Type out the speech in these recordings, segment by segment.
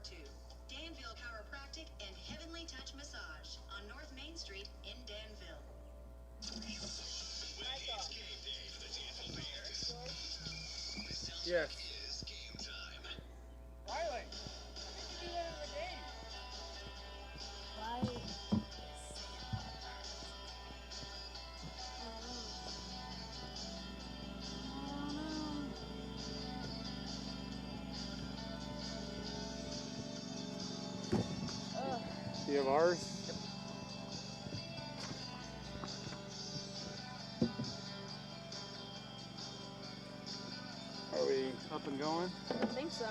2. Danville Chiropractic and Heavenly Touch Massage on North Main Street in Danville. Yes. Riley, you do that in the game. Why? Do you have ours? Are we up and going? I think so.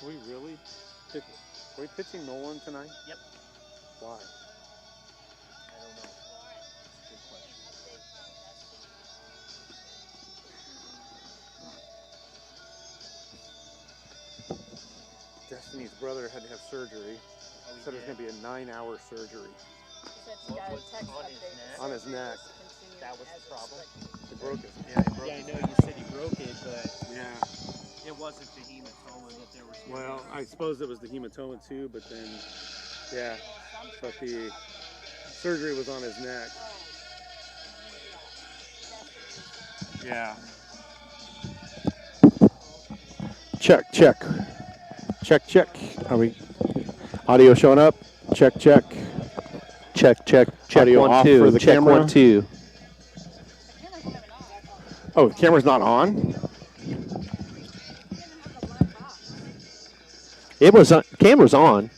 Are we really? Are we pitching Nolan tonight? Yep. Why? I don't know. Good question. Destiny's brother had to have surgery. Oh, he Said it was did? going to be a 9-hour surgery What was on his neck? on his neck. That was the problem? He broke it. Yeah, he broke Yeah, I his know neck. you said he broke it, but Yeah. it wasn't the hematoma that there was. Well, I suppose it was the hematoma too, but then, yeah. But the surgery was on his neck. Yeah. Check, check. Check, check. Are we audio showing up? Check, check. Check, check, check. Audio 1, off 2. for the check camera. 1, 2. Oh, the camera's not on? It was on, camera's on.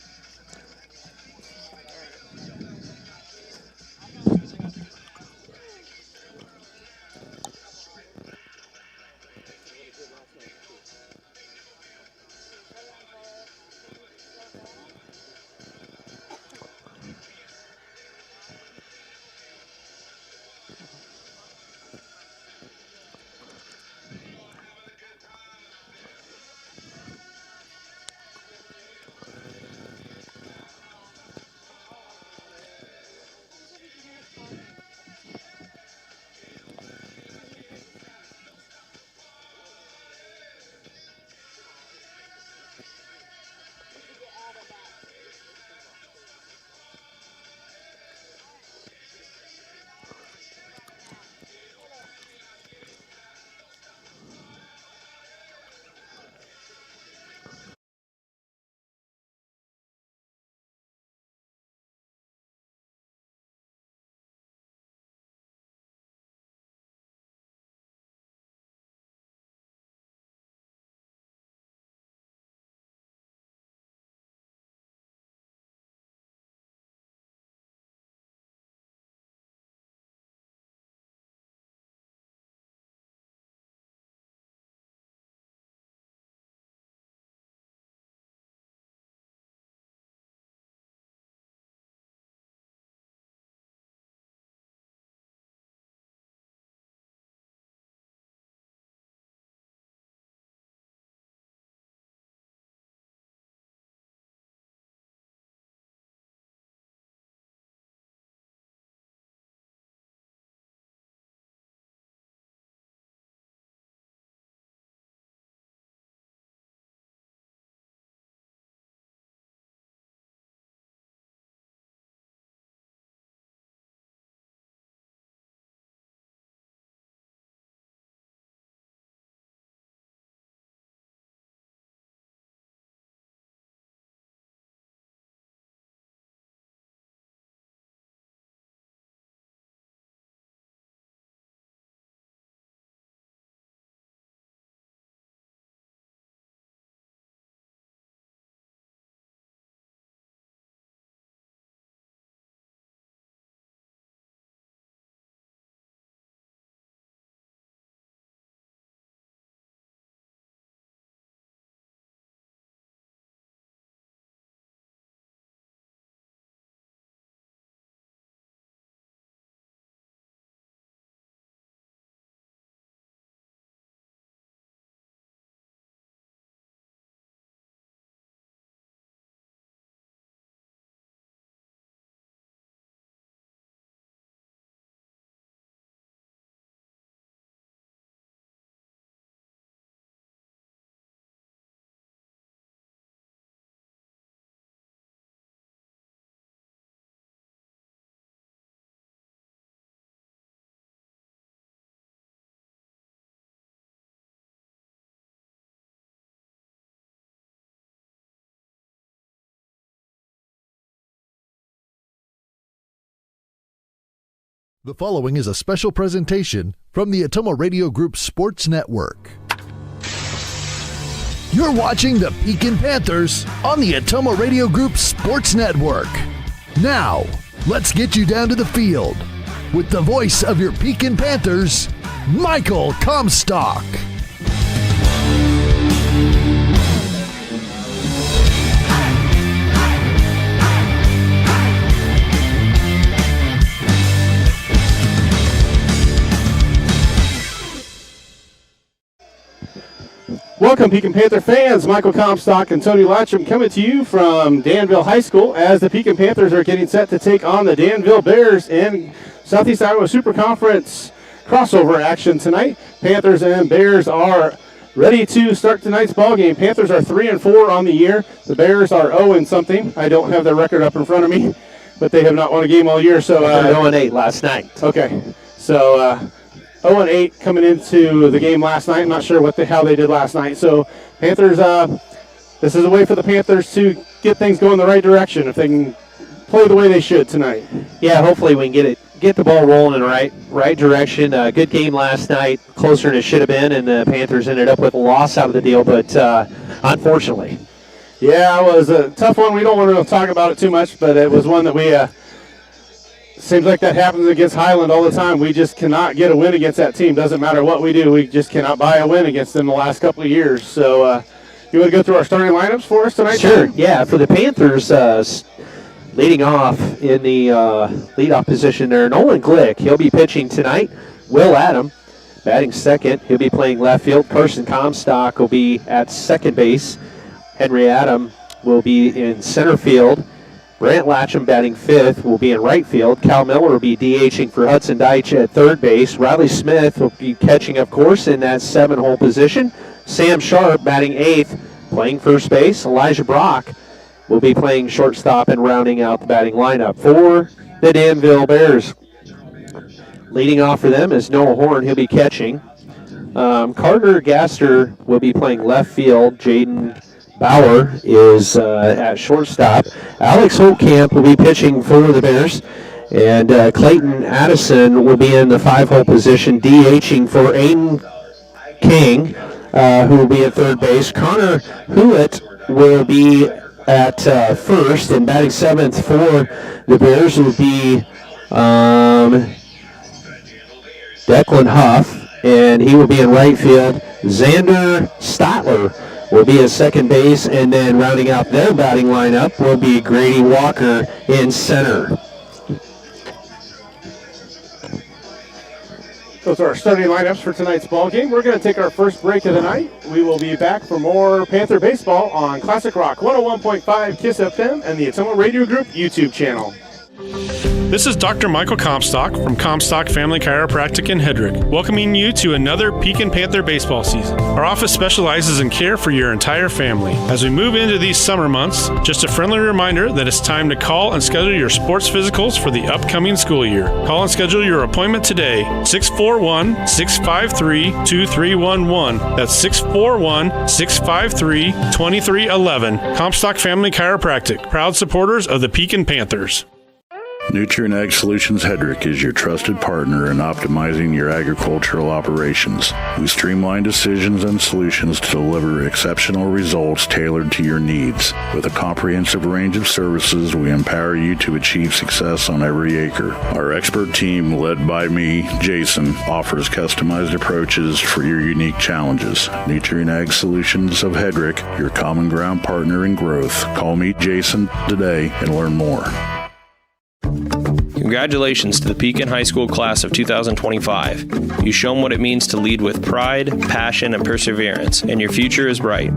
The following is a special presentation from the Atomo Radio Group Sports Network. You're watching the Pekin Panthers on the Atomo Radio Group Sports Network. Now, let's get you down to the field with the voice of your Pekin Panthers, Michael Comstock. Welcome, Pekin Panther fans. Michael Comstock and Tony Latcham coming to you from Danville High School as the Pekin Panthers are getting set to take on the Danville Bears in Southeast Iowa Super Conference crossover action tonight. Panthers and Bears are ready to start tonight's ball game. Panthers are 3-4 on the year. The Bears are 0-something. I don't have their record up in front of me, but they have not won a game all year. So 0-8 last night. Okay, so 0-8 coming into the game last night. I'm not sure how they did last night. So Panthers, this is a way for the Panthers to get things going the right direction if they can play the way they should tonight. Yeah, hopefully we can get the ball rolling in the right direction. Good game last night, closer than it should have been, and the Panthers ended up with a loss out of the deal, but unfortunately. Yeah, it was a tough one. We don't want to talk about it too much, but it was one that we seems like that happens against Highland all the time. We just cannot get a win against that team. Doesn't matter what we do. We just cannot buy a win against them the last couple of years. So you want to go through our starting lineups for us tonight? Sure, yeah. For the Panthers, leading off in the leadoff position there, Nolan Glick. He'll be pitching tonight. Will Adam batting second. He'll be playing left field. Carson Comstock will be at second base. Henry Adam will be in center field. Brant Latcham batting fifth will be in right field. Cal Miller will be DHing for Hudson Deitch at third base. Riley Smith will be catching, of course, in that seven-hole position. Sam Sharp batting eighth, playing first base. Elijah Brock will be playing shortstop and rounding out the batting lineup for the Danville Bears. Leading off for them is Noah Horn. He'll be catching. Carter Gaster will be playing left field. Jaden Bauer is at shortstop. Alex Holtkamp will be pitching for the Bears. And Clayton Addison will be in the five-hole position, DHing for Aiden King, who will be at third base. Connor Hewitt will be at first, and batting seventh for the Bears will be Declan Huff, and he will be in right field. Xander Statler will be at second base, and then rounding out their batting lineup will be Grady Walker in center. Those are our starting lineups for tonight's ball game. We're going to take our first break of the night. We will be back for more Panther baseball on Classic Rock 101.5 KISS FM and the Atomo Radio Group YouTube channel. This is Dr. Michael Comstock from Comstock Family Chiropractic in Hedrick, welcoming you to another Pekin Panther baseball season. Our office specializes in care for your entire family. As we move into these summer months, just a friendly reminder that it's time to call and schedule your sports physicals for the upcoming school year. Call and schedule your appointment today, 641-653-2311. That's 641-653-2311. Comstock Family Chiropractic, proud supporters of the Pekin Panthers. Nutrient Ag Solutions Hedrick is your trusted partner in optimizing your agricultural operations. We streamline decisions and solutions to deliver exceptional results tailored to your needs. With a comprehensive range of services, we empower you to achieve success on every acre. Our expert team, led by me, Jason, offers customized approaches for your unique challenges. Nutrient Ag Solutions of Hedrick, your common ground partner in growth. Call me Jason today and learn more. Congratulations to the Pekin High School class of 2025. You've shown what it means to lead with pride, passion, and perseverance, and your future is bright.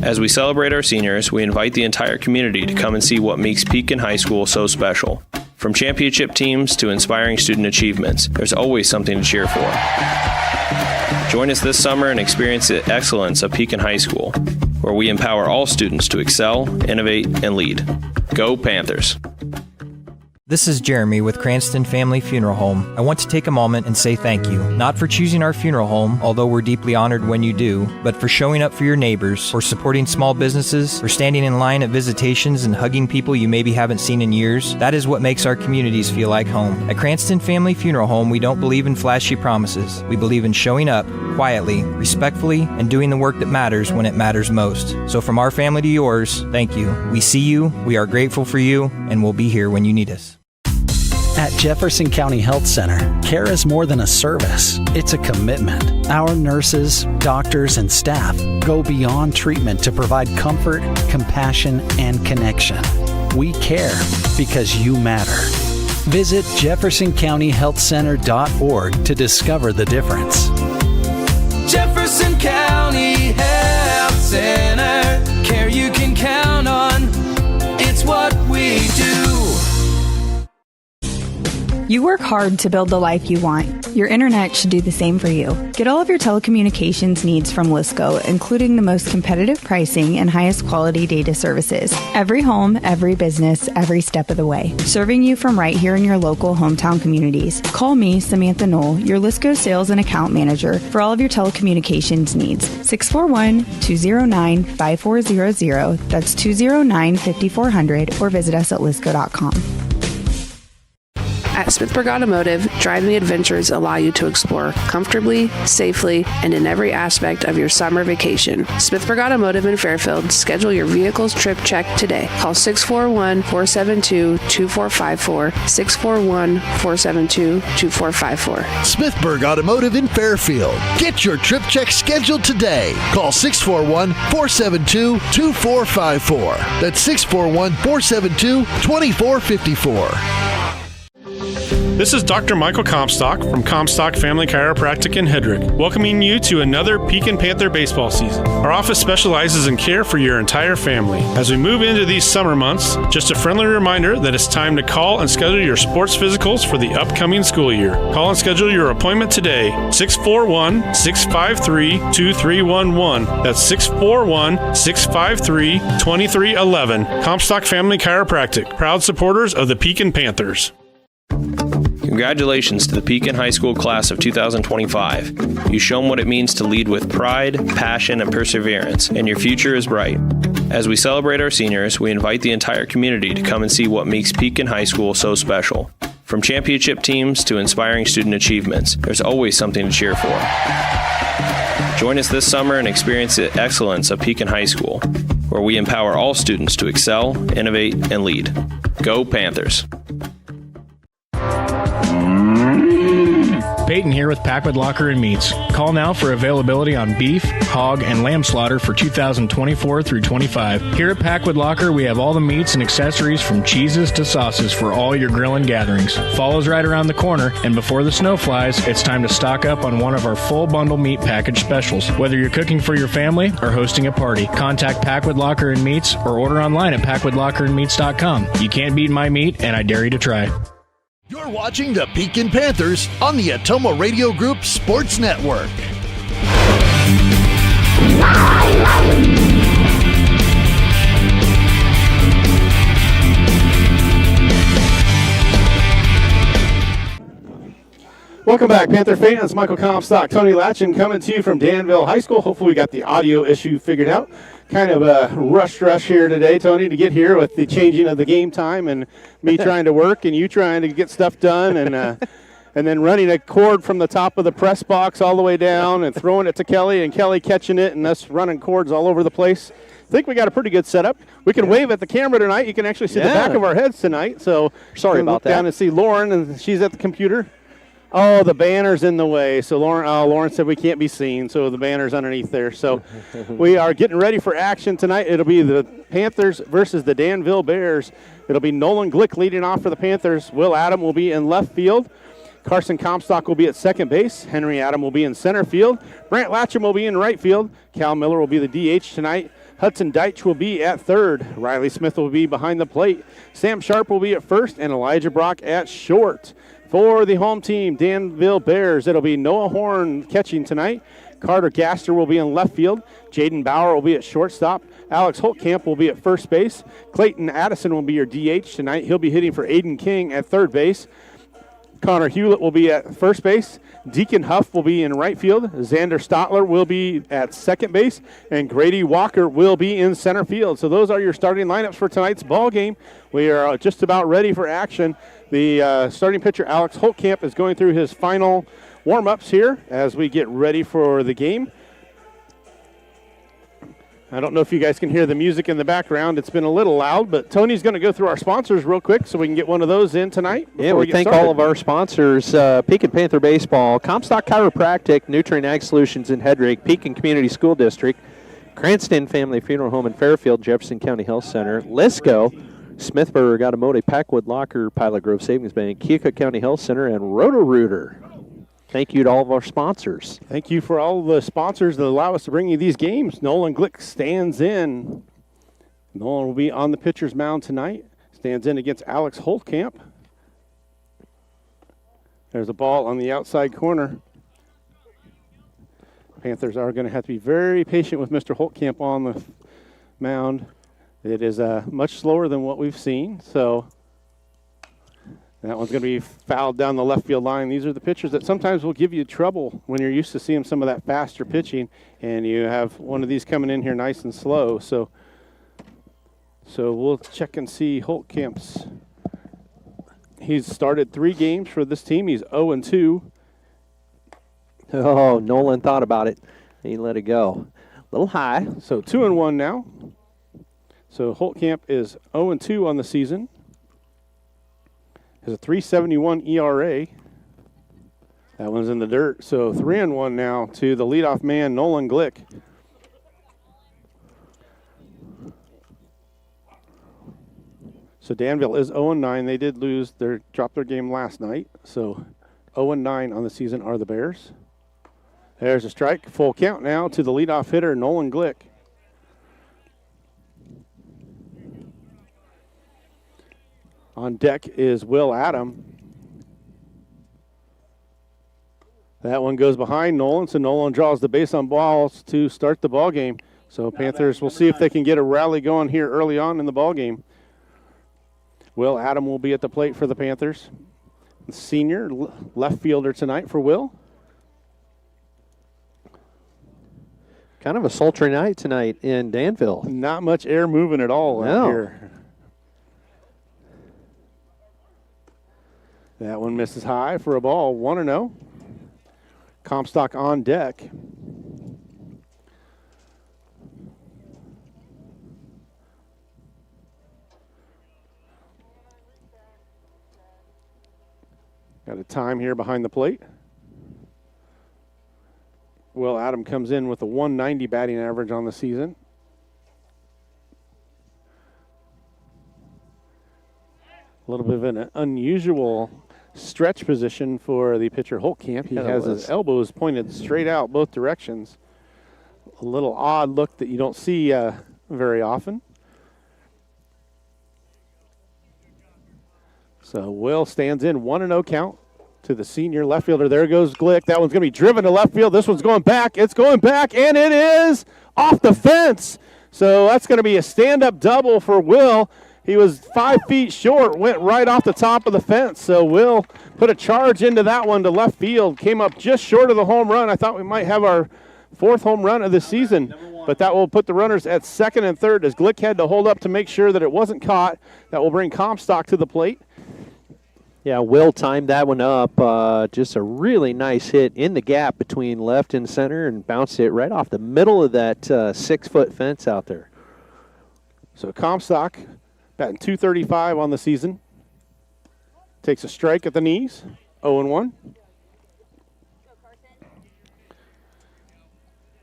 As we celebrate our seniors, we invite the entire community to come and see what makes Pekin High School so special. From championship teams to inspiring student achievements, there's always something to cheer for. Join us this summer and experience the excellence of Pekin High School, where we empower all students to excel, innovate, and lead. Go Panthers! This is Jeremy with Cranston Family Funeral Home. I want to take a moment and say thank you, not for choosing our funeral home, although we're deeply honored when you do, but for showing up for your neighbors, for supporting small businesses, for standing in line at visitations and hugging people you maybe haven't seen in years. That is what makes our communities feel like home. At Cranston Family Funeral Home, we don't believe in flashy promises. We believe in showing up quietly, respectfully, and doing the work that matters when it matters most. So from our family to yours, thank you. We see you, we are grateful for you, and we'll be here when you need us. At Jefferson County Health Center, care is more than a service. It's a commitment. Our nurses, doctors, and staff go beyond treatment to provide comfort, compassion, and connection. We care because you matter. Visit jeffersoncountyhealthcenter.org to discover the difference. Jefferson County Health Center, care you can count on. It's what we do. You work hard to build the life you want. Your internet should do the same for you. Get all of your telecommunications needs from Lisco, including the most competitive pricing and highest quality data services. Every home, every business, every step of the way. Serving you from right here in your local hometown communities. Call me, Samantha Knoll, your Lisco sales and account manager for all of your telecommunications needs. 641-209-5400. That's 209-5400, or visit us at lisco.com. At Smithburg Automotive, driving adventures allow you to explore comfortably, safely, and in every aspect of your summer vacation. Smithburg Automotive in Fairfield. Schedule your vehicle's trip check today. Call 641-472-2454, 641-472-2454. Smithburg Automotive in Fairfield. Get your trip check scheduled today. Call 641-472-2454. That's 641-472-2454. This is Dr. Michael Comstock from Comstock Family Chiropractic in Hedrick, welcoming you to another Pekin Panther baseball season. Our office specializes in care for your entire family. As we move into these summer months, just a friendly reminder that it's time to call and schedule your sports physicals for the upcoming school year. Call and schedule your appointment today, 641-653-2311. That's 641-653-2311. Comstock Family Chiropractic, proud supporters of the Pekin Panthers. Congratulations to the Pekin High School class of 2025. You've shown what it means to lead with pride, passion, and perseverance, and your future is bright. As we celebrate our seniors, we invite the entire community to come and see what makes Pekin High School so special. From championship teams to inspiring student achievements, there's always something to cheer for. Join us this summer and experience the excellence of Pekin High School, where we empower all students to excel, innovate, and lead. Go Panthers! Peyton here with Packwood Locker and Meats. Call now for availability on beef, hog, and lamb slaughter for 2024 through 25. Here at Packwood Locker, we have all the meats and accessories from cheeses to sauces for all your grilling gatherings. Fall's right around the corner, and before the snow flies, it's time to stock up on one of our full bundle meat package specials. Whether you're cooking for your family or hosting a party, contact Packwood Locker and Meats or order online at packwoodlockerandmeats.com. You can't beat my meat, and I dare you to try. You're watching the Pekin Panthers on the Atomo Radio Group Sports Network. Welcome back, Panther fans. Michael Comstock, Tony Latchin coming to you from Danville High School. Hopefully we got the audio issue figured out. Kind of a rush here today, Tony, to get here with the changing of the game time and me trying to work and you trying to get stuff done and then running a cord from the top of the press box all the way down and throwing it to Kelly and Kelly catching it and us running cords all over the place. I think we got a pretty good setup. We can wave at the camera tonight. You can actually see the back of our heads tonight. So sorry about look that. Down and see Lauren, and she's at the computer. Oh, the banner's in the way. So Lauren said we can't be seen, so the banner's underneath there. So we are getting ready for action tonight. It'll be the Panthers versus the Danville Bears. It'll be Nolan Glick leading off for the Panthers. Will Adam will be in left field. Carson Comstock will be at second base. Henry Adam will be in center field. Brant Latcham will be in right field. Cal Miller will be the DH tonight. Hudson Deitch will be at third. Riley Smith will be behind the plate. Sam Sharp will be at first, and Elijah Brock at short. For the home team, Danville Bears, it'll be Noah Horn catching tonight. Carter Gaster will be in left field. Jaden Bauer will be at shortstop. Alex Holtkamp will be at first base. Clayton Addison will be your DH tonight. He'll be hitting for Aiden King at third base. Connor Hewlett will be at first base. Deacon Huff will be in right field. Xander Stotler will be at second base. And Grady Walker will be in center field. So those are your starting lineups for tonight's ball game. We are just about ready for action. The starting pitcher, Alex Holtkamp, is going through his final warm-ups here as we get ready for the game. I don't know if you guys can hear the music in the background. It's been a little loud, but Tony's going to go through our sponsors real quick so we can get one of those in tonight. Yeah, we thank all of our sponsors, Pekin Panther Baseball, Comstock Chiropractic, Nutrient Ag Solutions in Hedrick, Pekin Community School District, Cranston Family Funeral Home in Fairfield, Jefferson County Health Center, Lisco, Smithburg Automotive, Packwood Locker, Pilot Grove Savings Bank, Keokuk County Health Center, and Roto-Rooter. Thank you to all of our sponsors. Thank you for all the sponsors that allow us to bring you these games. Nolan Glick stands in. Nolan will be on the pitcher's mound tonight. Stands in against Alex Holtkamp. There's a ball on the outside corner. Panthers are going to have to be very patient with Mr. Holtkamp on the mound. It is much slower than what we've seen, so that one's going to be fouled down the left field line. These are the pitchers that sometimes will give you trouble when you're used to seeing some of that faster pitching, and you have one of these coming in here nice and slow. So we'll check and see Holtkamp's. He's started 3 games for this team. He's 0-2. Oh, Nolan thought about it. He let it go. A little high. So 2-1 now. So Holtkamp is 0-2 on the season. Has a 3.71 ERA. That one's in the dirt. So 3-1 now to the leadoff man, Nolan Glick. So Danville is 0-9. They did lose. They dropped their game last night. So 0-9 on the season are the Bears. There's a strike. Full count now to the leadoff hitter, Nolan Glick. On deck is Will Adam. That one goes behind Nolan, so Nolan draws the base on balls to start the ball game. So Panthers will see if they can get a rally going here early on in the ball game. Will Adam will be at the plate for the Panthers. The senior left fielder tonight for Will. Kind of a sultry night tonight in Danville. Not much air moving at all out here. That one misses high for a ball, 1-0. Comstock on deck. Got a time here behind the plate. Will Adam comes in with a 190 batting average on the season. A little bit of an unusual stretch position for the pitcher Holtkamp. He has his elbows pointed straight out both directions. A little odd look that you don't see very often. So Will stands in, 1-0 count to the senior left fielder. There goes Glick. That one's going to be driven to left field. This one's going back. It's going back, and it is off the fence. So that's going to be a stand-up double for Will. He was 5 feet short, went right off the top of the fence. So Will put a charge into that one to left field. Came up just short of the home run. I thought we might have our 4th home run of the season, but that will put the runners at second and third as Glick had to hold up to make sure that it wasn't caught. That will bring Comstock to the plate. Yeah, Will timed that one up. Just a really nice hit in the gap between left and center and bounced it right off the middle of that 6-foot fence out there. So Comstock batting .235 on the season. Takes a strike at the knees, 0-1.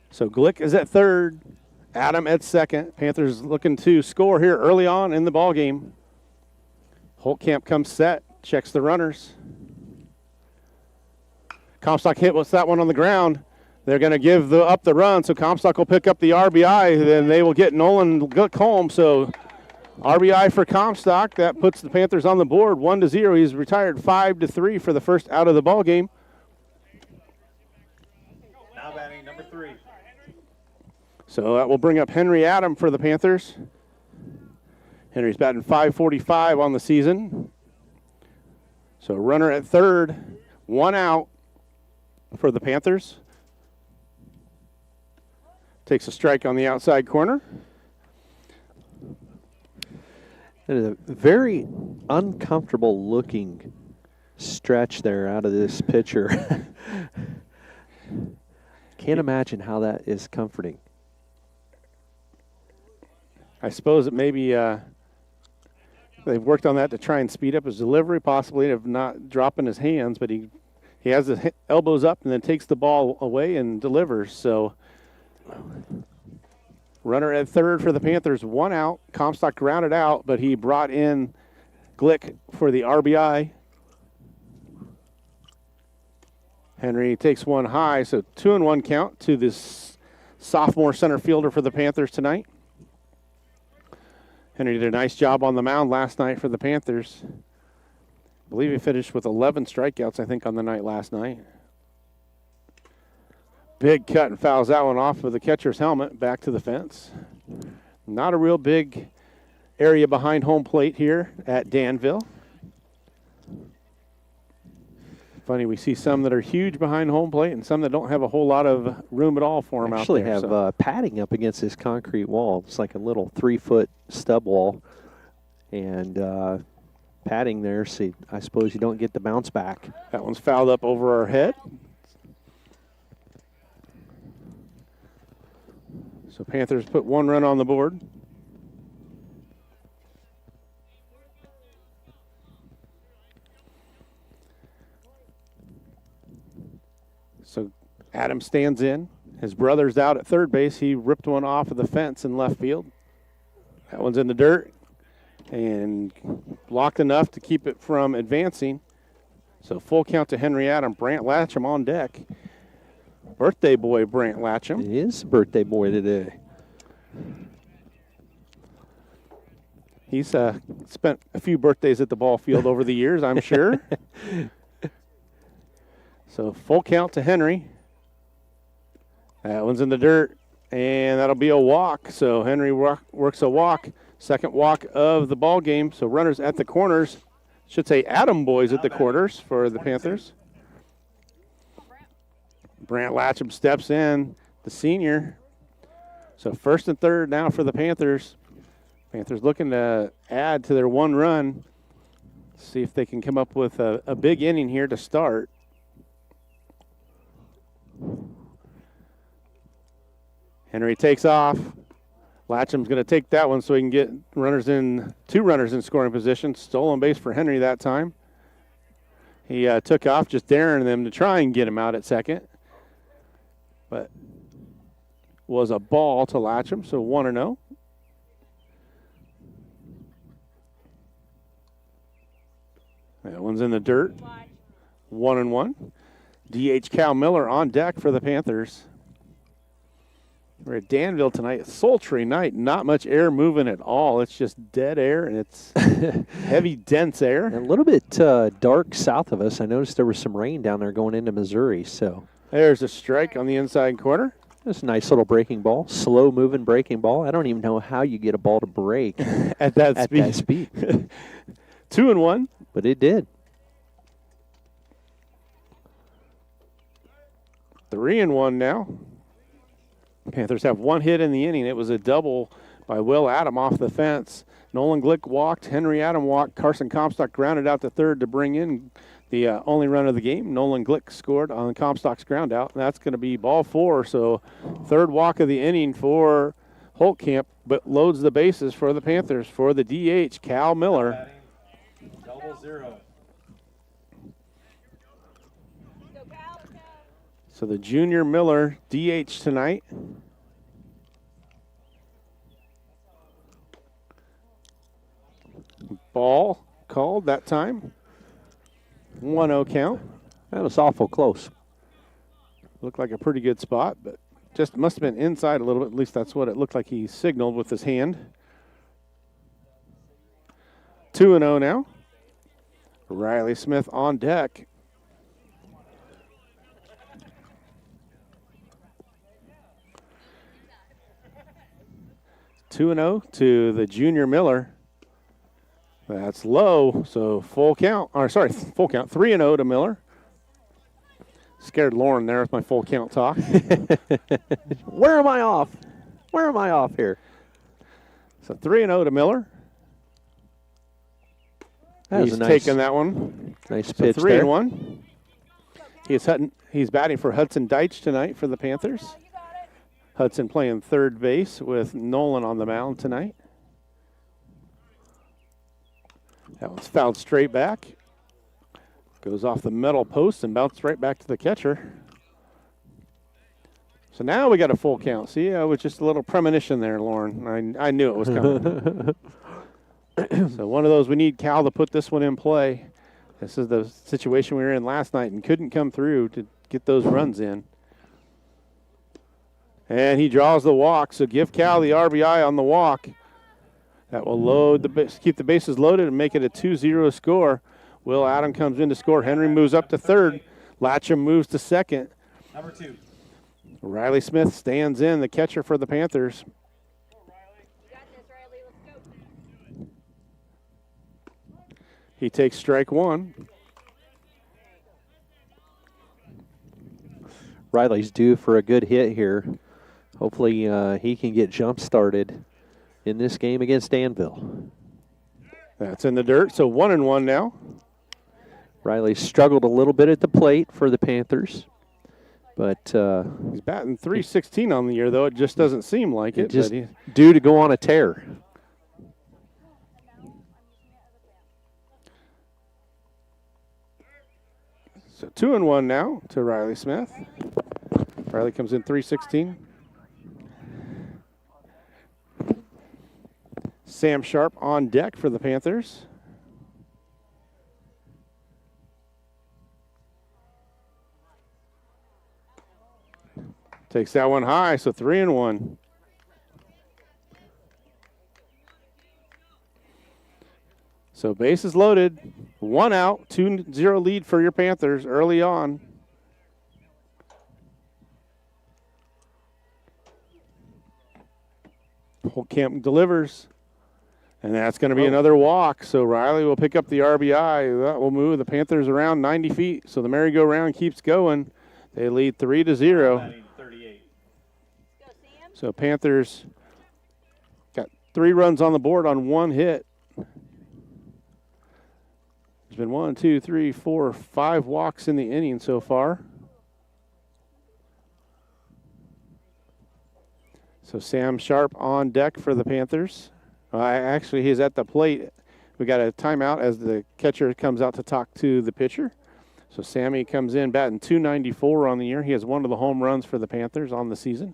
So Glick is at third, Adam at second. Panthers looking to score here early on in the ball game. Holtkamp comes set, checks the runners. Comstock hit what's that one on the ground. They're going to give up the run, so Comstock will pick up the RBI. Then they will get Nolan Glick home. So RBI for Comstock. That puts the Panthers on the board, 1-0. He's retired 5-3 for the first out of the ball game. So that will bring up Henry Adam for the Panthers. Henry's batting .545 on the season. So runner at third, 1 out for the Panthers. Takes a strike on the outside corner. And a very uncomfortable looking stretch there out of this pitcher. Can't imagine how that is comforting. I suppose it maybe they've worked on that to try and speed up his delivery, possibly of not dropping his hands, but he has his elbows up and then takes the ball away and delivers. So runner at third for the Panthers, 1 out. Comstock grounded out, but he brought in Glick for the RBI. Henry takes one high, so 2-1 count to this sophomore center fielder for the Panthers tonight. Henry did a nice job on the mound last night for the Panthers. I believe he finished with 11 strikeouts, I think, on the night last night. Big cut and fouls that one off of the catcher's helmet, back to the fence. Not a real big area behind home plate here at Danville. Funny, we see some that are huge behind home plate and some that don't have a whole lot of room at all for them out there. Actually have padding up against this concrete wall. It's like a little 3-foot stub wall. And padding there, so I suppose you don't get the bounce back. That one's fouled up over our head. So Panthers put 1 run on the board. So Adam stands in. His brother's out at third base. He ripped one off of the fence in left field. That one's in the dirt and blocked enough to keep it from advancing. So full count to Henry Adam. Brant Latcham on deck. Birthday boy Brant Latcham. He is birthday boy today. He's spent a few birthdays at the ball field over the years, I'm sure. So full count to Henry. That one's in the dirt, and that'll be a walk. So Henry works a walk, second walk of the ball game. So runners at the corners. Should say Adam boys at the quarters for the Panthers. Brant Latcham steps in, the senior. So first and third now for the Panthers. Panthers looking to add to their 1 run. See if they can come up with a big inning here to start. Henry takes off. Latcham's going to take that one so he can get 2 runners in scoring position. Stolen base for Henry that time. He took off, just daring them to try and get him out at second. But was a ball to Latcham, so 1-0. That one's in the dirt. 1-1. DH Cal Miller on deck for the Panthers. We're at Danville tonight. Sultry night. Not much air moving at all. It's just dead air, and it's heavy, dense air. A little bit dark south of us. I noticed there was some rain down there going into Missouri. So there's a strike on the inside corner. That's a nice little breaking ball. Slow-moving breaking ball. I don't even know how you get a ball to break at that speed. 2-1. But it did. 3-1 now. Panthers have 1 hit in the inning. It was a double by Will Adam off the fence. Nolan Glick walked. Henry Adam walked. Carson Comstock grounded out to third to bring in the only run of the game. Nolan Glick scored on Comstock's ground out. And that's going to be ball 4. So third walk of the inning for Holtkamp, but loads the bases for the Panthers. For the DH, Cal Miller. 0-0. So the junior Miller DH tonight. Ball called that time. 1-0 count. That was awful close. Looked like a pretty good spot, but just must have been inside a little bit. At least that's what it looked like he signaled with his hand. 2-0 now. Riley Smith on deck. 2-0 to the junior Miller. That's low, so full count. Full count. 3-0 to Miller. Scared Lauren there with my full count talk. Where am I off? Where am I off here? So 3-0 to Miller. He's taking that one. Nice so pitch 3-1. He's batting for Hudson Deitch tonight for the Panthers. Hudson playing third base with Nolan on the mound tonight. That one's fouled straight back. Goes off the metal post and bounced right back to the catcher. So now we got a full count. See, it was just a little premonition there, Lauren. I knew it was coming. So one of those, we need Cal to put this one in play. This is the situation we were in last night and couldn't come through to get those runs in. And he draws the walk, so give Cal the RBI on the walk. That will load keep the bases loaded and make it a 2-0 score. Will Adam comes in to score. Henry moves up to third. Latcham moves to second. Number 2. Riley Smith stands in, the catcher for the Panthers. He takes strike one. Riley's due for a good hit here. Hopefully he can get jump started in this game against Danville. That's in the dirt, so 1-1 now. Riley struggled a little bit at the plate for the Panthers, but he's batting .316 on the year, though. It just doesn't seem like it. Just due to go on a tear. So 2-1 now to Riley Smith. Riley comes in .316. Sam Sharp on deck for the Panthers. Takes that one high, so 3-1. So bases loaded, 1 out, 2-0 lead for your Panthers early on. Holtkamp delivers, and that's going to be another walk. So Riley will pick up the RBI. That will move the Panthers around 90 feet. So the merry-go-round keeps going. They lead 3-0. So Panthers got 3 runs on the board on 1 hit. There's been 1, 2, 3, 4, 5 walks in the inning so far. So Sam Sharp on deck for the Panthers. Actually, he's at the plate. We got a timeout as the catcher comes out to talk to the pitcher. So Sammy comes in batting .294 on the year. He has 1 of the home runs for the Panthers on the season.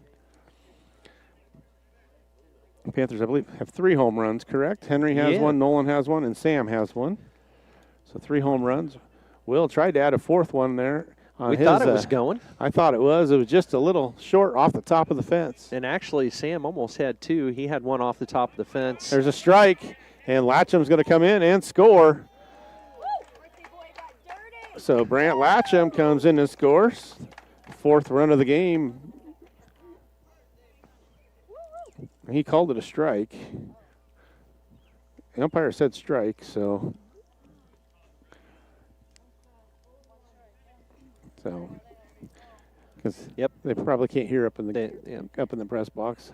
The Panthers, I believe, have 3 home runs, correct? Henry has 1, Nolan has 1, and Sam has 1. So 3 home runs. Will tried to add a 4th one there. We thought it was going. I thought it was. It was just a little short off the top of the fence. And actually, Sam almost had 2. He had 1 off the top of the fence. There's a strike, and Latcham's going to come in and score. So Brant Latcham comes in and scores. 4th run of the game. He called it a strike. The umpire said strike, so. Because they probably can't hear up in the press box.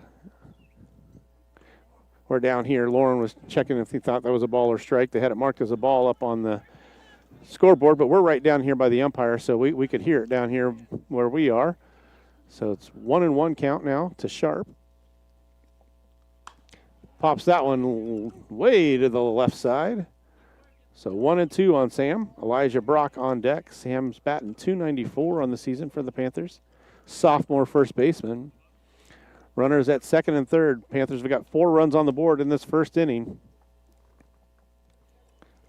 We're down here. Lauren was checking if he thought that was a ball or strike. They had it marked as a ball up on the scoreboard, but we're right down here by the umpire, so we could hear it down here where we are. So it's 1-1 count now to Sharp. Pops that one way to the left side. So 1-2 on Sam. Elijah Brock on deck. Sam's batting .294 on the season for the Panthers. Sophomore first baseman. Runners at second and third. Panthers have got 4 runs on the board in this first inning.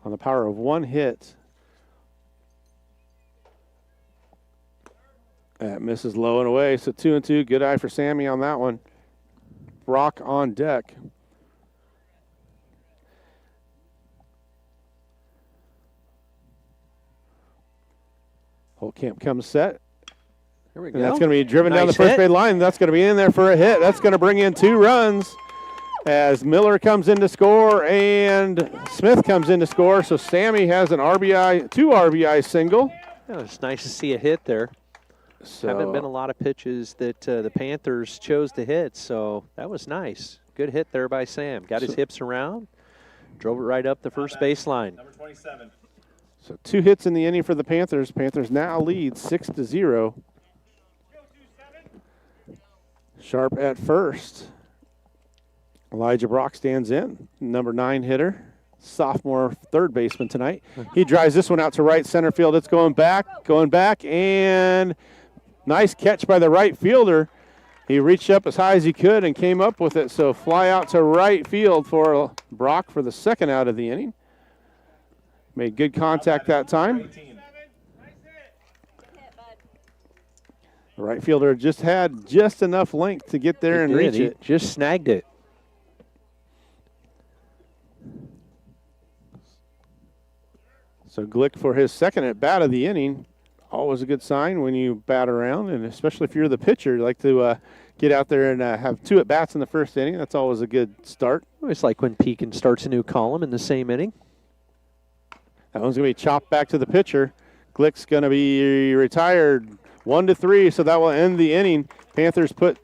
On the power of 1 hit. That misses low and away. So 2-2. Good eye for Sammy on that one. Brock on deck. Holtkamp comes set. Here we and go. That's going to be driven down the Nice first hit. base line. That's going to be in there for a hit. That's going to bring in 2 runs. as Miller comes in to score and Smith comes in to score. So Sammy has an RBI, 2 RBI single. Yeah, it's nice to see a hit there. So, haven't been a lot of pitches that the Panthers chose to hit, so that was nice. Good hit there by Sam. Got his hips around, drove it right up the first baseline. Number 27. So 2 hits in the inning for the Panthers. Panthers now lead 6-0. Sharp at first. Elijah Brock stands in, number 9 hitter, sophomore third baseman tonight. He drives this one out to right center field. It's going back, and nice catch by the right fielder. He reached up as high as he could and came up with it. So fly out to right field for Brock for the second out of the inning. Made good contact that time. The right fielder just had just enough length to get there and reach it. Just snagged it. So Glick for his second at bat of the inning. Always a good sign when you bat around, and especially if you're the pitcher, you like to get out there and have 2 at bats in the first inning. That's always a good start. It's like when Pekin starts a new column in the same inning. That one's going to be chopped back to the pitcher. Glick's going to be retired 1-3, so that will end the inning. Panthers put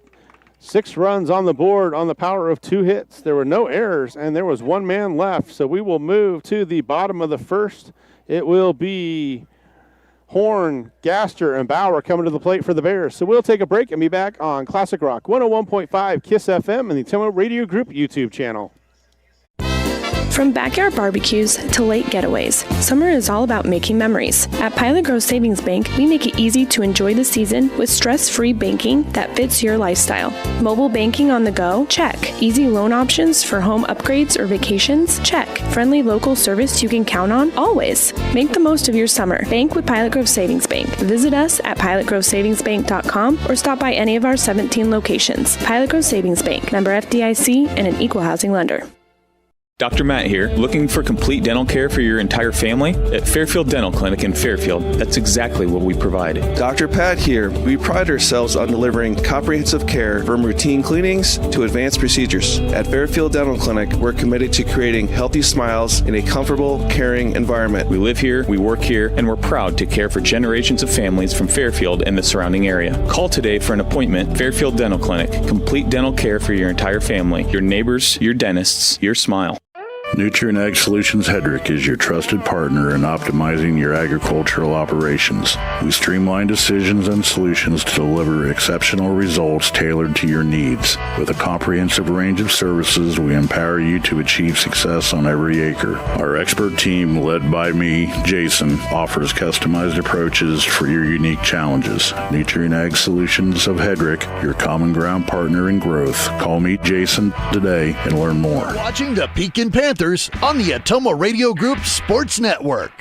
6 runs on the board on the power of 2 hits. There were no errors, and there was 1 man left. So we will move to the bottom of the first. It will be Horn, Gaster, and Bauer coming to the plate for the Bears. So we'll take a break and be back on Classic Rock 101.5 KISS FM and the Tomo Radio Group YouTube channel. From backyard barbecues to late getaways, summer is all about making memories. At Pilot Grove Savings Bank, we make it easy to enjoy the season with stress-free banking that fits your lifestyle. Mobile banking on the go? Check. Easy loan options for home upgrades or vacations? Check. Friendly local service you can count on? Always. Make the most of your summer. Bank with Pilot Grove Savings Bank. Visit us at pilotgrovesavingsbank.com or stop by any of our 17 locations. Pilot Grove Savings Bank, member FDIC, and an equal housing lender. Dr. Matt here. Looking for complete dental care for your entire family? At Fairfield Dental Clinic in Fairfield, that's exactly what we provide. Dr. Pat here. We pride ourselves on delivering comprehensive care from routine cleanings to advanced procedures. At Fairfield Dental Clinic, we're committed to creating healthy smiles in a comfortable, caring environment. We live here, we work here, and we're proud to care for generations of families from Fairfield and the surrounding area. Call today for an appointment. Fairfield Dental Clinic. Complete dental care for your entire family. Your neighbors, your dentists, your smile. Nutrient Ag Solutions Hedrick is your trusted partner in optimizing your agricultural operations. We streamline decisions and solutions to deliver exceptional results tailored to your needs. With a comprehensive range of services, we empower you to achieve success on every acre. Our expert team, led by me, Jason, offers customized approaches for your unique challenges. Nutrient Ag Solutions of Hedrick, your common ground partner in growth. Call me, Jason, today and learn more. Watching the Pekin Panthers on the Atomo Radio Group Sports Network.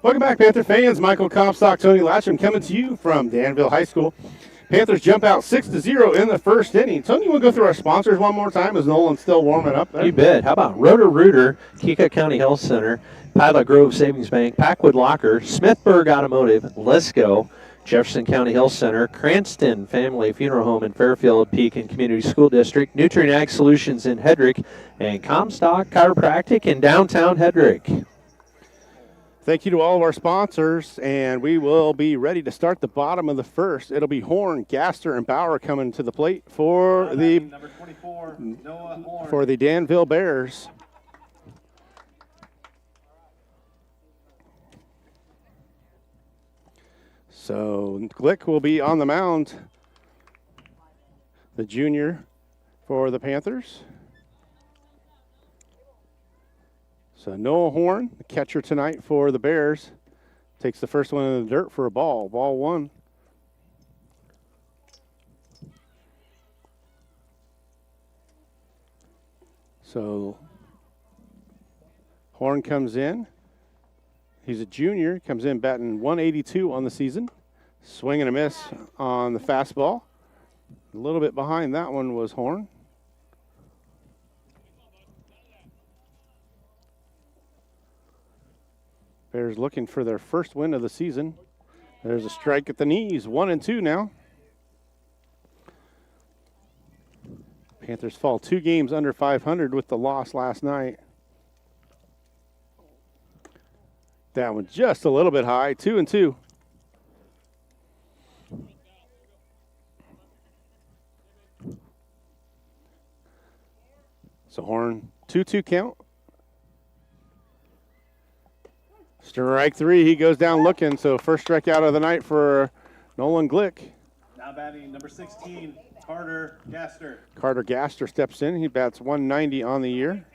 Welcome back, Panther fans. Michael Comstock, Tony Latcham coming to you from Danville High School. Panthers jump out 6-0 in the first inning. Tony, you want to go through our sponsors one more time as Nolan's still warming up there? You bet. How about Roto-Rooter, Keokuk County Health Center, Pilot Grove Savings Bank, Packwood Locker, Smithburg Automotive, Lisco, Jefferson County Health Center, Cranston Family Funeral Home in Fairfield, Pekin Community School District, Nutrient Ag Solutions in Hedrick, and Comstock Chiropractic in downtown Hedrick. Thank you to all of our sponsors, and we will be ready to start the bottom of the first. It'll be Horn, Gaster, and Bauer coming to the plate for the number 24, Noah Horn. for the Danville Bears. So Glick will be on the mound, the junior for the Panthers. So Noah Horn, the catcher tonight for the Bears, takes the first one in the dirt for a ball. Ball 1. So Horn comes in. He's a junior, comes in batting 182 on the season. Swing and a miss on the fastball. A little bit behind that one was Horn. Bears looking for their first win of the season. There's a strike at the knees, 1-2 now. Panthers fall 2 games under 500 with the loss last night. That one just a little bit high, 2-2. So Horn, 2-2 count. Strike 3, he goes down looking. So first strikeout of the night for Nolan Glick. Now batting number 16, Carter Gaster. Carter Gaster steps in. He bats 190 on the year.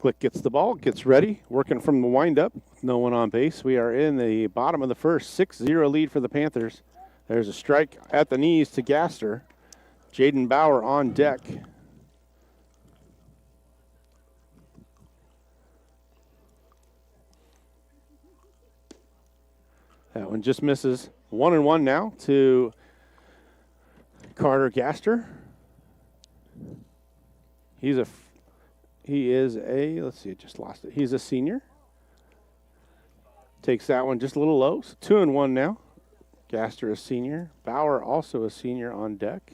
Glick gets the ball, gets ready, working from the windup. No one on base. We are in the bottom of the first, 6-0 lead for the Panthers. There's a strike at the knees to Gaster. Jaden Bauer on deck. That one just misses. 1-1 now to Carter Gaster. He is a, let's see, I just lost it. He's a senior. Takes that one just a little low. So 2-1 now. Gaster is senior. Bauer also a senior on deck.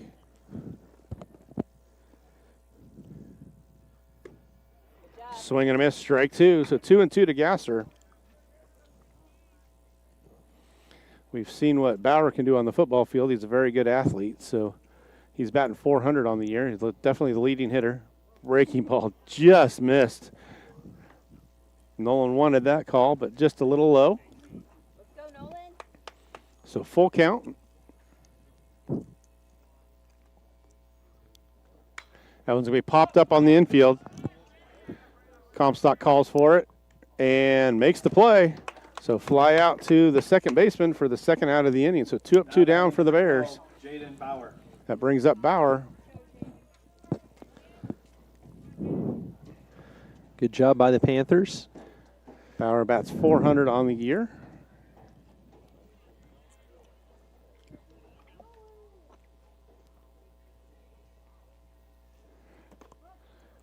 Swing and a miss, strike 2. So 2-2 to Gaster. We've seen what Bauer can do on the football field. He's a very good athlete, so he's batting 400 on the year. He's definitely the leading hitter. Breaking ball just missed. Nolan wanted that call, but just a little low. Let's go, Nolan. So full count. That one's going to be popped up on the infield. Comstock calls for it and makes the play. So fly out to the second baseman for the second out of the inning. So 2 up, 2 down for the Bears. Jaden Bauer. That brings up Bauer. Good job by the Panthers. Bauer bats 400 on the year.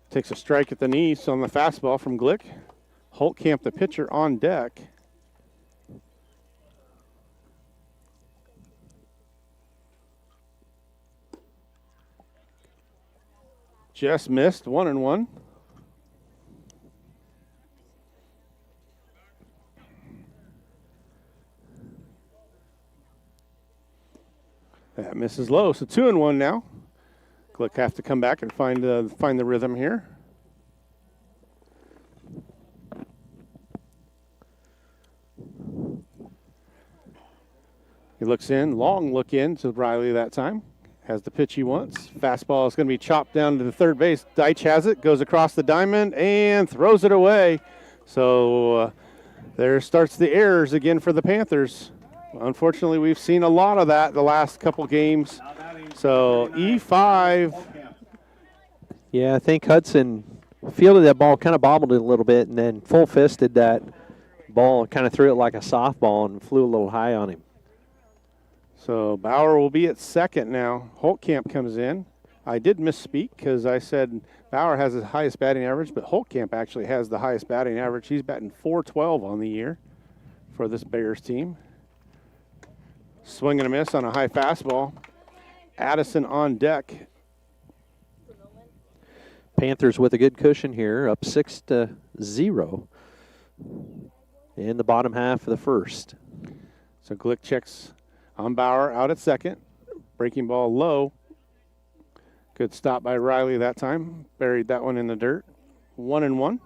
Takes a strike at the knees on the fastball from Glick. Holtkamp, the pitcher, on deck. Just missed, 1-1. That misses low, so 2-1 now. Glick have to come back and find the rhythm here. He looks in, long look in to Riley that time. Has the pitch he wants. Fastball is going to be chopped down to the third base. Deitch has it, goes across the diamond, and throws it away. So there starts the errors again for the Panthers. Unfortunately, we've seen a lot of that the last couple games. So E5. Yeah, I think Hudson fielded that ball, kind of bobbled it a little bit, and then full-fisted that ball, kind of threw it like a softball and flew a little high on him. So Bauer will be at second now. Holtkamp comes in. I did misspeak because I said Bauer has the highest batting average, but Holtkamp actually has the highest batting average. He's batting .412 on the year for this Bears team. Swing and a miss on a high fastball. Addison on deck. Panthers with a good cushion here, up 6-0 in the bottom half of the first. So Glick checks on Bauer out at second. Breaking ball low. Good stop by Riley that time. Buried that one in the dirt. 1-1.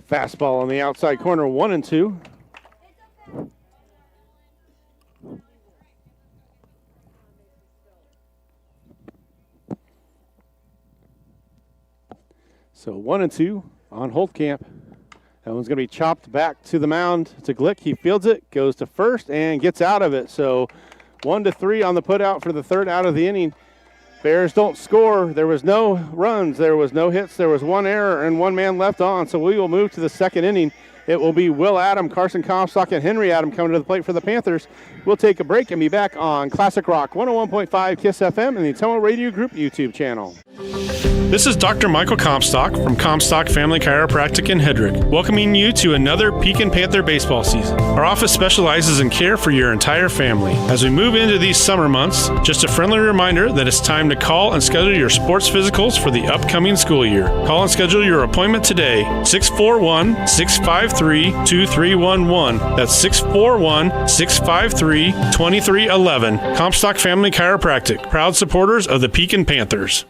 Fastball on the outside corner, 1-2. So 1-2 on Holtkamp. That one's going to be chopped back to the mound to Glick. He fields it, goes to first, and gets out of it. So 1-3 on the put out for the third out of the inning. Bears don't score. There was no runs. There was no hits. There was one error and one man left on. So we will move to the second inning. It will be Will Adam, Carson Comstock, and Henry Adam coming to the plate for the Panthers. We'll take a break and be back on Classic Rock 101.5 KISS FM and the Atomo Radio Group YouTube channel. This is Dr. Michael Comstock from Comstock Family Chiropractic in Hedrick, welcoming you to another Pekin Panther baseball season. Our office specializes in care for your entire family. As we move into these summer months, just a friendly reminder that it's time to call and schedule your sports physicals for the upcoming school year. Call and schedule your appointment today, 641-653-2311. That's 641-653-2311. Comstock Family Chiropractic, proud supporters of the Pekin Panthers.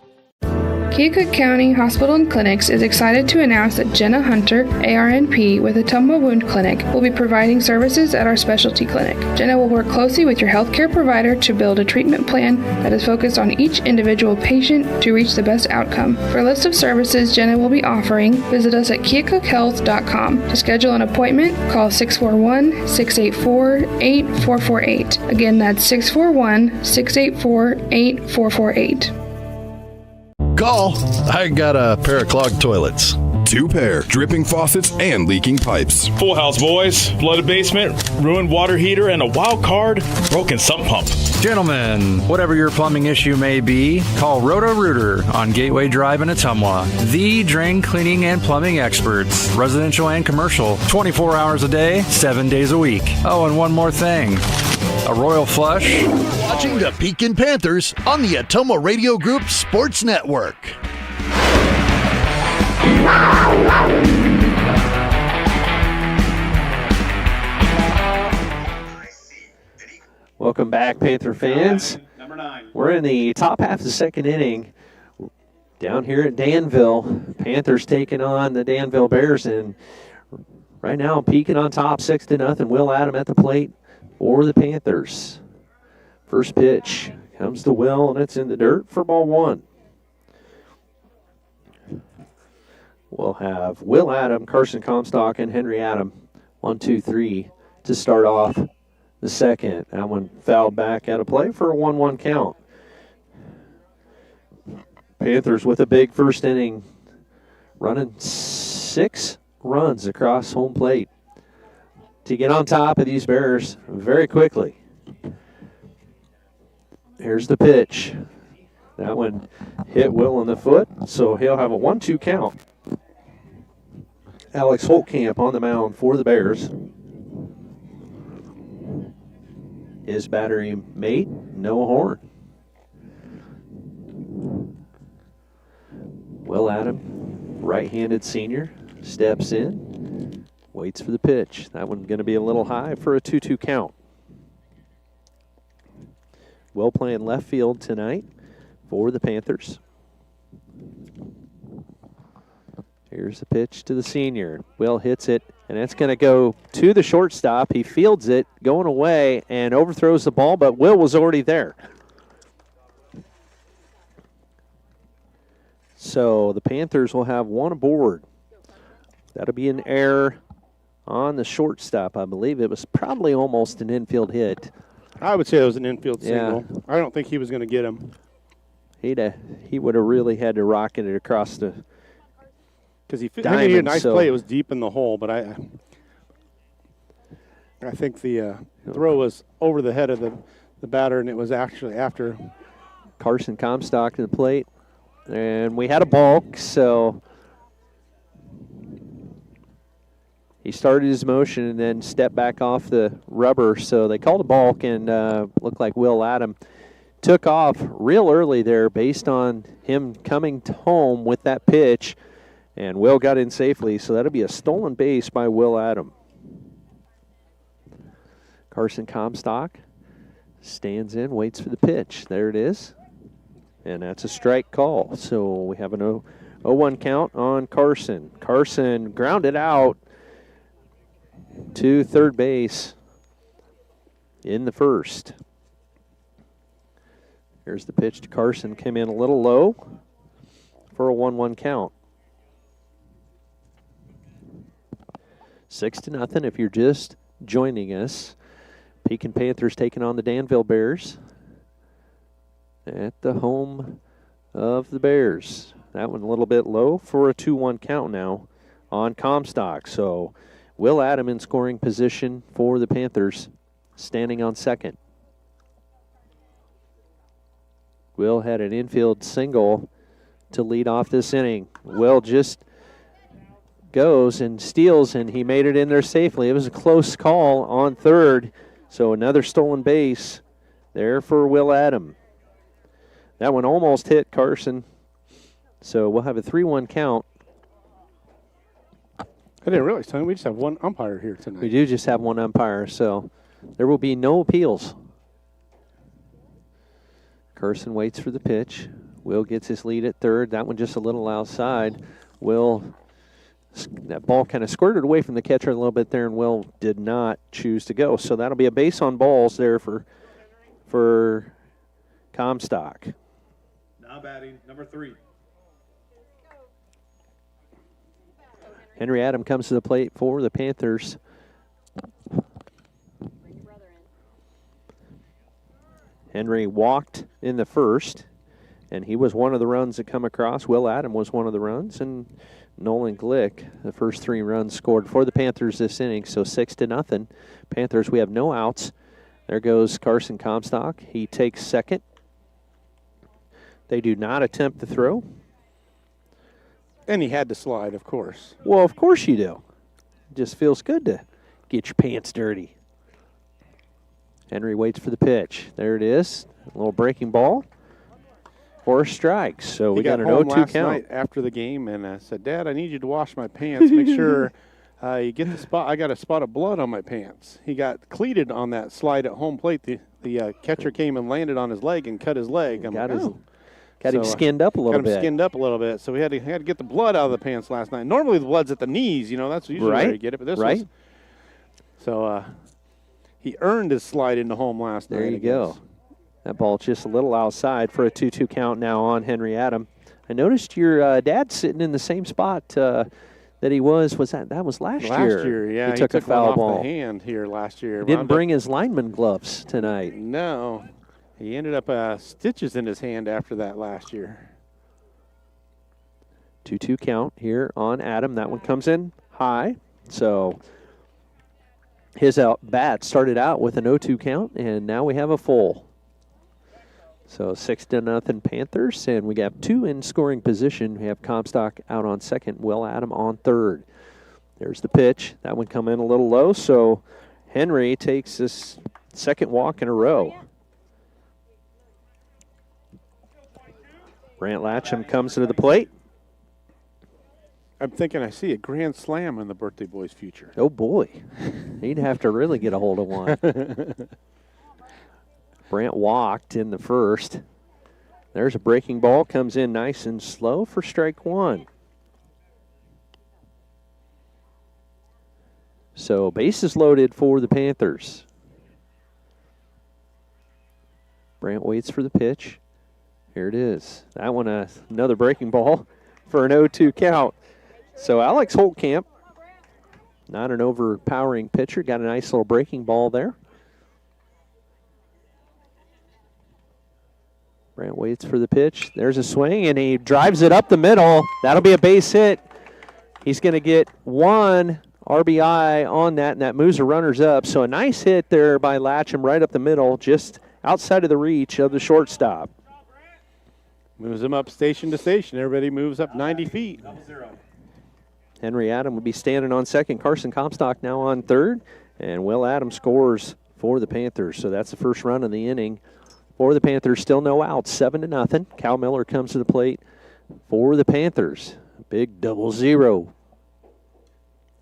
Keokuk County Hospital and Clinics is excited to announce that Jenna Hunter, ARNP, with Atomo Wound Clinic, will be providing services at our specialty clinic. Jenna will work closely with your healthcare provider to build a treatment plan that is focused on each individual patient to reach the best outcome. For a list of services Jenna will be offering, visit us at keokukhhealth.com. To schedule an appointment, call 641-684-8448. Again, that's 641-684-8448. Call. I got a pair of clogged toilets. 2 pair, dripping faucets, and leaking pipes. Full house, boys. Flooded basement, ruined water heater, and a wild card, broken sump pump. Gentlemen, whatever your plumbing issue may be, call Roto-Rooter on Gateway Drive in Ottumwa. The drain cleaning and plumbing experts, residential and commercial, 24 hours a day, 7 days a week. Oh, and one more thing. A royal flush. Watching the Pekin Panthers on the Atomo Radio Group Sports Network. Welcome back, Panther fans. Number 9. We're in the top half of the second inning down here at Danville. Panthers taking on the Danville Bears, and right now Pekin on top 6-0. Will Adam at the plate for the Panthers. First pitch comes to Will, and it's in the dirt for ball 1. We'll have Will Adam, Carson Comstock, and Henry Adam 1, 2, 3 to start off the second. That one fouled back out of play for a 1-1 count. Panthers with a big first inning, running 6 runs across home plate to get on top of these Bears very quickly. Here's the pitch. That one hit Will in the foot, so he'll have a 1-2 count. Alex Holtkamp on the mound for the Bears. His battery mate, no horn. Will Adam, right-handed senior, steps in, waits for the pitch. That one's going to be a little high for a 2-2 count. Will playing left field tonight for the Panthers. Here's the pitch to the senior. Will hits it, and that's going to go to the shortstop. He fields it, going away, and overthrows the ball, but Will was already there. So the Panthers will have one aboard. That'll be an error on the shortstop, I believe. It was probably almost an infield hit. I would say it was an infield single. I don't think he was going to get him. He would have really had to rocket it across the because he diamond, made a nice play. It was deep in the hole, but I think the throw was over the head of the batter, and it was actually after. Carson Comstock to the plate, and we had a balk, so he started his motion and then stepped back off the rubber, so they called a balk, and looked like Will Adam took off real early there based on him coming home with that pitch, and Will got in safely, so that'll be a stolen base by Will Adam. Carson Comstock stands in, waits for the pitch. There it is, and that's a strike call. So we have an 0-1 count on Carson. Carson grounded out to third base in the first. Here's the pitch to Carson. Came in a little low for a 1-1 count. 6-0 if you're just joining us. Pekin Panthers taking on the Danville Bears. at the home of the Bears. That one a little bit low for a 2-1 count now on Comstock. So Will Adam in scoring position for the Panthers, standing on second. Will had an infield single to lead off this inning. Will just goes and steals, and he made it in there safely. It was a close call on third, so another stolen base there for Will Adam. That one almost hit Carson, so we'll have a 3-1 count. I didn't realize, Tony, we just have one umpire here tonight. We do just have one umpire, so there will be no appeals. Carson waits for the pitch. Will gets his lead at third. That one just a little outside. That ball kind of squirted away from the catcher a little bit there, and Will did not choose to go. So that'll be a base on balls there for Comstock. Now batting, number 3. Henry Adam comes to the plate for the Panthers. Henry walked in the first, and he was one of the runs that come across. Will Adam was one of the runs, and Nolan Glick, the first 3 runs scored for the Panthers this inning, so 6-0. Panthers, we have no outs. There goes Carson Comstock. He takes second. They do not attempt the throw. And he had to slide, of course. Well, of course you do. It just feels good to get your pants dirty. Henry waits for the pitch. There it is. A little breaking ball for a strike. So we got an 0-2 last count. night after the game, and I said, Dad, I need you to wash my pants. Make sure you get the spot. I got a spot of blood on my pants. He got cleated on that slide at home plate. The catcher came and landed on his leg and cut his leg. Got him skinned up a little bit. Got him skinned up a little bit. So we had to get the blood out of the pants last night. Normally the blood's at the knees. That's usually where you get it. But this was. So he earned his slide into home last night. There you go. That ball just a little outside for a 2-2 count now on Henry Adam. I noticed your dad's sitting in the same spot that he was. That was last year? Last year, yeah. He took a foul one ball. off the hand here last year. He didn't bring his lineman gloves tonight. No. He ended up stitches in his hand after that last year. 2-2 count here on Adam. That one comes in high. So his bat started out with an 0-2 count, and now we have a full. So 6-0 Panthers, and we got 2 in scoring position. We have Comstock out on second, Will Adam on third. There's the pitch. That one come in a little low, so Henry takes his second walk in a row. Brant Latcham comes to the plate. I'm thinking I see a grand slam in the birthday boy's future. Oh, boy. He'd have to really get a hold of one. Brant walked in the first. There's a breaking ball. Comes in nice and slow for strike one. So bases loaded for the Panthers. Brant waits for the pitch. Here it is. That one, another breaking ball for an 0-2 count. So Alex Holtkamp, not an overpowering pitcher, got a nice little breaking ball there. Brant waits for the pitch. There's a swing, and he drives it up the middle. That'll be a base hit. He's going to get 1 RBI on that, and that moves the runners up. So a nice hit there by Latcham right up the middle, just outside of the reach of the shortstop. Moves him up station to station. Everybody moves up 90 feet. Henry Adam will be standing on second. Carson Comstock now on third. And Will Adam scores for the Panthers. So that's the first run of the inning for the Panthers. Still no outs, 7-0. Cal Miller comes to the plate for the Panthers. Big 0-0.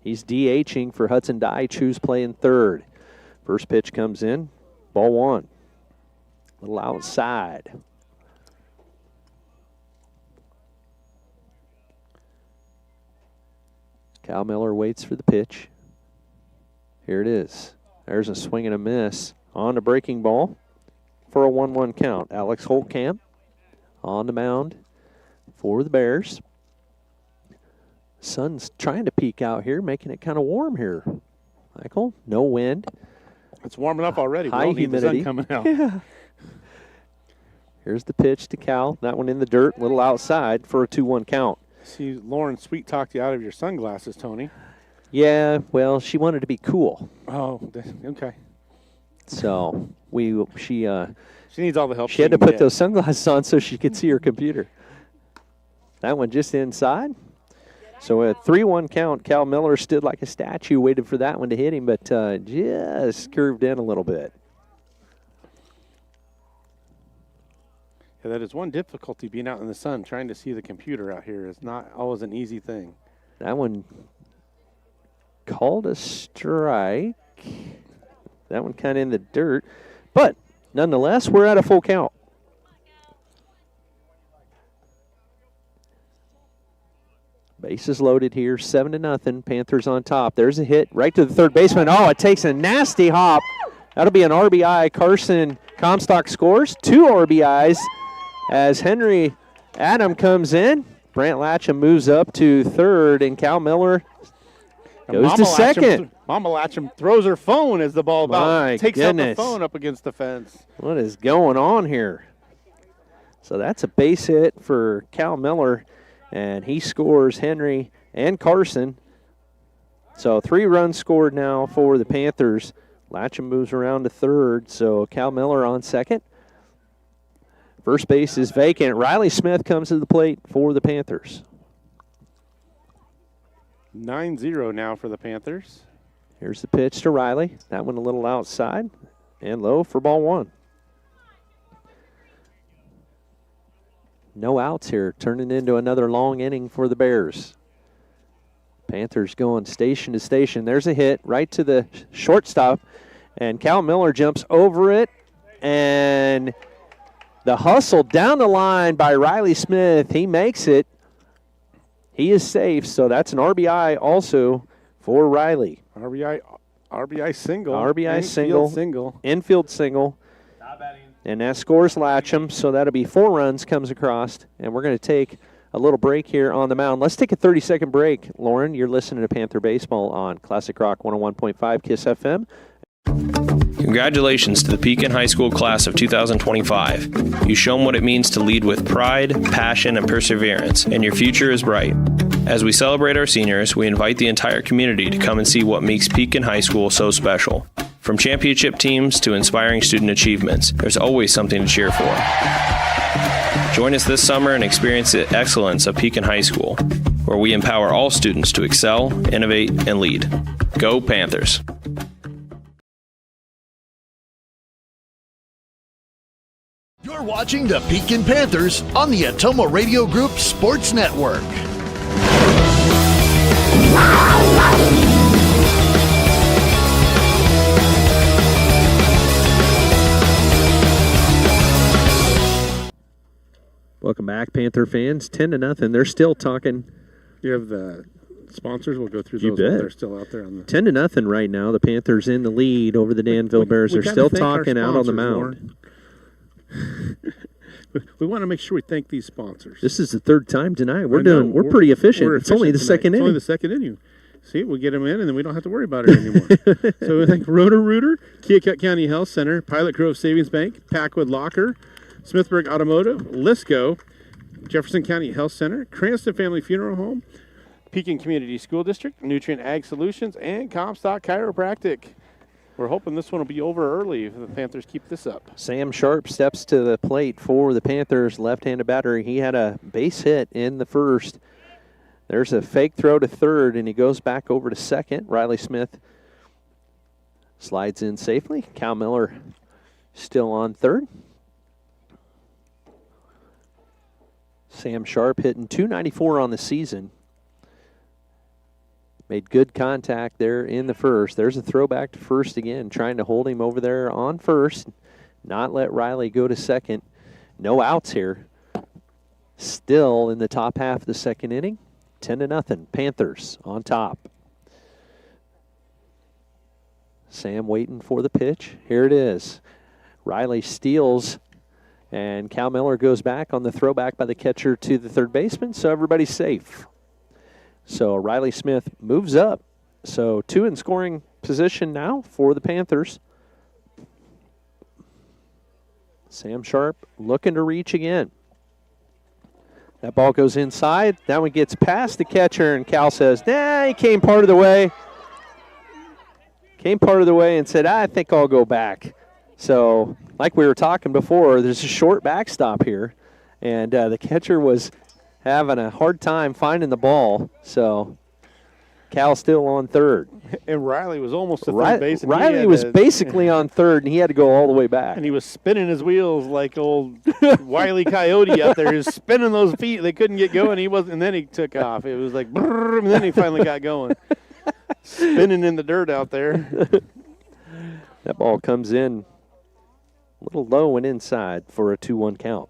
He's DHing for Hudson Deitch, who's playing third. First pitch comes in. Ball 1. A little outside. Cal Miller waits for the pitch. Here it is. There's a swing and a miss on the breaking ball for a 1-1 count. Alex Holtkamp on the mound for the Bears. Sun's trying to peek out here, making it kind of warm here. Michael, no wind. It's warming up already. High humidity. The sun coming out. Yeah. Here's the pitch to Cal. That one in the dirt, a little outside for a 2-1 count. See, Lauren Sweet talked you out of your sunglasses, Tony. Yeah, well, she wanted to be cool. Oh, okay. So she needs all the help she had to put those sunglasses on so she could see her computer. That one just inside. So a 3-1 count. Cal Miller stood like a statue, waited for that one to hit him, but just curved in a little bit. Yeah, that is one difficulty being out in the sun. Trying to see the computer out here is not always an easy thing. That one called a strike. That one kind of in the dirt. But nonetheless, we're at a full count. Bases loaded here, 7-0. Panthers on top. There's a hit right to the third baseman. Oh, it takes a nasty hop. That'll be an RBI. Carson Comstock scores 2 RBIs as Henry Adam comes in. Brant Latcham moves up to third, and Cal Miller goes to second. Mama Latcham throws her phone as the ball takes out the phone up against the fence. What is going on here? So that's a base hit for Cal Miller, and he scores Henry and Carson. So 3 runs scored now for the Panthers. Latcham moves around to third, so Cal Miller on second. First base is vacant. Riley Smith comes to the plate for the Panthers. 9-0 now for the Panthers. Here's the pitch to Riley. That one a little outside and low for ball 1. No outs here, turning into another long inning for the Bears. Panthers going station to station. There's a hit right to the shortstop, and Cal Miller jumps over it, and the hustle down the line by Riley Smith. He makes it. He is safe, so that's an RBI also for Riley. RBI single. RBI single. Infield single. And that scores Latcham, so that'll be 4 runs comes across, and we're going to take a little break here on the mound. Let's take a 30-second break. Lauren, you're listening to Panther Baseball on Classic Rock 101.5 KISS FM. Congratulations to the Pekin High School class of 2025. You've shown what it means to lead with pride, passion, and perseverance, and your future is bright. As we celebrate our seniors, we invite the entire community to come and see what makes Pekin High School so special. From championship teams to inspiring student achievements, there's always something to cheer for. Join us this summer and experience the excellence of Pekin High School, where we empower all students to excel, innovate, and lead. Go Panthers! You're watching the Pekin Panthers on the Atomo Radio Group Sports Network. Welcome back, Panther fans. 10-0. They're still talking. You have the sponsors. We'll go through You those. bet. While they're still out there on the 10-0 right now. The Panthers in the lead over the Danville Bears. They're gotta still thank our talking out on the sponsors, mound. Lauren. We want to make sure we thank these sponsors. This is the 3rd time tonight. We're pretty efficient. It's only the second It's inning. only the second inning. See, we get them in, and then we don't have to worry about it anymore. So we thank Roto-Rooter, Keokuk County Health Center, Pilot Grove Savings Bank, Packwood Locker, Smithburg Automotive, Lisco, Jefferson County Health Center, Cranston Family Funeral Home, Pekin Community School District, Nutrient Ag Solutions, and Comstock Chiropractic. We're hoping this one will be over early if the Panthers keep this up. Sam Sharp steps to the plate for the Panthers, left-handed batter. He had a base hit in the first. There's a fake throw to third, and he goes back over to second. Riley Smith slides in safely. Cal Miller still on third. Sam Sharp hitting .294 on the season. Made good contact there in the first. There's a throwback to first again, trying to hold him over there on first, not let Riley go to second. No outs here. Still in the top half of the second inning. 10-0. Panthers on top. Sam waiting for the pitch. Here it is. Riley steals, and Cal Miller goes back on the throwback by the catcher to the third baseman, so everybody's safe. So Riley Smith moves up. So 2 in scoring position now for the Panthers. Sam Sharp looking to reach again. That ball goes inside. That one gets past the catcher, and Cal says, nah, he came part of the way. Came part of the way and said, I think I'll go back. So, like we were talking before, there's a short backstop here, and the catcher was having a hard time finding the ball. So, Cal still on third. And Riley was almost to third base. And Riley was basically on third, and he had to go all the way back. And he was spinning his wheels like old Wile E. Coyote out there. He was spinning those feet. They couldn't get going. And then he took off. It was like, brrr, and then he finally got going. Spinning in the dirt out there. That ball comes in a little low and inside for a 2-1 count.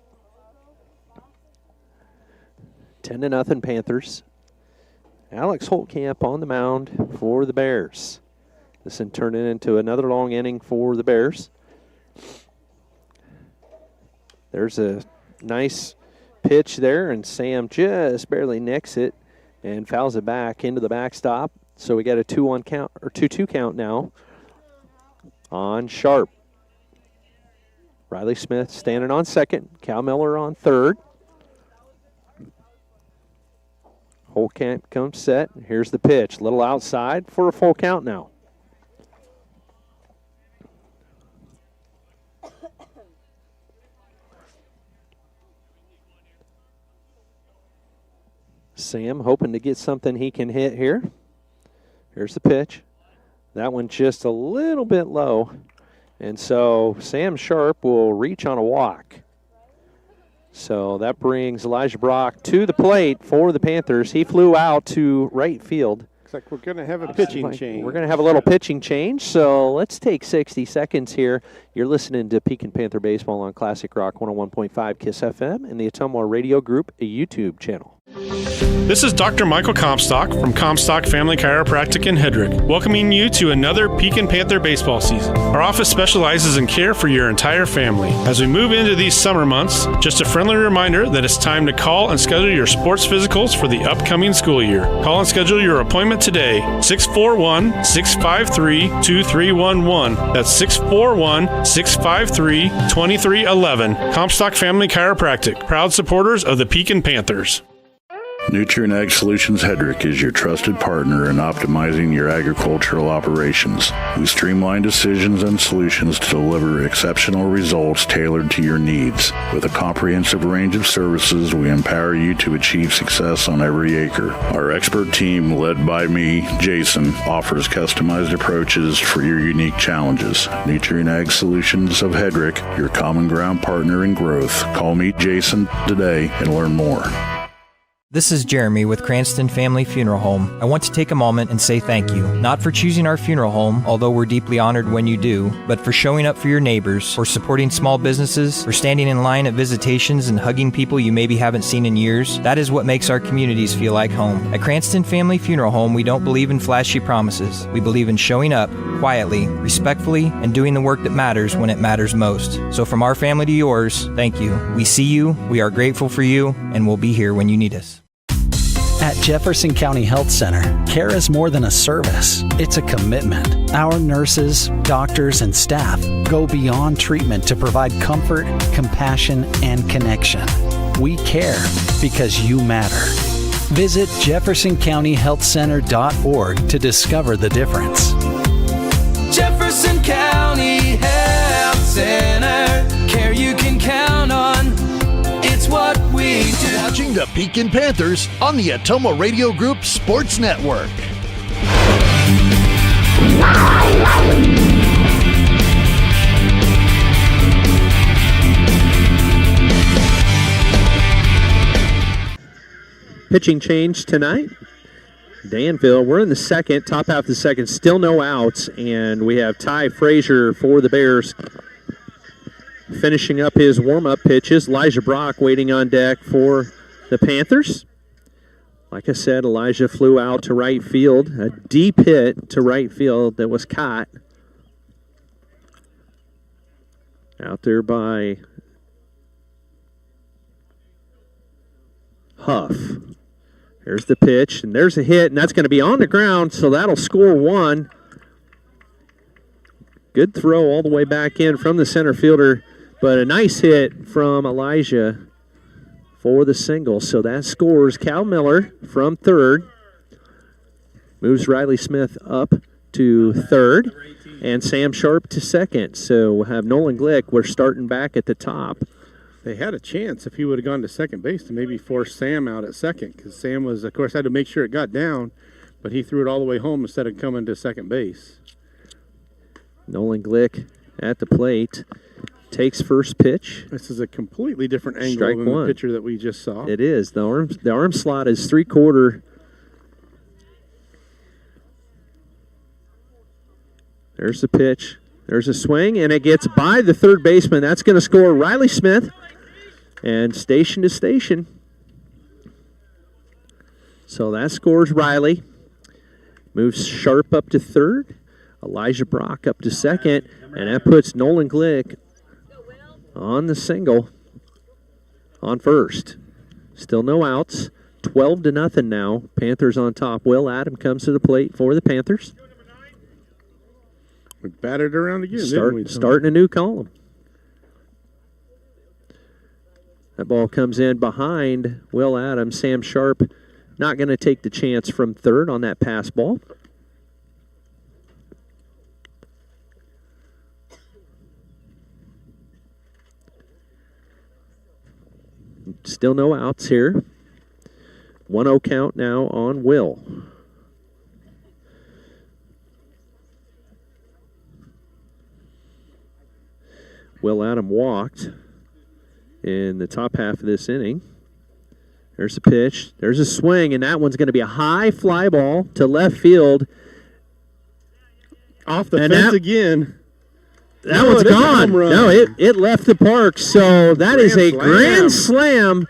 10-0 Panthers. Alex Holtkamp on the mound for the Bears. This will turn it into another long inning for the Bears. There's a nice pitch there, and Sam just barely nicks it and fouls it back into the backstop. So we got a 2-1 count, or 2-2 count now on Sharp. Riley Smith standing on second. Cal Miller on third. Holtkamp comes set. Here's the pitch. Little outside for a full count now. Sam hoping to get something he can hit here. Here's the pitch. That one just a little bit low. And so Sam Sharp will reach on a walk. So that brings Elijah Brock to the plate for the Panthers. He flew out to right field. Looks like we're going to have a pitching change. We're going to have a little pitching change, so let's take 60 seconds here. You're listening to Pekin Panther Baseball on Classic Rock 101.5 KISS FM and the Ottumwa Radio Group YouTube channel. This is Dr. Michael Comstock from Comstock Family Chiropractic in Hedrick, welcoming you to another Pekin Panther baseball season. Our office specializes in care for your entire family. As we move into these summer months, just a friendly reminder that it's time to call and schedule your sports physicals for the upcoming school year. Call and schedule your appointment today, 641-653-2311. That's 641-653-2311. Comstock Family Chiropractic, proud supporters of the Pekin Panthers. Nutrient Ag Solutions Hedrick is your trusted partner in optimizing your agricultural operations. We streamline decisions and solutions to deliver exceptional results tailored to your needs. With a comprehensive range of services, we empower you to achieve success on every acre. Our expert team, led by me, Jason, offers customized approaches for your unique challenges. Nutrient Ag Solutions of Hedrick, your common ground partner in growth. Call me Jason today and learn more. This is Jeremy with Cranston Family Funeral Home. I want to take a moment and say thank you, not for choosing our funeral home, although we're deeply honored when you do, but for showing up for your neighbors, for supporting small businesses, for standing in line at visitations and hugging people you maybe haven't seen in years. That is what makes our communities feel like home. At Cranston Family Funeral Home, we don't believe in flashy promises. We believe in showing up quietly, respectfully, and doing the work that matters when it matters most. So from our family to yours, thank you. We see you, we are grateful for you, and we'll be here when you need us. At Jefferson County Health Center, care is more than a service. It's a commitment. Our nurses, doctors, and staff go beyond treatment to provide comfort, compassion, and connection. We care because you matter. Visit JeffersonCountyHealthCenter.org to discover the difference. Jefferson County Health Center, care you can count on. It's what we do. Watching the Pekin Panthers on the Ottumwa Radio Group Sports Network. Pitching change tonight. Danville, we're in the second, top half of the second, still no outs, and we have Ty Frazier for the Bears finishing up his warm-up pitches. Elijah Brock waiting on deck for the Panthers. Like I said, Elijah flew out to right field. A deep hit to right field that was caught out there by Huff. Here's the pitch, and there's a hit, and that's going to be on the ground, so that'll score one. Good throw all the way back in from the center fielder But a nice hit from Elijah for the single. So that scores Cal Miller from third. Moves Riley Smith up to third. And Sam Sharp to second. So we'll have Nolan Glick. We're starting back at the top. They had a chance if he would have gone to second base to maybe force Sam out at second, because Sam was, of course, had to make sure it got down, but he threw it all the way home instead of coming to second base. Nolan Glick at the plate. Takes first pitch. This is a completely different angle Strike than one. the picture that we just saw. It is. The arm slot is 3/4. There's the pitch. There's a swing, and it gets by the third baseman. That's going to score Riley Smith. And station to station. So that scores Riley. Moves Sharp up to third. Elijah Brock up to second. And that puts Nolan Glick on the single on first. Still no outs. 12-0 now. Panthers on top. Will Adam comes to the plate for the Panthers. We batted around again, didn't we? Starting a new column. That ball comes in behind Will Adams. Sam Sharp not going to take the chance from third on that pass ball. Still no outs here. 1-0 count now on Will. Will Adam walked in the top half of this inning. There's a pitch. There's a swing, and that one's going to be a high fly ball to left field. Off the fence again. That one's gone. No, it left the park, so that is a grand slam.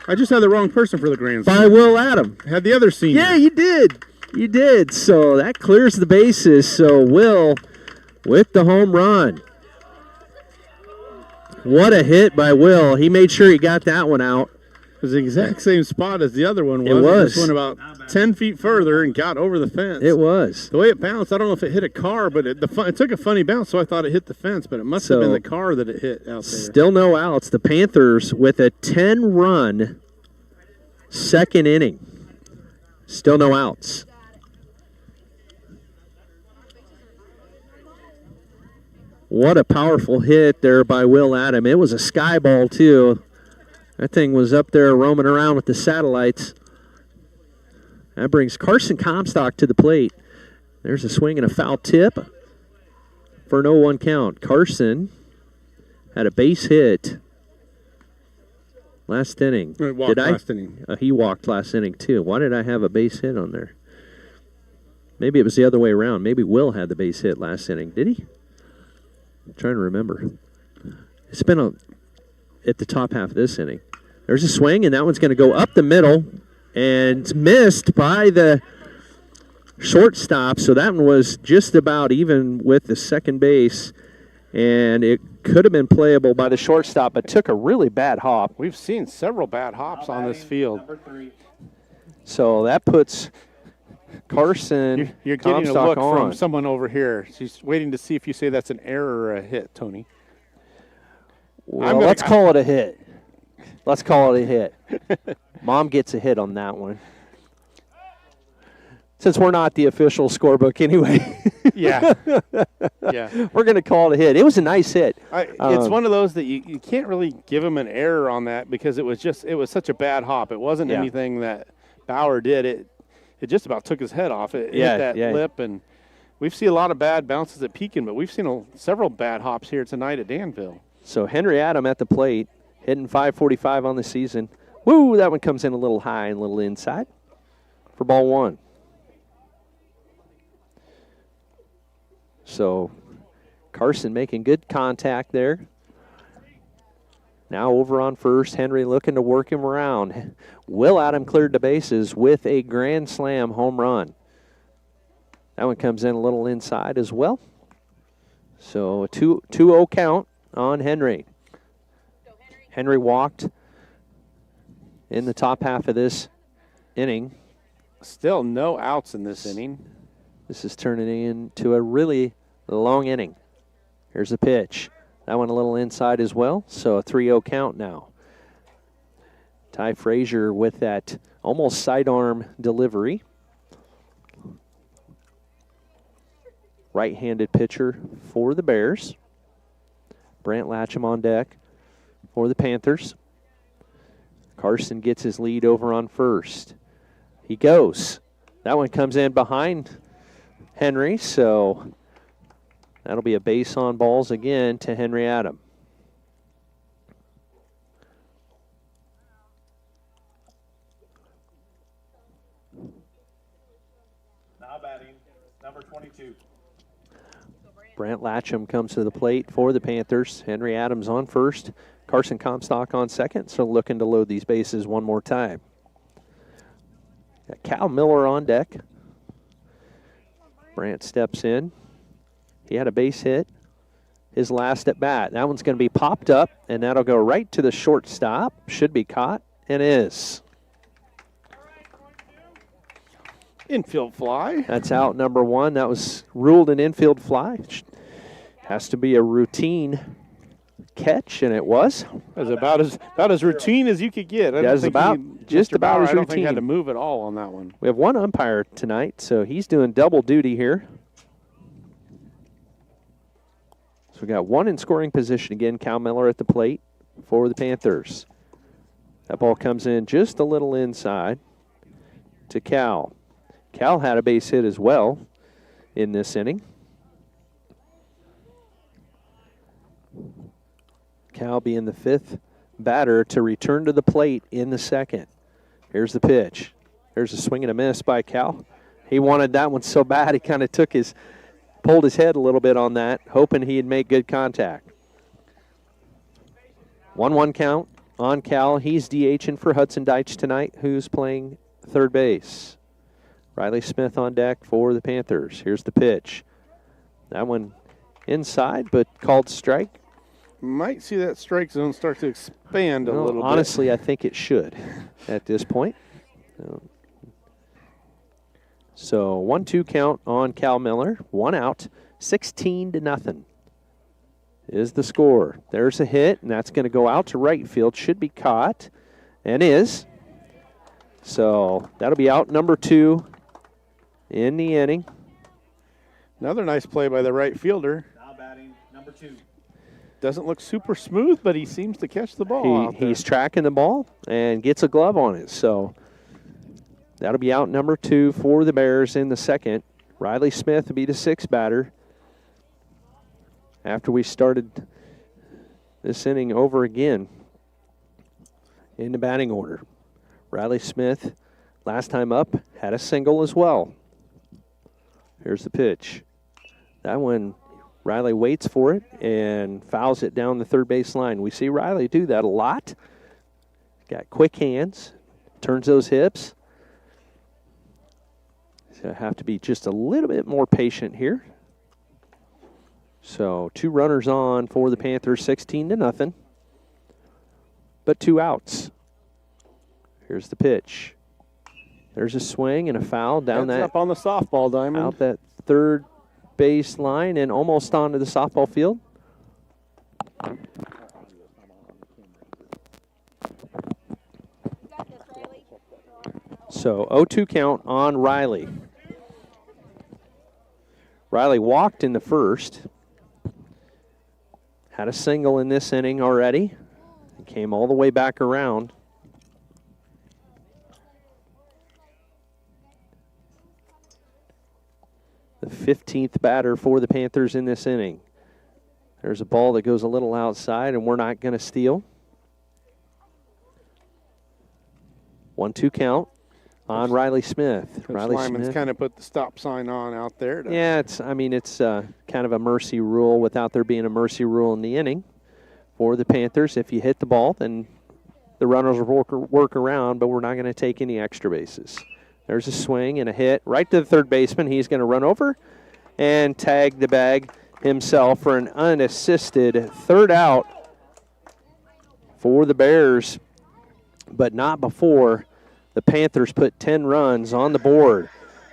I just had the wrong person for the grand slam. By Will Adam. Had the other senior. Yeah, you did. You did. So that clears the bases. So Will with the home run. What a hit by Will. He made sure he got that one out. It was the exact same spot as the other one was. It was. This one about 10 feet further and got over the fence. It was. The way it bounced, I don't know if it hit a car, but it took a funny bounce, so I thought it hit the fence, but it must have been the car that it hit out there. Still no outs. The Panthers with a 10-run second inning. Still no outs. What a powerful hit there by Will Adam. It was a sky ball, too. That thing was up there roaming around with the satellites. That brings Carson Comstock to the plate. There's a swing and a foul tip for an 0-1 count. Carson had a base hit last inning. He walked last inning. He walked last inning, too. Why did I have a base hit on there? Maybe it was the other way around. Maybe Will had the base hit last inning. Did he? I'm trying to remember. It's been at the top half of this inning. There's a swing, and that one's going to go up the middle, and it's missed by the shortstop. So that one was just about even with the second base, and it could have been playable by the shortstop, but took a really bad hop. We've seen several bad hops on this field. So that puts Carson You're getting a Comstock look from on. someone over here. She's waiting to see if you say that's an error or a hit, Tony. Well, let's call it a hit. Let's call it a hit. Mom gets a hit on that one. Since we're not the official scorebook anyway. Yeah. Yeah. We're going to call it a hit. It was a nice hit. It's one of those that you can't really give him an error on that because it was such a bad hop. It wasn't anything that Bauer did. It just about took his head off. It hit that lip, and we've seen a lot of bad bounces at Pekin, but we've seen several bad hops here tonight at Danville. So Henry Adam at the plate, hitting .545 on the season. Woo, that one comes in a little high and a little inside for ball one. So Carson making good contact there. Now over on first, Henry looking to work him around. Will Adam cleared the bases with a grand slam home run. That one comes in a little inside as well. So a 2-0 count on Henry. Henry walked in the top half of this inning. Still no outs in this inning. This is turning into a really long inning. Here's the pitch. That one a little inside as well, so a 3-0 count now. Ty Frazier with that almost sidearm delivery. Right-handed pitcher for the Bears. Brant Latcham on deck for the Panthers. Carson gets his lead over on first. He goes. That one comes in behind Henry, so that'll be a base on balls again to Henry Adam. Now batting, number 22. Brant Latcham comes to the plate for the Panthers. Henry Adams on first. Carson Comstock on second, so looking to load these bases one more time. Got Cal Miller on deck. Brant steps in. He had a base hit his last at bat. That one's going to be popped up, and that'll go right to the shortstop. Should be caught, and is. Infield fly. That's out number one. That was ruled an infield fly. Has to be a routine catch, and it was. It was about as routine as you could get. That was about just about as I don't think he had routine. to move at all on that one. We have one umpire tonight, so he's doing double duty here. So we got one in scoring position again. Cal Miller at the plate for the Panthers. That ball comes in just a little inside to Cal. Cal had a base hit as well in this inning. Cal being the fifth batter to return to the plate in the second. Here's the pitch. There's a swing and a miss by Cal. He wanted that one so bad he kind of pulled his head a little bit on that, hoping he'd make good contact. 1-1 count on Cal. He's DHing for Hudson Deitch tonight, who's playing third base. Riley Smith on deck for the Panthers. Here's the pitch. That one inside, but called strike. Might see that strike zone start to expand a little bit. Honestly, I think it should at this point. So 1-2 count on Cal Miller. 1 out, 16-0 is the score. There's a hit, and that's going to go out to right field. Should be caught, and is. So that'll be out number 2 in the inning. Another nice play by the right fielder. Now batting, number 2. Doesn't look super smooth, but he seems to catch the ball out there. He's tracking the ball and gets a glove on it. So that'll be out number 2 for the Bears in the second. Riley Smith will be the 6th batter. After we started this inning over again in the batting order. Riley Smith, last time up, had a single as well. Here's the pitch. That one, Riley waits for it and fouls it down the third base line. We see Riley do that a lot. Got quick hands, turns those hips. So have to be just a little bit more patient here. So 2 runners on for the Panthers, 16-0. But 2 outs. Here's the pitch. There's a swing and a foul down That's that. up on the softball diamond. Out that third base line and almost onto the softball field. So 0-2 count on Riley. Riley walked in the first. Had a single in this inning already. Came all the way back around. The 15th batter for the Panthers in this inning. There's a ball that goes a little outside, and we're not going to steal. 1-2 count on Riley Smith. Riley Lyman's Smith kind of put the stop sign on out there. Yeah, it's kind of a mercy rule without there being a mercy rule in the inning for the Panthers. If you hit the ball, then the runners will work around, but we're not going to take any extra bases. There's a swing and a hit right to the third baseman. He's going to run over and tag the bag himself for an unassisted third out for the Bears, but not before the Panthers put 10 runs on the board.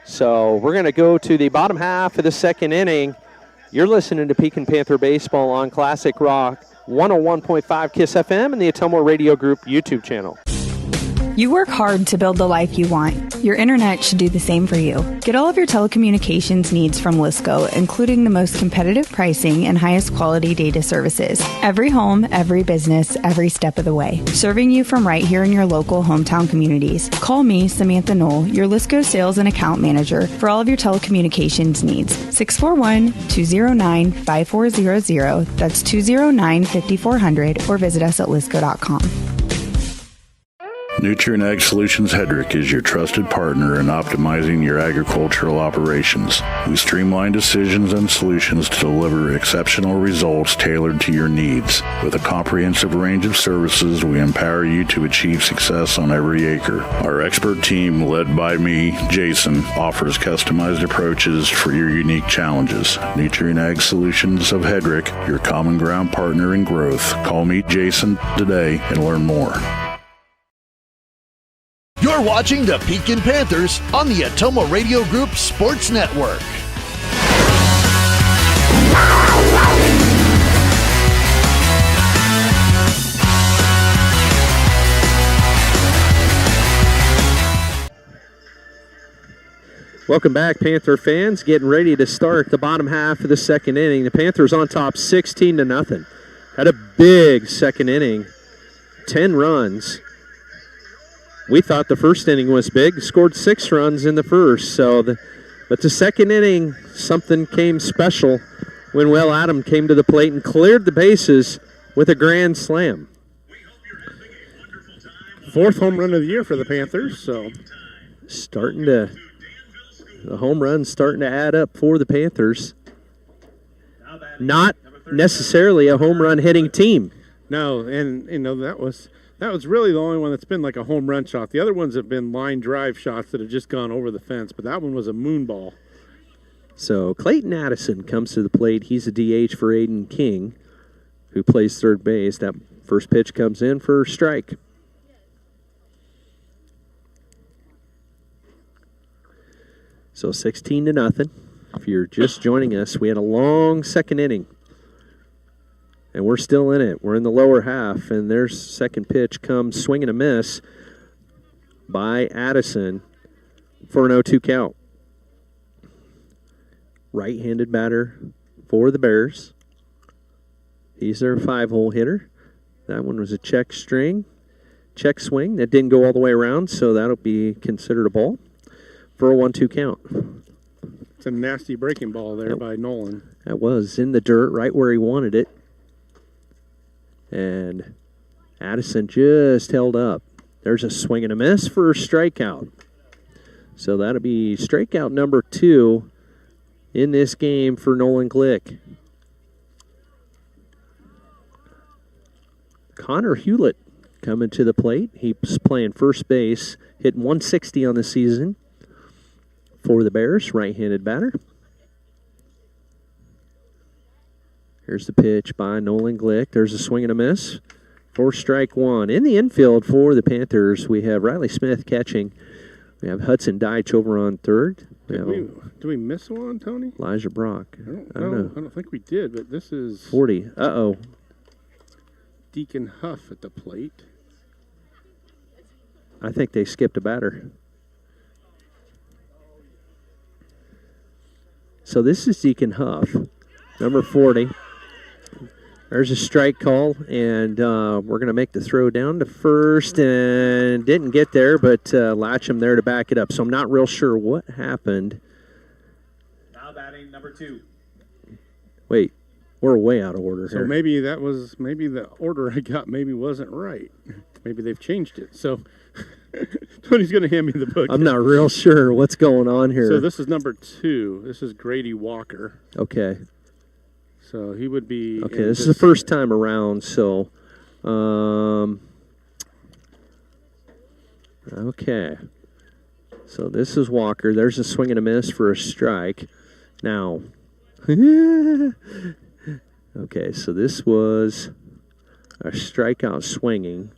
So we're going to go to the bottom half of the second inning You're listening to Pekin Panther Baseball on Classic Rock 101.5 KISS FM and the Atomo Radio Group YouTube channel. You work hard to build the life you want. Your internet should do the same for you. Get all of your telecommunications needs from Lisco, including the most competitive pricing and highest quality data services. Every home, every business, every step of the way. Serving you from right here in your local hometown communities. Call me, Samantha Knoll, your Lisco sales and account manager for all of your telecommunications needs. 641-209-5400. That's 209-5400, or visit us at lisco.com. Nutrient Ag Solutions Hedrick is your trusted partner in optimizing your agricultural operations. We streamline decisions and solutions to deliver exceptional results tailored to your needs. With a comprehensive range of services, we empower you to achieve success on every acre. Our expert team, led by me, Jason, offers customized approaches for your unique challenges. Nutrient Ag Solutions of Hedrick, your common ground partner in growth. Call me, Jason, today and learn more. You're watching the Pekin Panthers on the Atomo Radio Group Sports Network. Welcome back, Panther fans. Getting ready to start the bottom half of the second inning. The Panthers on top 16-0. Had a big second inning, 10 runs. We thought the first inning was big, scored 6 runs in the first. But the second inning, something came special when Will Adam came to the plate and cleared the bases with a grand slam. 4th home run of the year for the Panthers. So the home run's starting to add up for the Panthers. Not necessarily a home run hitting team. No, and that was really the only one that's been like a home run shot. The other ones have been line drive shots that have just gone over the fence, but that one was a moon ball. So Clayton Addison comes to the plate. He's a DH for Aiden King, who plays third base. That first pitch comes in for a strike. So 16-0. If you're just joining us, we had a long second inning. And we're still in it. We're in the lower half, and their second pitch comes swing and a miss by Addison for an 0-2 count. Right-handed batter for the Bears. He's their 5-hole hitter. That one was a check swing. That didn't go all the way around, so that'll be considered a ball for a 1-2 count. It's a nasty breaking ball there by Nolan. That was in the dirt right where he wanted it. And Addison just held up. There's a swing and a miss for a strikeout. So that'll be strikeout number 2 in this game for Nolan Glick. Connor Hewlett coming to the plate. He's playing first base, hitting 160 on the season for the Bears, right-handed batter. Here's the pitch by Nolan Glick. There's a swing and a miss for strike 1. In the infield for the Panthers, we have Riley Smith catching. We have Hudson Deitch over on third. Did we miss one, Tony? Elijah Brock. I don't know. I don't think we did, but this is 40. Uh-oh. Deacon Huff at the plate. I think they skipped a batter. So this is Deacon Huff, number 40. There's a strike call, and we're going to make the throw down to first, and didn't get there, but Latcham there to back it up. So I'm not real sure what happened. Now batting number 2. Wait, we're way out of order here. So maybe the order I got wasn't right. Maybe they've changed it. So Tony's going to hand me the book. I'm not real sure what's going on here. So this is number 2. This is Grady Walker. Okay. So he would be... Okay, this is the first time around, so... okay. So this is Walker. There's a swing and a miss for a strike. Now... okay, so this was a strikeout swinging,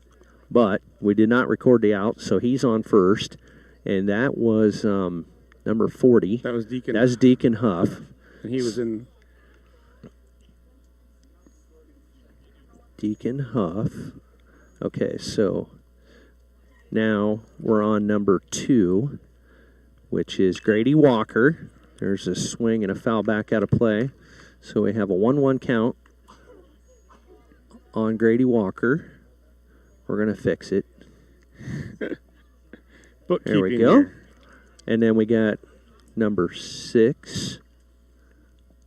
but we did not record the out, so he's on first. And that was number 40. That was Deacon. That's Deacon Huff. And he was in Deacon Huff. Okay, so now we're on number 2, which is Grady Walker. There's a swing and a foul back out of play. So we have a 1-1 count on Grady Walker. We're going to fix it. There we go. Here. And then we got number 6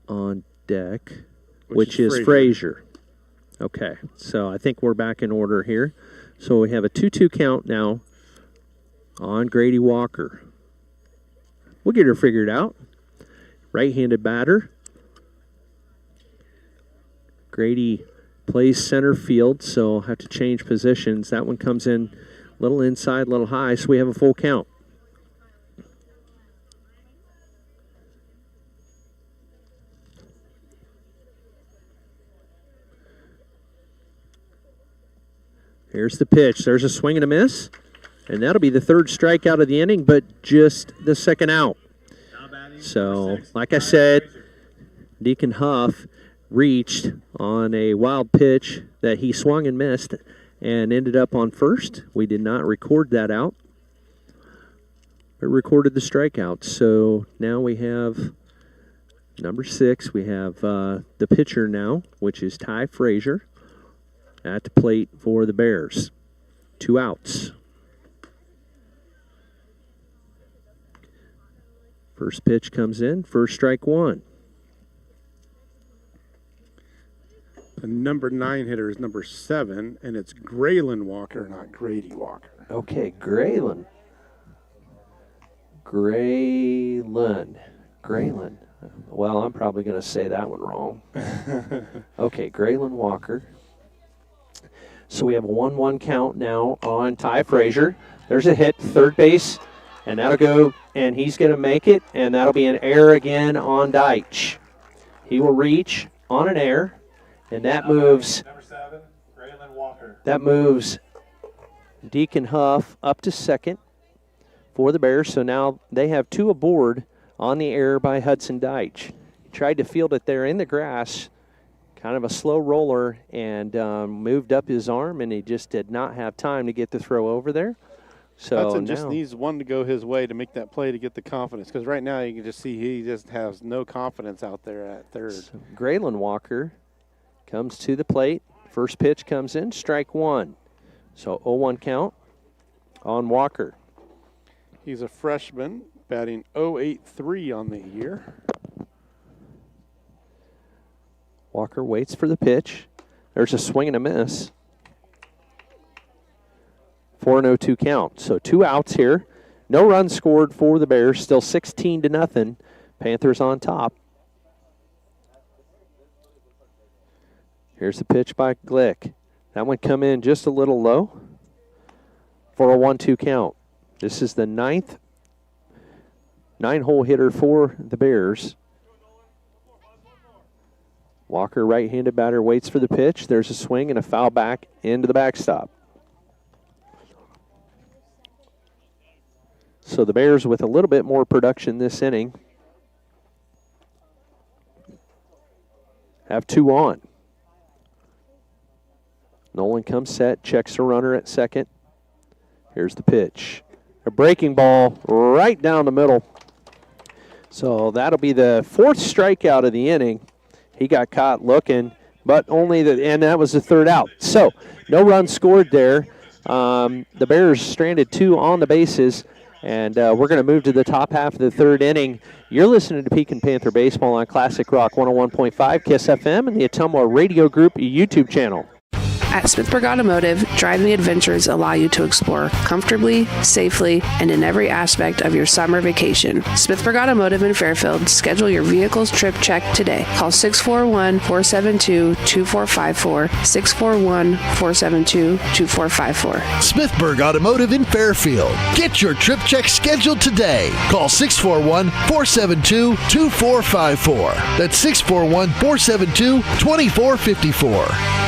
on deck, which is Frazier. Okay, so I think we're back in order here. So we have a 2-2 count now on Grady Walker. We'll get her figured out. Right-handed batter. Grady plays center field, so I'll have to change positions. That one comes in a little inside, a little high, so we have a full count. Here's the pitch. There's a swing and a miss, and that'll be the 3rd strikeout of the inning, but just the 2nd out. So, like I said, Deacon Huff reached on a wild pitch that he swung and missed and ended up on first. We did not record that out, but recorded the strikeout. So now we have number 6. We have the pitcher now, which is Ty Frazier, at the plate for the Bears. 2 outs. First pitch comes in, first strike 1. The number 9 hitter is number 7, and it's Graylin Walker, not Grady Walker. Okay, Graylin. Graylin. Well, I'm probably going to say that one wrong. Okay, Graylin Walker. So we have a 1-1 count now on Ty Frazier. There's a hit, third base, and that'll go, and he's going to make it, and that'll be an error again on Deitch. He will reach on an error, and that moves. Number 7, Graylin Walker. That moves Deacon Huff up to second for the Bears. So now they have 2 aboard on the error by Hudson Deitch. He tried to field it there in the grass. Kind of a slow roller, and moved up his arm, and he just did not have time to get the throw over there. So Hudson now just needs one to go his way to make that play to get the confidence, because right now you can just see he just has no confidence out there at third. So Graylin Walker comes to the plate. First pitch comes in, strike 1. So 0-1 count on Walker. He's a freshman, batting .083 on the year. Walker waits for the pitch. There's a swing and a miss. 4-0-2 count. So 2 outs here. No runs scored for the Bears. Still 16-0. Panthers on top. Here's the pitch by Glick. That one come in just a little low for a 1-2 count. This is the 9th 9-hole hitter for the Bears. Walker, right-handed batter, waits for the pitch. There's a swing and a foul back into the backstop. So the Bears with a little bit more production this inning have 2 on. Nolan comes set, checks a runner at second. Here's the pitch. A breaking ball right down the middle. So that'll be the 4th strikeout of the inning. He got caught looking, but and that was the 3rd out. So no runs scored there. The Bears stranded 2 on the bases, and we're going to move to the top half of the 3rd inning. You're listening to Pekin Panther Baseball on Classic Rock 101.5 KISS FM and the Ottumwa Radio Group YouTube channel. At Smithburg Automotive, driving adventures allow you to explore comfortably, safely, and in every aspect of your summer vacation. Smithburg Automotive in Fairfield. Schedule your vehicle's trip check today. Call 641-472-2454, 641-472-2454. Smithburg Automotive in Fairfield. Get your trip check scheduled today. Call 641-472-2454. That's 641-472-2454.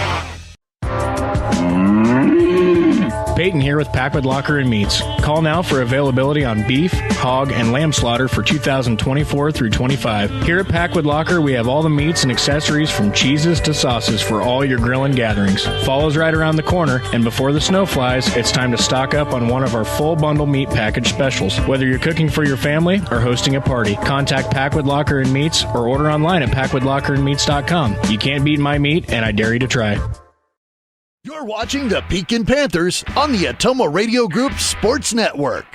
Peyton here with Packwood Locker and Meats. Call now for availability on beef, hog, and lamb slaughter for 2024 through 25. Here at Packwood Locker, we have all the meats and accessories from cheeses to sauces for all your grilling gatherings. Fall's right around the corner, and before the snow flies, it's time to stock up on one of our full bundle meat package specials. Whether you're cooking for your family or hosting a party, contact Packwood Locker and Meats or order online at packwoodlockerandmeats.com. You can't beat my meat, and I dare you to try. You're watching the Pekin Panthers on the Atomo Radio Group Sports Network.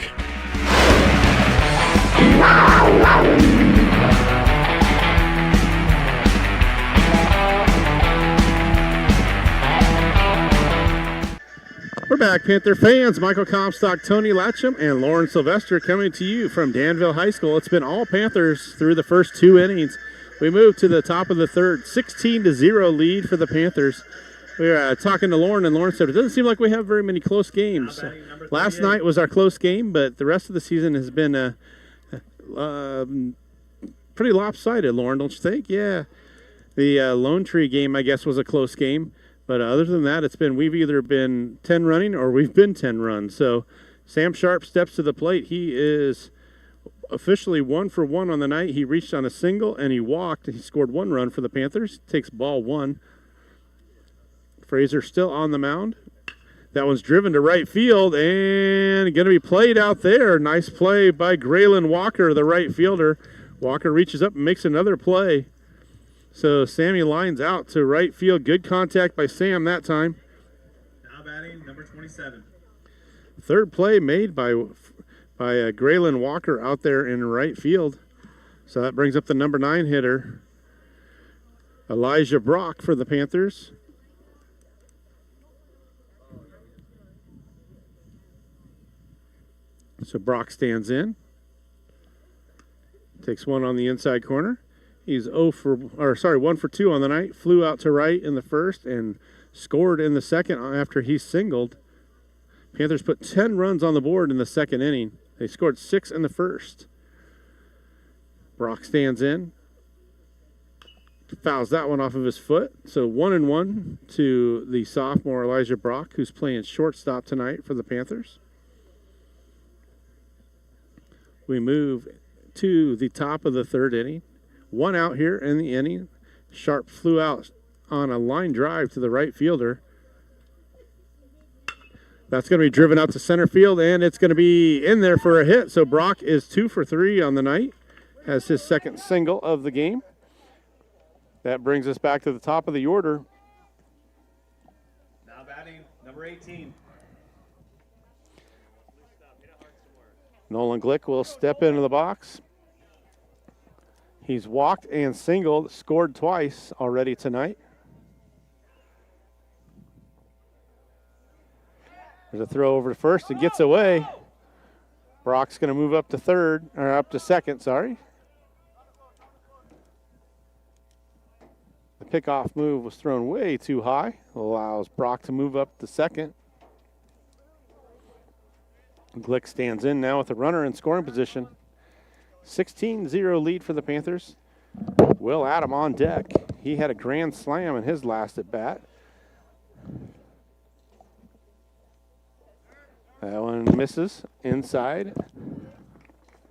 We're back, Panther fans. Michael Comstock, Tony Latcham, and Lauren Sylvester coming to you from Danville High School. It's been all Panthers through the first 2 innings. We move to the top of the third, 16-0 lead for the Panthers. We were talking to Lauren, and Lauren said it doesn't seem like we have very many close games. Last night was our close game, but the rest of the season has been pretty lopsided, Lauren, don't you think? Yeah. The Lone Tree game, I guess, was a close game. But other than that, we've either been 10 running or we've been 10 runs. So Sam Sharp steps to the plate. He is officially 1 for 1 on the night. He reached on a single and he walked. He scored 1 run for the Panthers. Takes ball 1. Fraser still on the mound. That one's driven to right field and going to be played out there. Nice play by Graylin Walker, the right fielder. Walker reaches up and makes another play. So Sammy lines out to right field. Good contact by Sam that time. Now batting number 27. Third play made by Graylin Walker out there in right field. So that brings up the number 9 hitter, Elijah Brock, for the Panthers. So Brock stands in. Takes one on the inside corner. He's 1 for 2 on the night. Flew out to right in the first and scored in the second after he singled. Panthers put 10 runs on the board in the second inning. They scored 6 in the first. Brock stands in. Fouls that one off of his foot. So 1-1 to the sophomore Elijah Brock, who's playing shortstop tonight for the Panthers. We move to the top of the third inning. 1 out here in the inning. Sharp flew out on a line drive to the right fielder. That's going to be driven out to center field, and it's going to be in there for a hit. So Brock is 2 for 3 on the night. Has his second single of the game. That brings us back to the top of the order. Now batting number 18. Nolan Glick will step into the box. He's walked and singled, scored twice already tonight. There's a throw over to first. It gets away. Brock's going to move up to second, sorry. The pickoff move was thrown way too high. Allows Brock to move up to second. Glick stands in now with a runner in scoring position. 16-0 lead for the Panthers. Will Adam on deck. He had a grand slam in his last at bat. That one misses inside.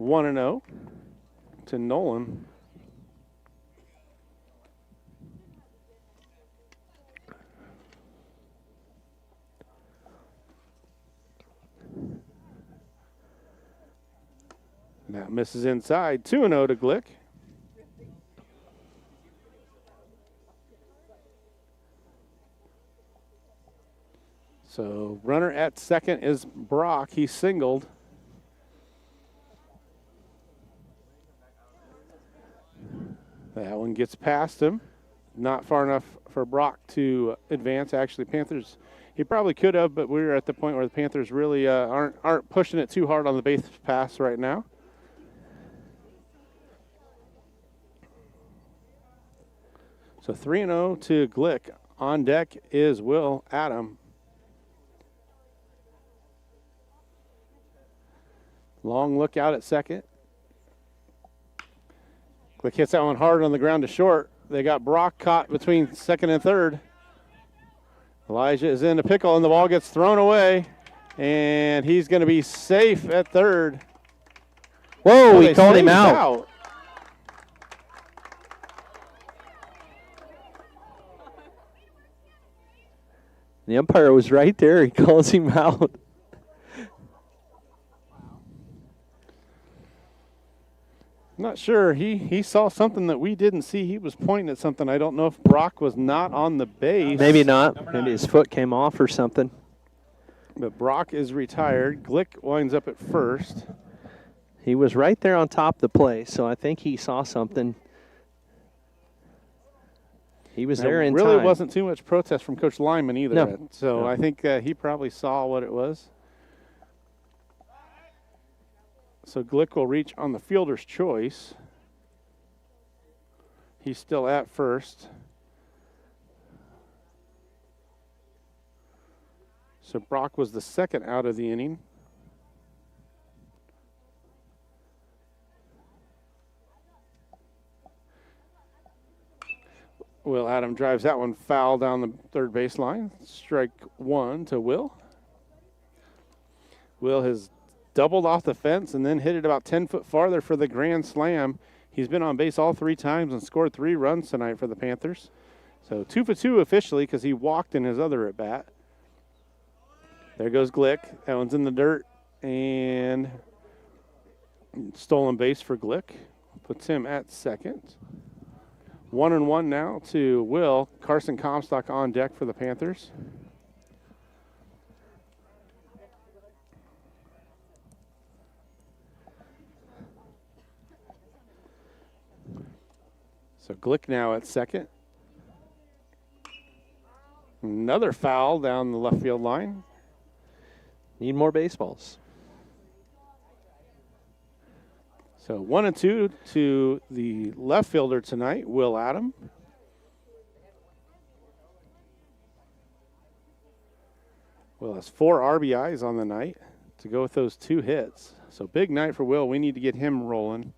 1-0 to Nolan. That misses inside. 2-0 to Glick. So runner at second is Brock. He singled. That one gets past him. Not far enough for Brock to advance. Actually, Panthers, he probably could have, but we're at the point where the Panthers really aren't pushing it too hard on the base pass right now. So 3-0 to Glick. On deck is Will Adam. Long look out at second. Glick hits that one hard on the ground to short. They got Brock caught between second and third. Elijah is in a pickle, and the ball gets thrown away. And he's going to be safe at third. Whoa, he called him out. The umpire was right there. He calls him out. Not sure. He saw something that we didn't see. He was pointing at something. I don't know if Brock was not on the base. Maybe not. Maybe his foot came off or something. But Brock is retired. Glick winds up at first. He was right there on top of the play, so I think he saw something. He was there in time. There really wasn't too much protest from Coach Lyman either. No. So No. I think he probably saw what it was. So Glick will reach on the fielder's choice. He's still at first. So Brock was the second out of the inning. Will Adam drives that one foul down the third baseline. Strike one to Will. Will has doubled off the fence and then hit it about 10 foot farther for the grand slam. He's been on base all 3 times and scored 3 runs tonight for the Panthers. So 2 for 2 officially because he walked in his other at bat. There goes Glick. That one's in the dirt and stolen base for Glick. Puts him at second. 1-1 now to Will. Carson Comstock on deck for the Panthers. So Glick now at second. Another foul down the left field line. Need more baseballs. So 1-2 to the left fielder tonight, Will Adam. Will has 4 RBIs on the night to go with those 2 hits. So big night for Will. We need to get him rolling.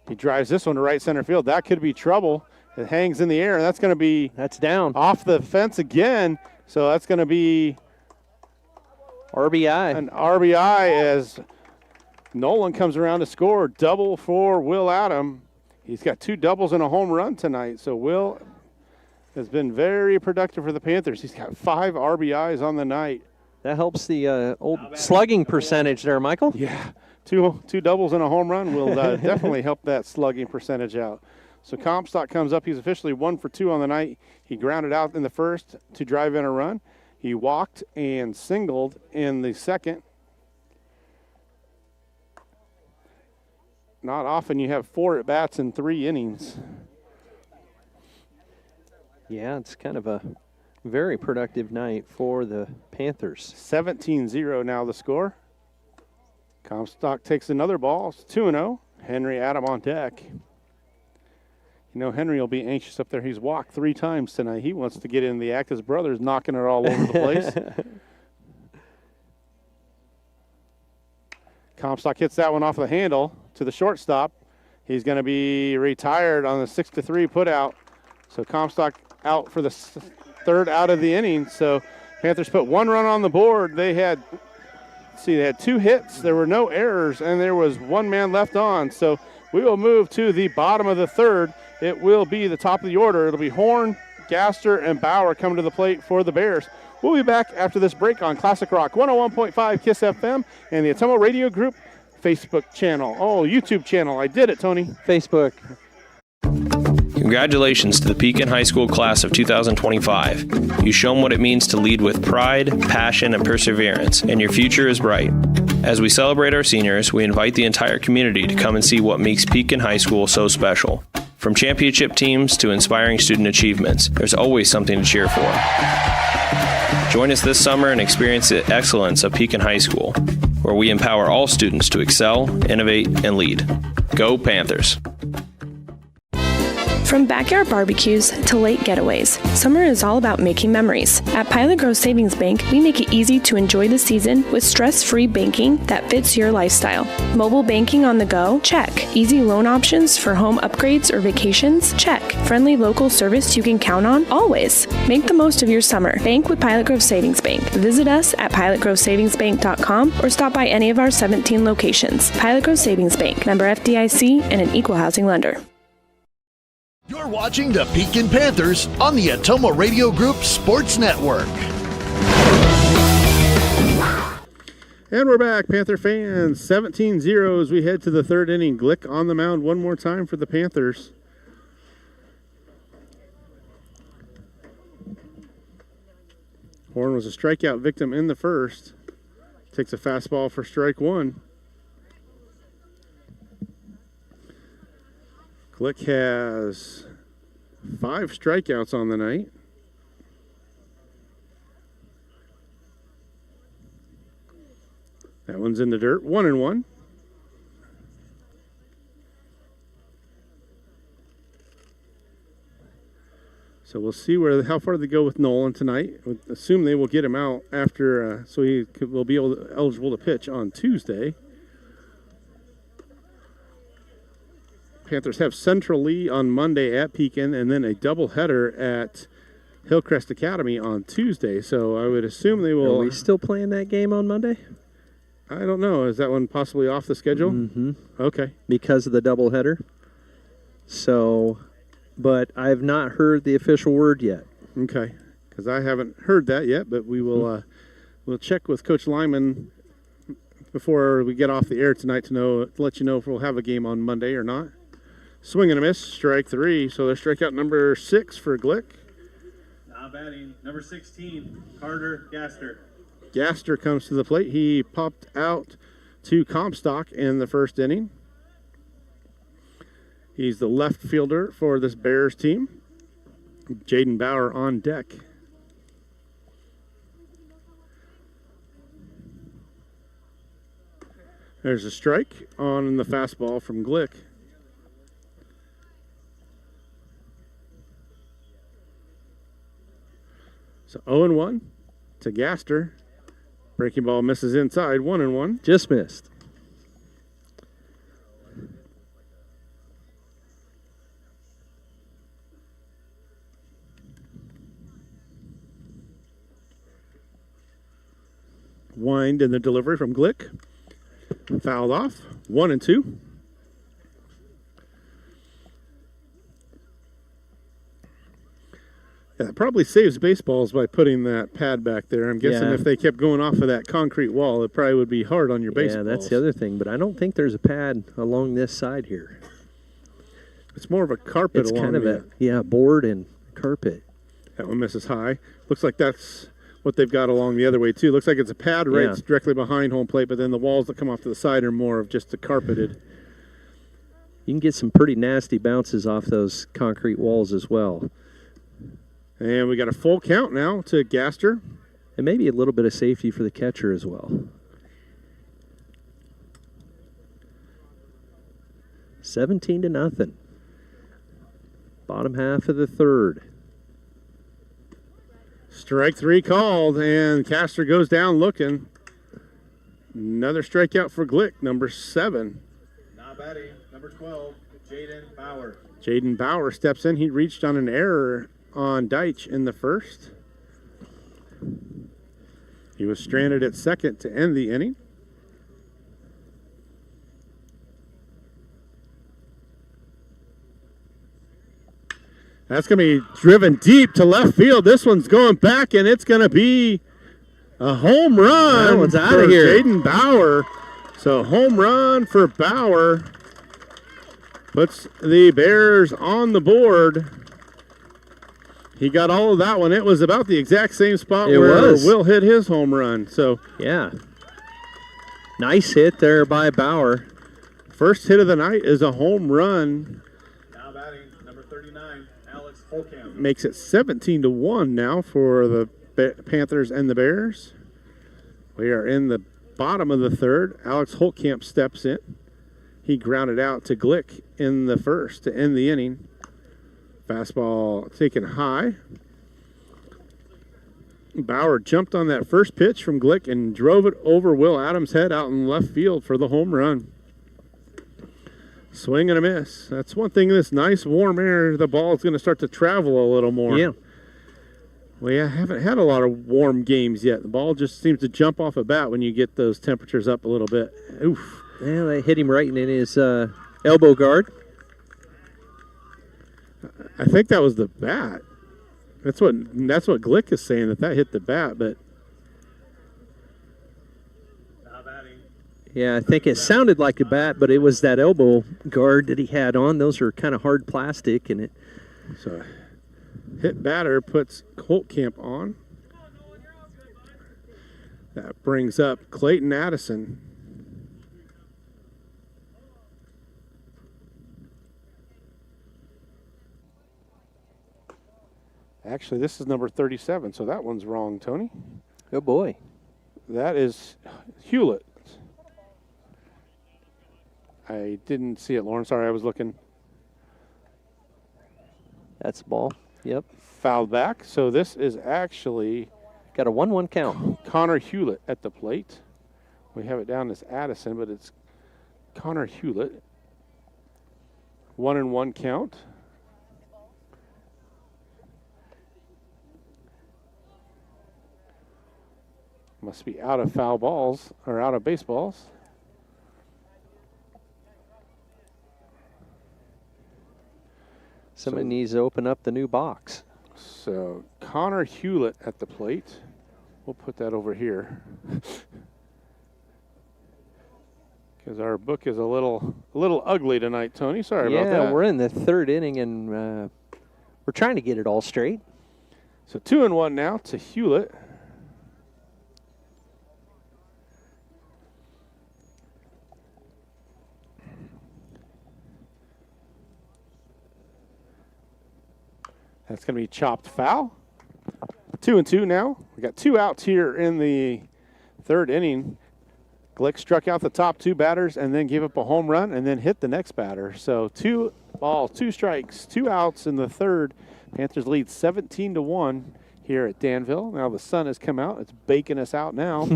He drives this one to right center field. That could be trouble. It hangs in the air, and that's going to be down off the fence again. So that's going to be RBI. An RBI as Nolan comes around to score. Double for Will Adam. He's got 2 doubles and a home run tonight. So Will has been very productive for the Panthers. He's got 5 RBIs on the night. That helps the old slugging percentage there, Michael. Yeah, two doubles and a home run will definitely help that slugging percentage out. So Comstock comes up. He's officially 1 for 2 on the night. He grounded out in the first to drive in a run. He walked and singled in the second. Not often you have 4 at-bats in 3 innings. Yeah, it's kind of a very productive night for the Panthers. 17-0 now the score. Comstock takes another ball. It's 2-0. Henry Adam on deck. You know, Henry will be anxious up there. He's walked 3 times tonight. He wants to get in the act. His brother's knocking it all over the place. Comstock hits that one off the handle to the shortstop. He's going to be retired on the 6-3 putout. So Comstock out for the 3rd out of the inning. So Panthers put 1 run on the board. They had 2 hits. There were no errors, and there was 1 man left on. So we will move to the bottom of the 3rd. It will be the top of the order. It'll be Horn, Gaster, and Bauer coming to the plate for the Bears. We'll be back after this break on Classic Rock 101.5 KISS FM and the Atomo Radio Group Facebook channel. Oh, YouTube channel. I did it, Tony. Facebook. Congratulations to the Pekin High School class of 2025. You show them what it means to lead with pride, passion, and perseverance, and your future is bright. As we celebrate our seniors, we invite the entire community to come and see what makes Pekin High School so special. From championship teams to inspiring student achievements, there's always something to cheer for. Join us this summer and experience the excellence of Pekin High School, where we empower all students to excel, innovate, and lead. Go Panthers! From backyard barbecues to late getaways, summer is all about making memories. At Pilot Grove Savings Bank, we make it easy to enjoy the season with stress-free banking that fits your lifestyle. Mobile banking on the go? Check. Easy loan options for home upgrades or vacations? Check. Friendly local service you can count on? Always. Make the most of your summer. Bank with Pilot Grove Savings Bank. Visit us at pilotgrovesavingsbank.com or stop by any of our 17 locations. Pilot Grove Savings Bank, member FDIC, and an equal housing lender. You're watching the Pekin Panthers on the Atomo Radio Group Sports Network. And we're back, Panther fans. 17-0 as we head to the third inning. Glick on the mound one more time for the Panthers. Horn was a strikeout victim in the first. Takes a fastball for strike one. Glick has 5 strikeouts on the night. That one's in the dirt, 1-1. So we'll see how far they go with Nolan tonight. I assume they will get him out after, so he will be eligible to pitch on Tuesday. Panthers have Central Lee on Monday at Pekin, and then a doubleheader at Hillcrest Academy on Tuesday. So I would assume they will. Are we still playing that game on Monday? I don't know. Is that one possibly off the schedule? Mm-hmm. Okay. Because of the doubleheader. So, but I've not heard the official word yet. Okay, because I haven't heard that yet, but we will we'll check with Coach Lyman before we get off the air tonight to let you know if we'll have a game on Monday or not. Swing and a miss, strike 3. So there's strikeout number 6 for Glick. Now batting, number 16, Carter Gaster. Gaster comes to the plate. He popped out to Comstock in the first inning. He's the left fielder for this Bears team. Jaden Bauer on deck. There's a strike on the fastball from Glick. So 0-1 to Gaster. Breaking ball misses inside, 1-1. Just missed. Wind in the delivery from Glick. Fouled off, 1-2. Yeah, it probably saves baseballs by putting that pad back there. I'm guessing if they kept going off of that concrete wall, it probably would be hard on your baseballs. Yeah, that's the other thing, but I don't think there's a pad along this side here. It's more of a carpet it's along kind of a board and carpet. That one misses high. Looks like that's what they've got along the other way too. Looks like it's a pad right directly behind home plate, but then the walls that come off to the side are more of just the carpeted. You can get some pretty nasty bounces off those concrete walls as well. And we got a full count now to Gaster. And maybe a little bit of safety for the catcher as well. 17-0. Bottom half of the third. Strike 3 called, and Gaster goes down looking. Another strikeout for Glick, number 7. Now batting, number 12, Jaden Bauer. Jaden Bauer steps in. He reached on an error on Deitch in the first. He was stranded at second to end the inning. That's going to be driven deep to left field. This one's going back, and it's going to be a home run. That one's out of here. Jaden Bauer. So home run for Bauer. Puts the Bears on the board. He got all of that one. It was about the exact same spot where Will hit his home run. So yeah. Nice hit there by Bauer. First hit of the night is a home run. Now batting, number 39, Alex Holcamp. Makes it 17-1 now for the Panthers and the Bears. We are in the bottom of the third. Alex Holtkamp steps in. He grounded out to Glick in the first to end the inning. Fastball taken high. Bauer jumped on that first pitch from Glick and drove it over Will Adams' head out in left field for the home run. Swing and a miss. That's one thing in this nice warm air, the ball is going to start to travel a little more. Yeah. We haven't had a lot of warm games yet. The ball just seems to jump off a bat when you get those temperatures up a little bit. Oof. Yeah, they hit him right in his elbow guard. I think that was the bat. That's what Glick is saying, that hit the bat, but yeah, I think it sounded like a bat, but it was that elbow guard that he had on. Those are kind of hard plastic, and it. So, hit batter puts Holtkamp on. That brings up Clayton Addison. Actually, this is number 37, so that one's wrong, Tony. Oh, boy. That is Hewlett. I didn't see it, Lauren. Sorry, I was looking. That's the ball. Yep. Fouled back. So this is actually... Got a 1-1 count. Connor Hewlett at the plate. We have it down as Addison, but it's Connor Hewlett. 1-1 count. Must be out of foul balls, or out of baseballs. Somebody needs to open up the new box. So Connor Hewlett at the plate. We'll put that over here. Because our book is a little ugly tonight, Tony. Sorry about that. Yeah, we're in the third inning, and we're trying to get it all straight. So 2-1 now to Hewlett. That's going to be chopped foul. 2-2 now. We got 2 outs here in the third inning. Glick struck out the top 2 batters and then gave up a home run and then hit the next batter. So 2 balls, 2 strikes, 2 outs in the third. Panthers lead 17-1 here at Danville. Now the sun has come out. It's baking us out now.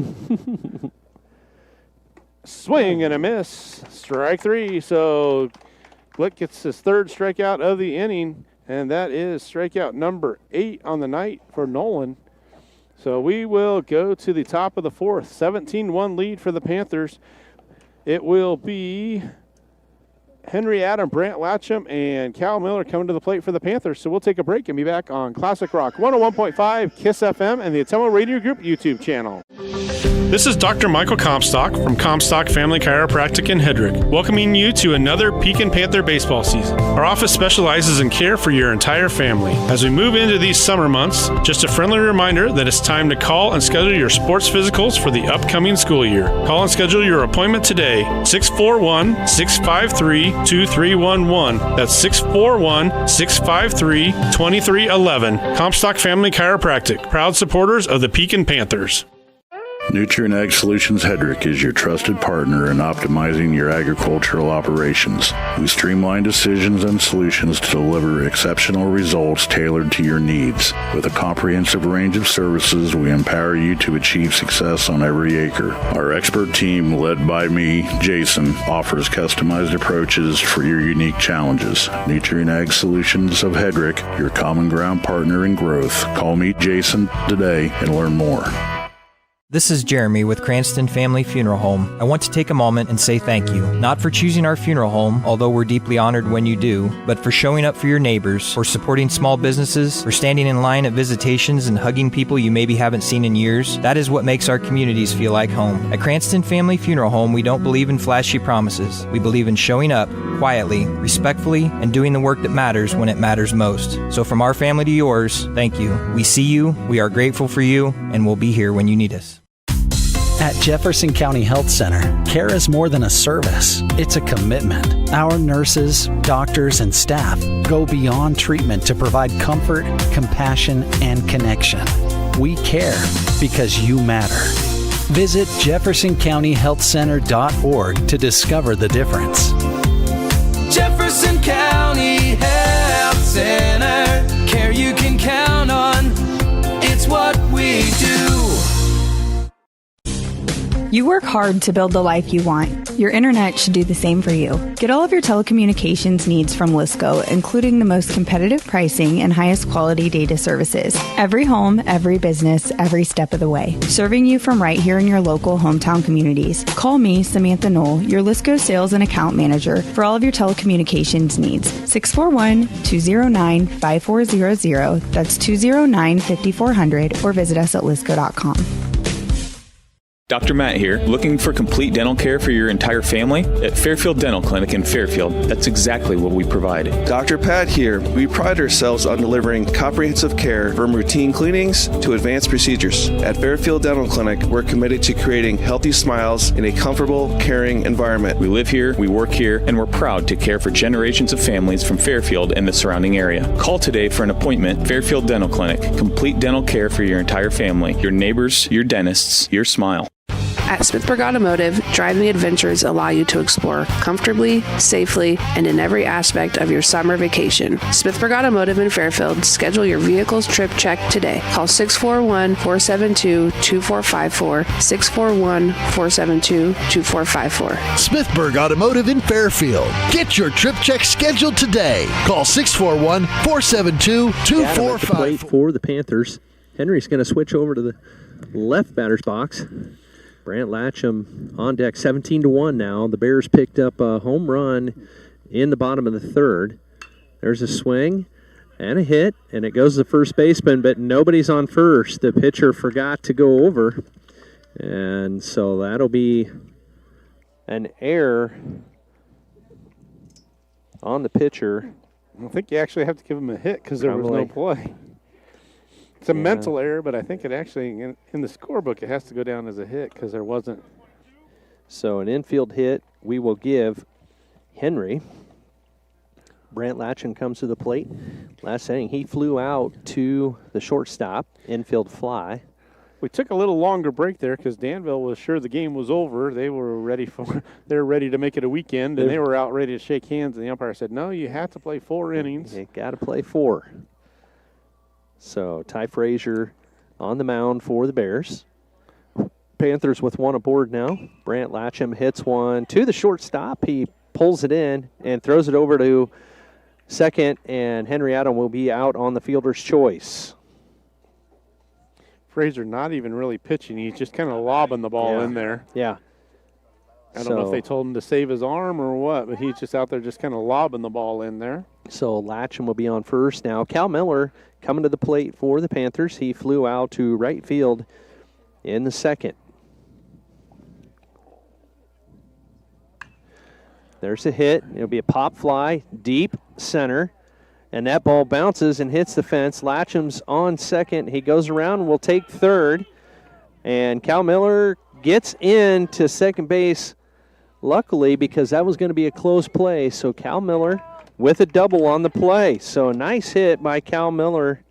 Swing and a miss. Strike 3. So Glick gets his 3rd strikeout of the inning. And that is strikeout number 8 on the night for Nolan. So we will go to the top of the 4th. 17-1 lead for the Panthers. It will be Henry Adam, Brant Latcham, and Cal Miller coming to the plate for the Panthers. So we'll take a break and be back on Classic Rock 101.5 KISS FM and the Atomo Radio Group YouTube channel. This is Dr. Michael Comstock from Comstock Family Chiropractic in Hedrick, welcoming you to another Pekin Panther baseball season. Our office specializes in care for your entire family. As we move into these summer months, just a friendly reminder that it's time to call and schedule your sports physicals for the upcoming school year. Call and schedule your appointment today, 641-653-2311. That's 641-653-2311. Comstock Family Chiropractic, proud supporters of the Pekin Panthers. Nutrient Ag Solutions Hedrick is your trusted partner in optimizing your agricultural operations. We streamline decisions and solutions to deliver exceptional results tailored to your needs. With a comprehensive range of services, we empower you to achieve success on every acre. Our expert team, led by me, Jason, offers customized approaches for your unique challenges. Nutrient Ag Solutions of Hedrick, your common ground partner in growth. Call me, Jason, today and learn more. This is Jeremy with Cranston Family Funeral Home. I want to take a moment and say thank you, not for choosing our funeral home, although we're deeply honored when you do, but for showing up for your neighbors, for supporting small businesses, for standing in line at visitations and hugging people you maybe haven't seen in years. That is what makes our communities feel like home. At Cranston Family Funeral Home, we don't believe in flashy promises. We believe in showing up quietly, respectfully, and doing the work that matters when it matters most. So from our family to yours, thank you. We see you, we are grateful for you, and we'll be here when you need us. At Jefferson County Health Center, care is more than a service. It's a commitment. Our nurses, doctors, and staff go beyond treatment to provide comfort, compassion, and connection. We care because you matter. Visit JeffersonCountyHealthCenter.org to discover the difference. Jefferson County Health Center. You work hard to build the life you want. Your internet should do the same for you. Get all of your telecommunications needs from Lisco, including the most competitive pricing and highest quality data services. Every home, every business, every step of the way. Serving you from right here in your local hometown communities. Call me, Samantha Knoll, your Lisco sales and account manager for all of your telecommunications needs. 641-209-5400. That's 209-5400, or visit us at lisco.com. Dr. Matt here, looking for complete dental care for your entire family? At Fairfield Dental Clinic in Fairfield, that's exactly what we provide. Dr. Pat here. We pride ourselves on delivering comprehensive care from routine cleanings to advanced procedures. At Fairfield Dental Clinic, we're committed to creating healthy smiles in a comfortable, caring environment. We live here, we work here, and we're proud to care for generations of families from Fairfield and the surrounding area. Call today for an appointment. Fairfield Dental Clinic, complete dental care for your entire family, your neighbors, your dentists, your smile. At Smithburg Automotive, driving adventures allow you to explore comfortably, safely, and in every aspect of your summer vacation. Smithburg Automotive in Fairfield. Schedule your vehicle's trip check today. Call 641-472-2454, 641-472-2454. Smithburg Automotive in Fairfield. Get your trip check scheduled today. Call 641-472-2454. Wait for the Panthers. Henry's going to switch over to the left batter's box. Brant Latcham on deck, 17-1 now. The Bears picked up a home run in the bottom of the third. There's a swing and a hit, and it goes to the first baseman, but nobody's on first. The pitcher forgot to go over, and so that'll be an error on the pitcher. I think you actually have to give him a hit because there was no play. It's a mental error, but I think it actually, in the scorebook, it has to go down as a hit because there wasn't. So an infield hit we will give Henry. Brant Latcham comes to the plate. Last inning, he flew out to the shortstop, infield fly. We took a little longer break there because Danville was sure the game was over. They were ready to make it a weekend, and they were out ready to shake hands, and the umpire said, no, you have to play 4 innings. You got to play 4. So Ty Frazier on the mound for the Bears. Panthers with one aboard now. Brant Latcham hits one to the shortstop. He pulls it in and throws it over to second, and Henry Adam will be out on the fielder's choice. Frazier not even really pitching. He's just kind of lobbing the ball in there. Yeah. I don't know if they told him to save his arm or what, but he's just out there just kind of lobbing the ball in there. So Latcham will be on first now. Cal Miller coming to the plate for the Panthers. He flew out to right field in the second. There's a hit. It'll be a pop fly, deep center, and that ball bounces and hits the fence. Latcham's on second. He goes around and will take third, and Cal Miller gets into second base, luckily, because that was going to be a close play. So Cal Miller with a double on the play. So nice hit by Cal Miller,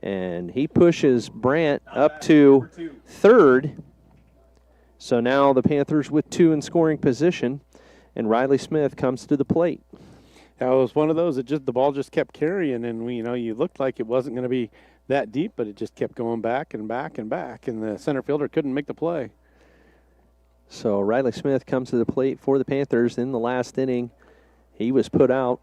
and he pushes Brant up to third. So now the Panthers with 2 in scoring position, and Riley Smith comes to the plate. That was one of those that the ball just kept carrying, and you looked like it wasn't going to be that deep, but it just kept going back and back and back, and the center fielder couldn't make the play. So Riley Smith comes to the plate for the Panthers in the last inning. He was put out.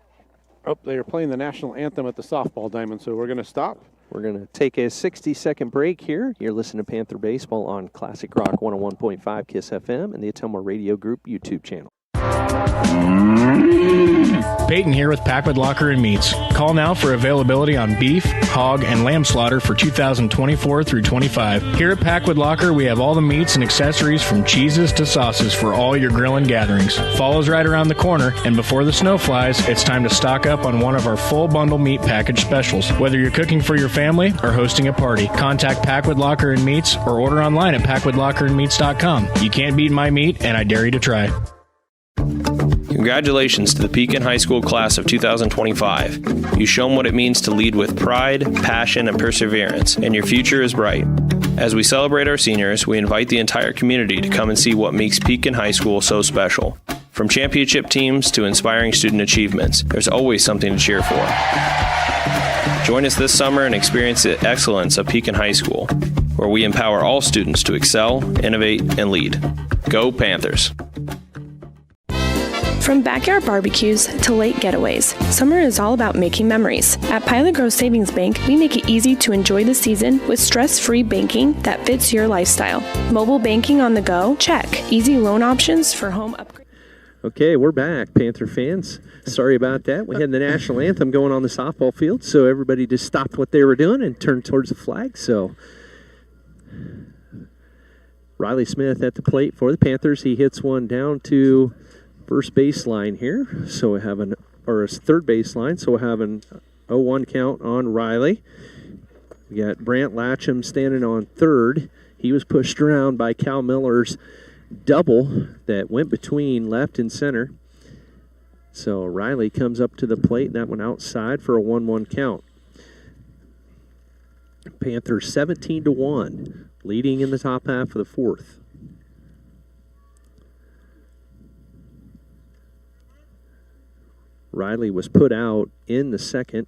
Oh, they are playing the national anthem at the softball diamond, so we're going to stop. We're going to take a 60-second break here. You're listening to Panther Baseball on Classic Rock 101.5 KISS FM and the Ottumwa Radio Group YouTube channel. Peyton here with Packwood Locker and Meats. Call now for availability on beef, hog, and lamb slaughter for 2024 through 25. Here at Packwood Locker, we have all the meats and accessories from cheeses to sauces for all your grilling gatherings. Fall's right around the corner, and before the snow flies, it's time to stock up on one of our full bundle meat package specials. Whether you're cooking for your family or hosting a party, contact Packwood Locker and Meats or order online at PackwoodLockerandMeats.com. You can't beat my meat, and I dare you to try. Congratulations to the Pekin High School class of 2025. You show them what it means to lead with pride, passion, and perseverance, and your future is bright. As we celebrate our seniors, we invite the entire community to come and see what makes Pekin High School so special. From championship teams to inspiring student achievements, there's always something to cheer for. Join us this summer and experience the excellence of Pekin High School, where where we empower all students to excel, innovate, and lead. Go Panthers! From backyard barbecues to lake getaways, summer is all about making memories. At Pilot Grove Savings Bank, we make it easy to enjoy the season with stress-free banking that fits your lifestyle. Mobile banking on the go? Check. Easy loan options for home upgrade. Okay, we're back, Panther fans. Sorry about that. We had the national anthem going on the softball field, so everybody just stopped what they were doing and turned towards the flag. So Riley Smith at the plate for the Panthers. He hits one down to first baseline here. So we have third baseline. So we'll have an 0-1 count on Riley. We got Brant Latcham standing on third. He was pushed around by Cal Miller's double that went between left and center. So Riley comes up to the plate, and that one outside for a 1-1 count. Panthers 17-1, leading in the top half of the fourth. Riley was put out in the second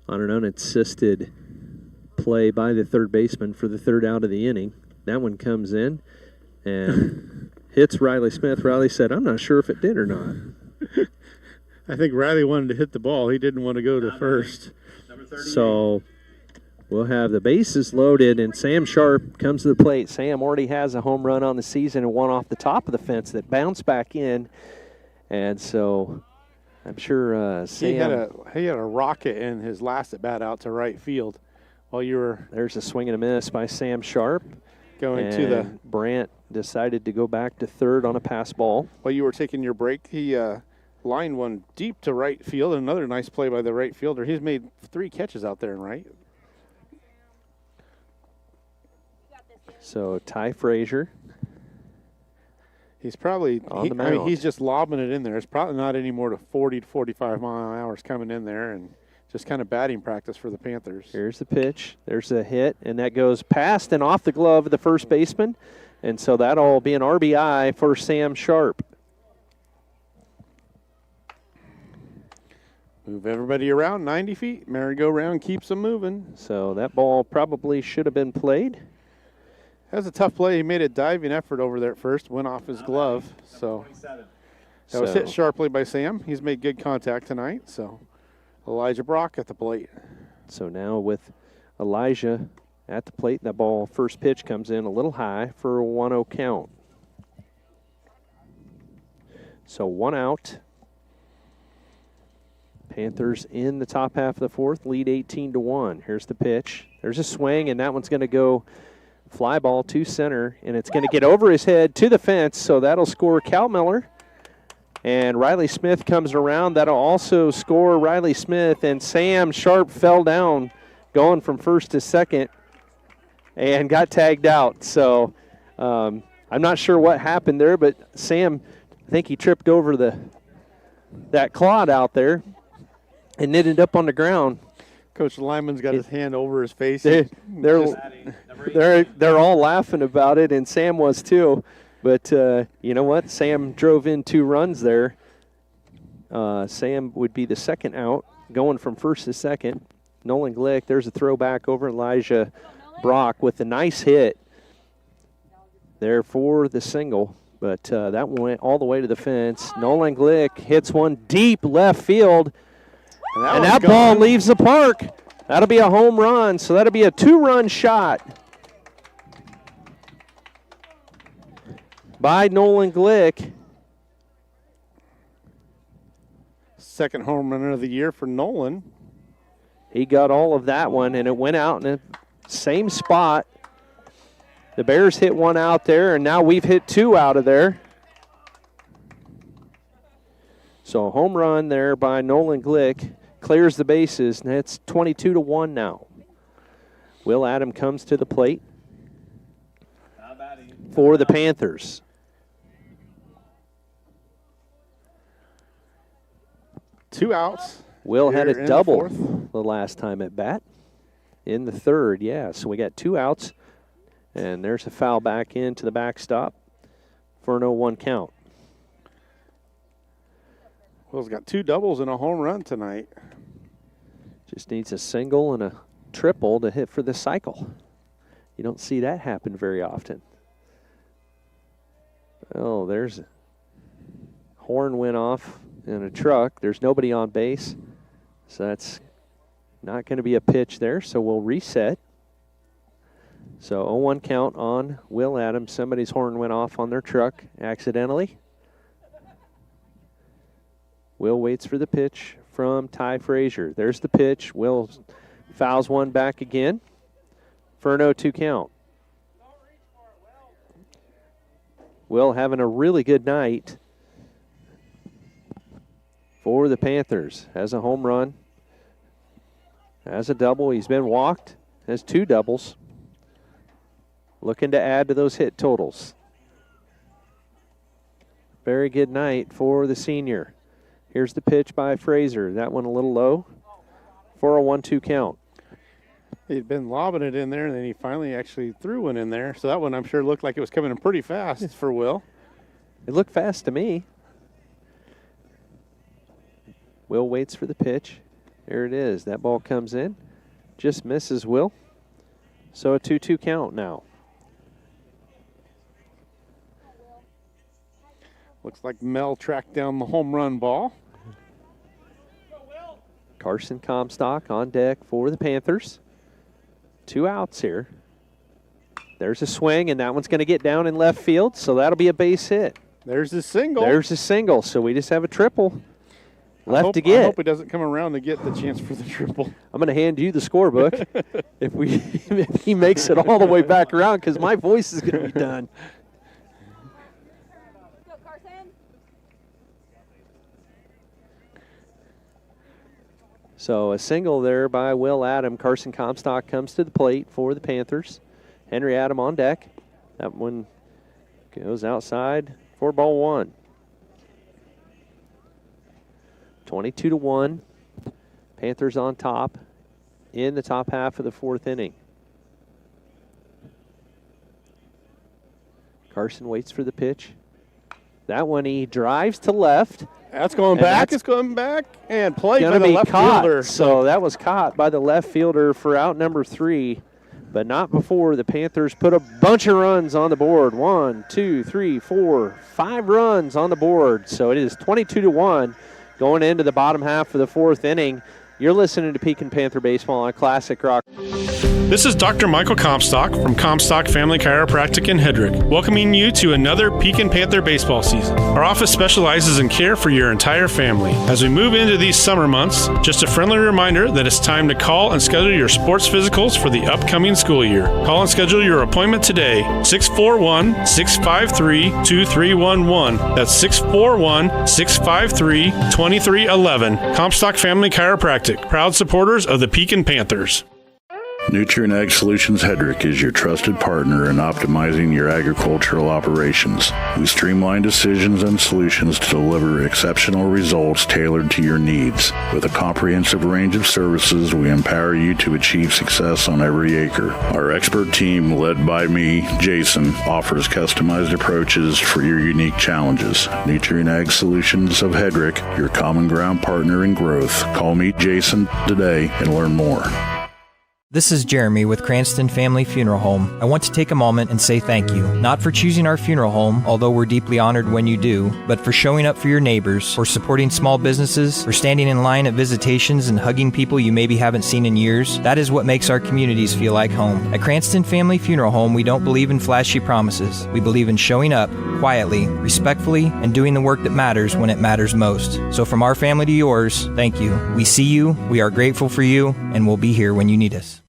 on an unassisted play by the third baseman for the third out of the inning. That one comes in and hits Riley Smith. Riley said, "I'm not sure if it did or not." I think Riley wanted to hit the ball. He didn't want to go to first. So we'll have the bases loaded, and Sam Sharp comes to the plate. Sam already has a home run on the season and one off the top of the fence that bounced back in. And so I'm sure Sam... He had a rocket in his last at-bat out to right field while you were... There's a swing and a miss by Sam Sharp. Going to the... Brant decided to go back to third on a pass ball. While you were taking your break, he lined one deep to right field. Another nice play by the right fielder. He's made 3 catches out there in right. So Ty Frazier. He's probably, he's just lobbing it in there. It's probably not any more to 40 to 45 mile an hour coming in there, and just kind of batting practice for the Panthers. Here's the pitch. There's a hit, and that goes past and off the glove of the first baseman. And so that'll be an RBI for Sam Sharp. Move everybody around 90 feet. Merry-go-round keeps them moving. So that ball probably should have been played. That was a tough play. He made a diving effort over there at first, went off his glove. So that was hit sharply by Sam. He's made good contact tonight. So Elijah Brock at the plate. So now with Elijah at the plate, that ball first pitch comes in a little high for a 1-0 count. So 1 out. Panthers in the top half of the fourth, lead 18-1. Here's the pitch. There's a swing, and that one's going to go fly ball to center, and it's going to get over his head to the fence, so that'll score Cal Miller. And Riley Smith comes around. That'll also score Riley Smith, and Sam Sharp fell down going from first to second and got tagged out. So I'm not sure what happened there, but Sam, I think he tripped over that clod out there and ended up on the ground. Coach Lyman's got his hand over his face. They're all laughing about it, and Sam was too. But you know what? Sam drove in 2 runs there. Sam would be the second out, going from first to second. Nolan Glick, there's a throwback over Elijah Brock with a nice hit there for the single. But that one went all the way to the fence. Nolan Glick hits one deep left field. And that ball leaves the park. That'll be a home run, so that'll be a 2-run shot by Nolan Glick. Second home run of the year for Nolan. He got all of that one, and it went out in the same spot. The Bears hit one out there, and now we've hit 2 out of there. So a home run there by Nolan Glick. Clears the bases, and it's 22-1 now. Will Adam comes to the plate for the Panthers. Two outs. Will had a double the last time at bat. In the third, yeah. So we got 2 outs, and there's a foul back into the backstop for an 0-1 count. Will's got 2 doubles and a home run tonight. Just needs a single and a triple to hit for the cycle. You don't see that happen very often. Oh, there's a horn went off in a truck. There's nobody on base, so that's not going to be a pitch there, so we'll reset. So 0-1 count on Will Adams. Somebody's horn went off on their truck accidentally. Will waits for the pitch from Ty Frazier. There's the pitch. Will fouls one back again for an 0-2 count. Will having a really good night for the Panthers. Has a home run. Has a double. He's been walked. Has 2 doubles. Looking to add to those hit totals. Very good night for the senior. Here's the pitch by Frazier. That one a little low for a 1-2 count. He'd been lobbing it in there, and then he finally actually threw one in there. So that one, I'm sure, looked like it was coming in pretty fast for Will. It looked fast to me. Will waits for the pitch. There it is. That ball comes in. Just misses Will. So a 2-2 count now. Looks like Mel tracked down the home run ball. Carson Comstock on deck for the Panthers. 2 outs here. There's a swing, and that one's going to get down in left field, so that'll be a base hit. There's his single. There's his single, so we just have a triple left to get. I hope he doesn't come around to get the chance for the triple. I'm going to hand you the scorebook if he makes it all the way back around, because my voice is going to be done. So a single there by Will Adam. Carson Comstock comes to the plate for the Panthers. Henry Adam on deck. That one goes outside for ball 1. 22-1. Panthers on top in the top half of the 4th inning. Carson waits for the pitch. That one he drives to left. That's going back. It's going back and played by the left fielder. So that was caught by the left fielder for out number 3, but not before the Panthers put a bunch of runs on the board. 1, 2, 3, 4, 5 runs on the board. So it is 22-1 going into the bottom half of the 4th inning. You're listening to Pekin Panther Baseball on Classic Rock. This is Dr. Michael Comstock from Comstock Family Chiropractic in Hedrick, welcoming you to another Pekin Panther baseball season. Our office specializes in care for your entire family. As we move into these summer months, just a friendly reminder that it's time to call and schedule your sports physicals for the upcoming school year. Call and schedule your appointment today, 641-653-2311. That's 641-653-2311. Comstock Family Chiropractic, proud supporters of the Pekin Panthers. Nutrient Ag Solutions Hedrick is your trusted partner in optimizing your agricultural operations. We streamline decisions and solutions to deliver exceptional results tailored to your needs. With a comprehensive range of services, we empower you to achieve success on every acre. Our expert team, led by me, Jason, offers customized approaches for your unique challenges. Nutrient Ag Solutions of Hedrick, your common ground partner in growth. Call me, Jason, today and learn more. This is Jeremy with Cranston Family Funeral Home. I want to take a moment and say thank you, not for choosing our funeral home, although we're deeply honored when you do, but for showing up for your neighbors, for supporting small businesses, for standing in line at visitations and hugging people you maybe haven't seen in years. That is what makes our communities feel like home. At Cranston Family Funeral Home, we don't believe in flashy promises. We believe in showing up quietly, respectfully, and doing the work that matters when it matters most. So from our family to yours, thank you. We see you, we are grateful for you, and we'll be here when you need us.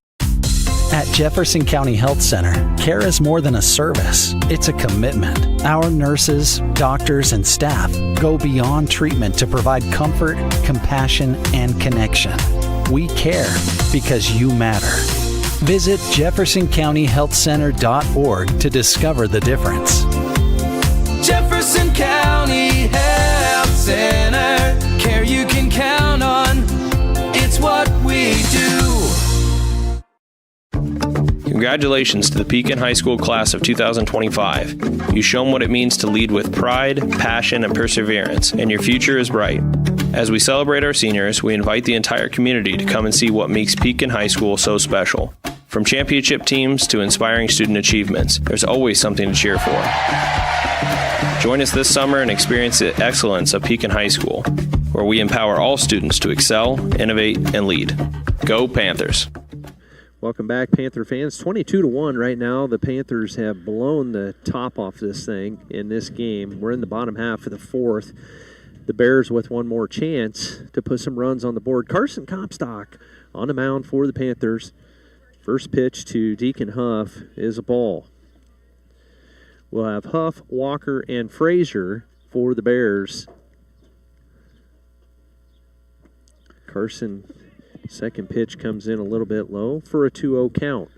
At Jefferson County Health Center, care is more than a service. It's a commitment. Our nurses, doctors, and staff go beyond treatment to provide comfort, compassion, and connection. We care because you matter. Visit JeffersonCountyHealthCenter.org to discover the difference. Jefferson County Health Center, care you can count on. It's what we do. Congratulations to the Pekin High School class of 2025. You've shown what it means to lead with pride, passion, and perseverance, and your future is bright. As we celebrate our seniors, we invite the entire community to come and see what makes Pekin High School so special. From championship teams to inspiring student achievements, there's always something to cheer for. Join us this summer and experience the excellence of Pekin High School, where we empower all students to excel, innovate, and lead. Go Panthers! Welcome back, Panther fans. 22-1 right now. The Panthers have blown the top off this thing in this game. We're in the bottom half of the fourth. The Bears with one more chance to put some runs on the board. Carson Comstock on the mound for the Panthers. First pitch to Deacon Huff is a ball. We'll have Huff, Walker, and Frazier for the Bears. Carson, second pitch comes in a little bit low for a 2-0 count.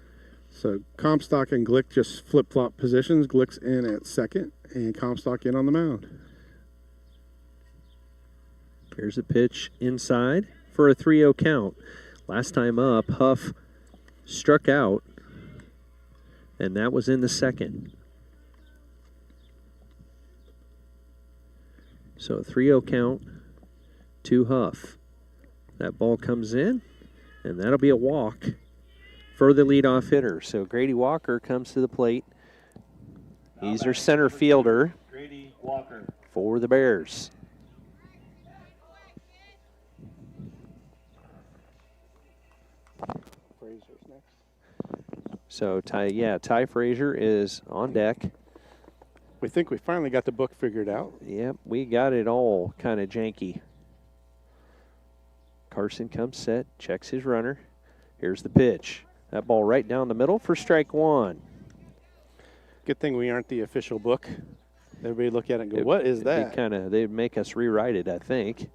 So Comstock and Glick just flip-flop positions. Glick's in at second, and Comstock in on the mound. Here's a pitch inside for a 3-0 count. Last time up, Huff struck out, and that was in the second. So 3-0 count to Huff. That ball comes in, and that'll be a walk for the leadoff hitter. So Grady Walker comes to the plate. He's our center fielder Grady Walker for the Bears. So Ty Frazier is on deck. We think we finally got the book figured out. Yep, we got it all kind of janky. Carson comes set, checks his runner. Here's the pitch. That ball right down the middle for strike one. Good thing we aren't the official book. Everybody look at it and go, what is that? They'd make us rewrite it, I think.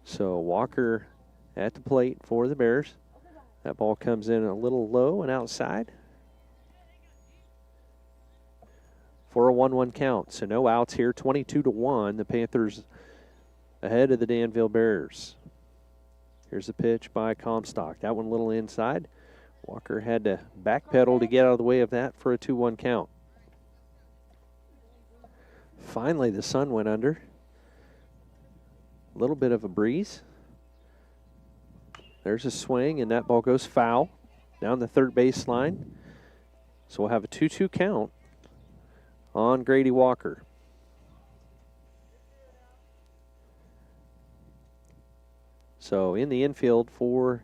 So Walker at the plate for the Bears. That ball comes in a little low and outside for a 1-1 count. So no outs here, 22-1. The Panthers ahead of the Danville Bears. Here's a pitch by Comstock. That one a little inside. Walker had to backpedal to get out of the way of that for a 2-1 count. Finally, the sun went under. A little bit of a breeze. There's a swing, and that ball goes foul down the third baseline. So we'll have a 2-2 count on Grady Walker. So in the infield for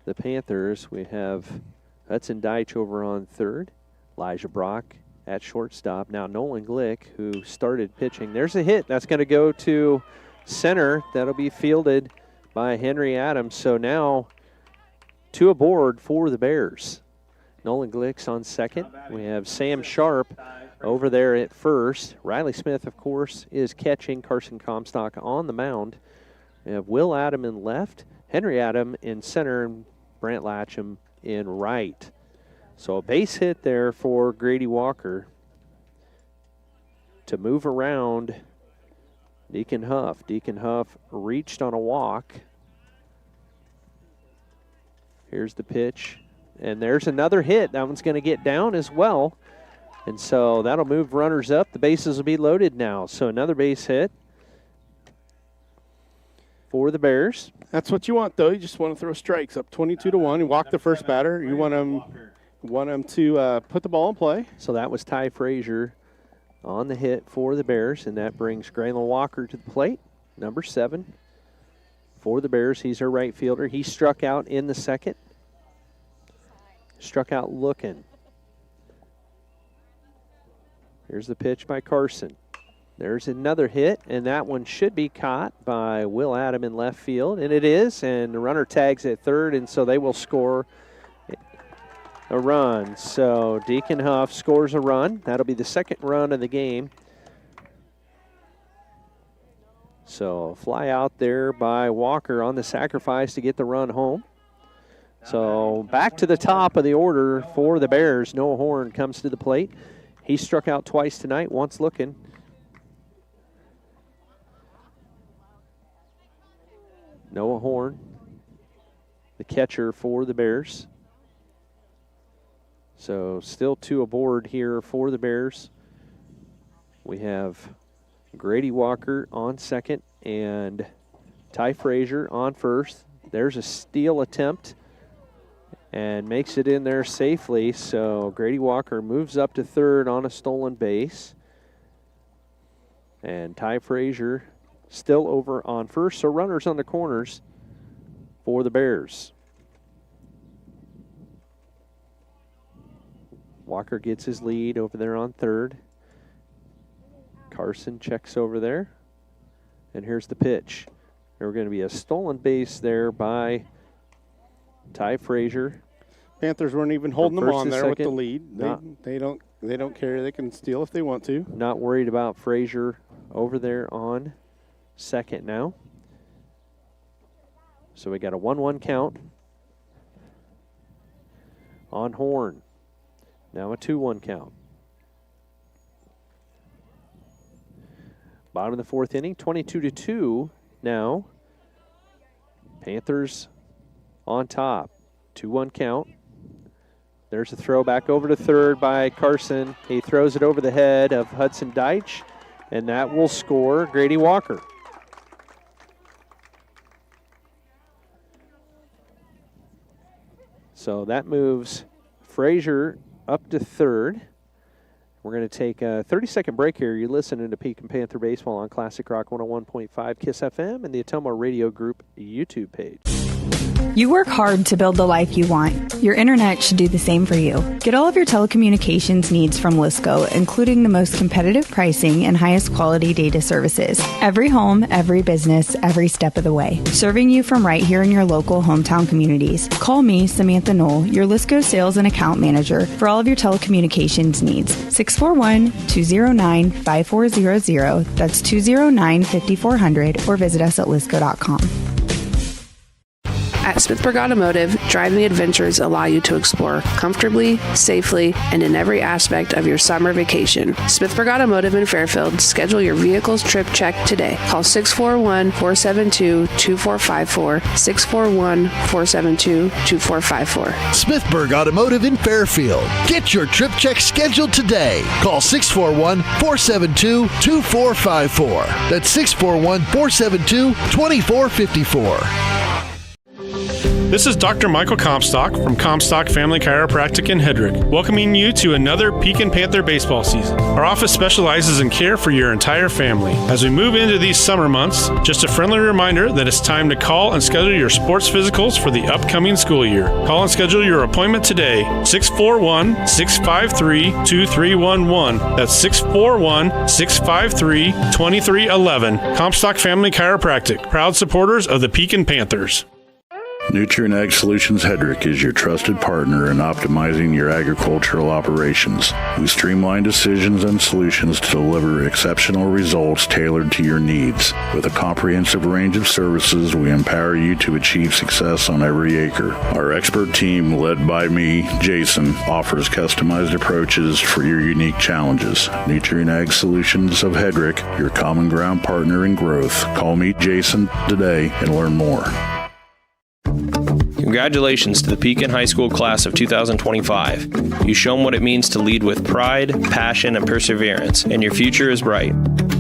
the Panthers, we have Hudson Deitch over on third, Elijah Brock at shortstop. Now Nolan Glick, who started pitching. There's a hit. That's going to go to center. That'll be fielded by Henry Adams. So now two aboard for the Bears. Nolan Glick's on second. We have Sam Sharp over there at first. Riley Smith, of course, is catching. Carson Comstock on the mound. We have Will Adam in left, Henry Adam in center, and Brant Latcham in right. So a base hit there for Grady Walker to move around Deacon Huff. Deacon Huff reached on a walk. Here's the pitch. And there's another hit. That one's going to get down as well. And so that'll move runners up. The bases will be loaded now. So another base hit for the Bears. That's what you want, though. You just want to throw strikes up 22-1. You walk the first batter. You want them to put the ball in play. So that was Ty Frazier on the hit for the Bears, and that brings Graylin Walker to the plate, number 7 for the Bears. He's our right fielder. He struck out in the second. Struck out looking. Here's the pitch by Carson. There's another hit, and that one should be caught by Will Adam in left field, and it is, and the runner tags at third, and so they will score a run. So Deacon Huff scores a run. That'll be the second run of the game. So fly out there by Walker on the sacrifice to get the run home. So back to the top of the order for the Bears. Noah Horn comes to the plate. He struck out twice tonight, once looking. Noah Horn, the catcher for the Bears. So still 2 aboard here for the Bears. We have Grady Walker on second and Ty Frazier on first. There's a steal attempt and makes it in there safely. So Grady Walker moves up to third on a stolen base. And Ty Frazier still over on first. So runners on the corners for the Bears. Walker gets his lead over there on third. Carson checks over there. And here's the pitch. There going to be a stolen base there by Ty Frazier. Panthers weren't even holding them on there with the lead. They don't care. They can steal if they want to. Not worried about Frazier over there on second now. So we got a 1-1 count on Horn. Now a 2-1 count. Bottom of the fourth inning, 22-2 now. Panthers on top. 2-1 count. There's a throw back over to third by Carson. He throws it over the head of Hudson Deitch, and that will score Grady Walker. So that moves Frazier up to third. We're going to take a 30-second break here. You're listening to Pekin Panther Baseball on Classic Rock 101.5 KISS FM and the Atomo Radio Group YouTube page. You work hard to build the life you want. Your internet should do the same for you. Get all of your telecommunications needs from Lisco, including the most competitive pricing and highest quality data services. Every home, every business, every step of the way. Serving you from right here in your local hometown communities. Call me, Samantha Knoll, your Lisco sales and account manager for all of your telecommunications needs. 641-209-5400. That's 209-5400, or visit us at lisco.com. At Smithburg Automotive, driving adventures allow you to explore comfortably, safely, and in every aspect of your summer vacation. Smithburg Automotive in Fairfield. Schedule your vehicle's trip check today. Call 641-472-2454, 641-472-2454. Smithburg Automotive in Fairfield. Get your trip check scheduled today. Call 641-472-2454. That's 641-472-2454. This is Dr. Michael Comstock from Comstock Family Chiropractic in Hedrick, welcoming you to another Pekin Panther baseball season. Our office specializes in care for your entire family. As we move into these summer months, just a friendly reminder that it's time to call and schedule your sports physicals for the upcoming school year. Call and schedule your appointment today, 641-653-2311. That's 641-653-2311. Comstock Family Chiropractic, proud supporters of the Pekin Panthers. Nutrient Ag Solutions Hedrick is your trusted partner in optimizing your agricultural operations. We streamline decisions and solutions to deliver exceptional results tailored to your needs. With a comprehensive range of services, we empower you to achieve success on every acre. Our expert team, led by me, Jason, offers customized approaches for your unique challenges. Nutrient Ag Solutions of Hedrick, your common ground partner in growth. Call me, Jason, today and learn more. Congratulations to the Pekin High School class of 2025. You've shown what it means to lead with pride, passion, and perseverance, and your future is bright.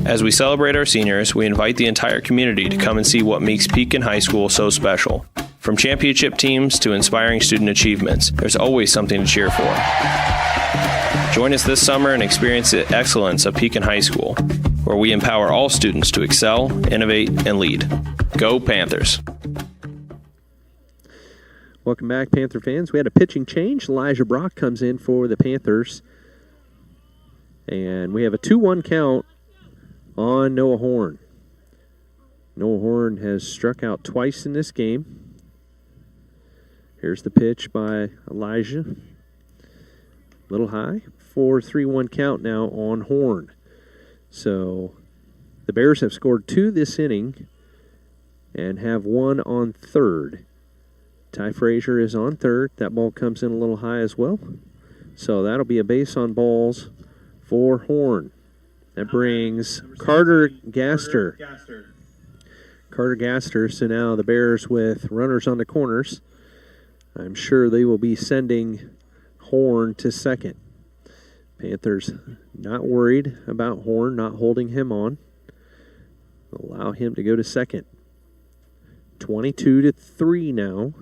As we celebrate our seniors, we invite the entire community to come and see what makes Pekin High School so special. From championship teams to inspiring student achievements, there's always something to cheer for. Join us this summer and experience the excellence of Pekin High School, where we empower all students to excel, innovate, and lead. Go Panthers! Welcome back, Panther fans. We had a pitching change. Elijah Brock comes in for the Panthers. And we have a 2-1 count on Noah Horn. Noah Horn has struck out twice in this game. Here's the pitch by Elijah. Little high. 4-3-1 count now on Horn. So the Bears have scored 2 this inning and have 1 on third. Ty Frazier is on third. That ball comes in a little high as well. So that'll be a base on balls for Horn. That brings Carter Gaster. Carter Gaster. So now the Bears with runners on the corners. I'm sure they will be sending Horn to second. Panthers not worried about Horn, not holding him on. Allow him to go to second. 22-3 now.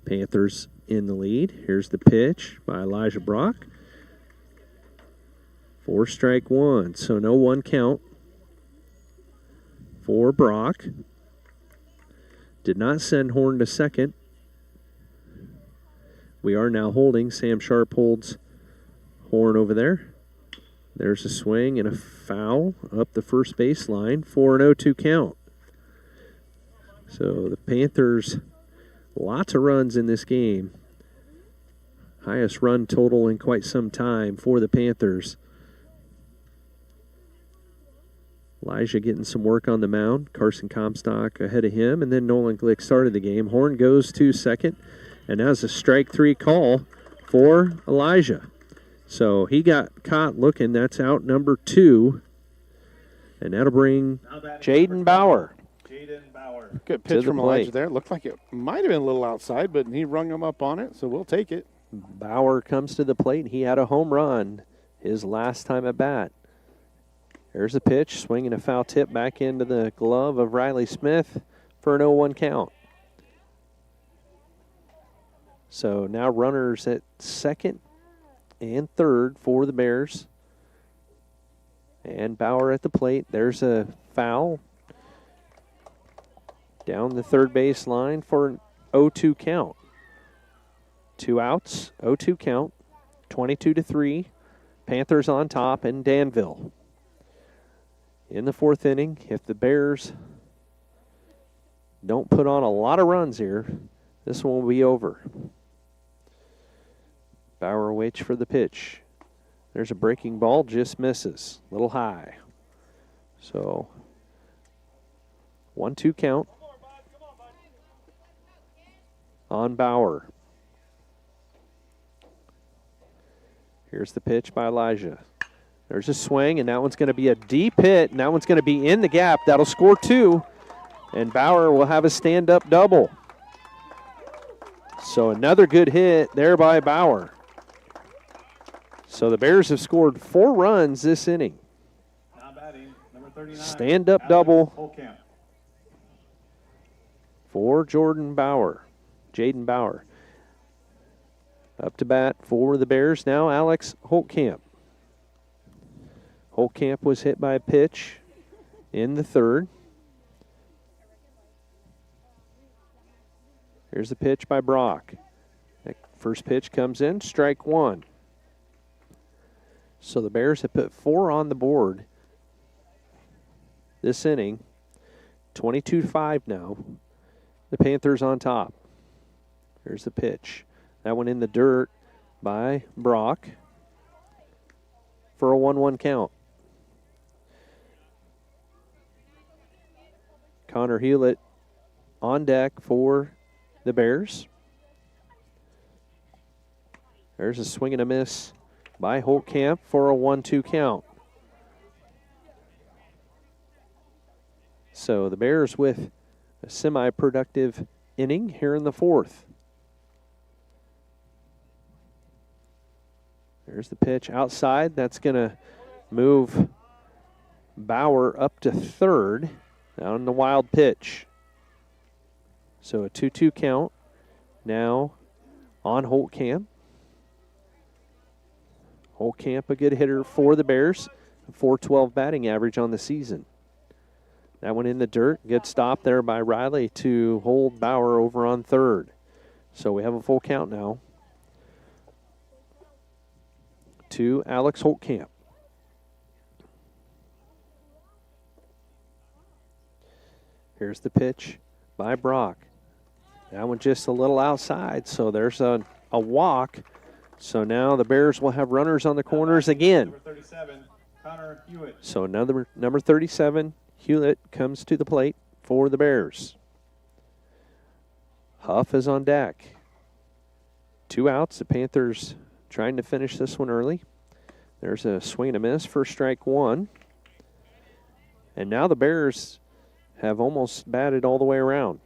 Panthers in the lead. Here's the pitch by Elijah Brock. 4 strike 1, so no 1 count for Brock. Did not send Horn to second. We are now holding. Sam Sharp holds Horn over there. There's a swing and a foul up the first baseline for an 0-2 count. So the Panthers, lots of runs in this game. Highest run total in quite some time for the Panthers. Elijah getting some work on the mound. Carson Comstock ahead of him, and then Nolan Glick started the game. Horn goes to second, and that's a strike 3 call for Elijah. So he got caught looking. That's out number 2, and that'll bring Jaden Bauer. Good pitch from Elijah there. Looked like it might have been a little outside, but he rung him up on it, so we'll take it. Bauer comes to the plate. He had a home run his last time at bat. There's a pitch, swinging a foul tip back into the glove of Riley Smith for an 0-1 count. So now runners at second and third for the Bears. And Bauer at the plate. There's a foul down the third base line for an 0-2 count. 2 outs, 0-2 count, 22-3. Panthers on top in Danville. In the 4th inning, if the Bears don't put on a lot of runs here, this one will be over. Bauer waits for the pitch. There's a breaking ball, just misses. A little high. So, 1-2 count on Bauer. Here's the pitch by Elijah. There's a swing, and that one's going to be a deep hit, and that one's going to be in the gap. That'll score 2, and Bauer will have a stand-up double. So another good hit there by Bauer. So the Bears have scored 4 runs this inning. Now batting, number 39. Stand-up double for Jaden Bauer. Up to bat for the Bears now, Alex Holtkamp. Holtkamp was hit by a pitch in the 3rd. Here's the pitch by Brock. That first pitch comes in, strike 1. So the Bears have put 4 on the board this inning. 22-5 now. The Panthers on top. Here's the pitch. That one in the dirt by Brock for a 1-1 count. Connor Hewlett on deck for the Bears. There's a swing and a miss by Holtkamp for a 1-2 count. So the Bears with a semi-productive inning here in the 4th. There's the pitch outside. That's going to move Bauer up to 3rd. On the wild pitch. So a 2-2 count now on Holtkamp. Holtkamp, a good hitter for the Bears. 412 batting average on the season. That one in the dirt. Good stop there by Riley to hold Bauer over on 3rd. So we have a full count now to Alex Holtkamp. Here's the pitch by Brock. That one just a little outside, so there's a walk. So now the Bears will have runners on the corners again. Number 37, Connor Hewitt. So number 37, Hewlett, comes to the plate for the Bears. Huff is on deck. 2 outs. The Panthers trying to finish this one early. There's a swing and a miss for strike 1. And now the Bears have almost batted all the way around.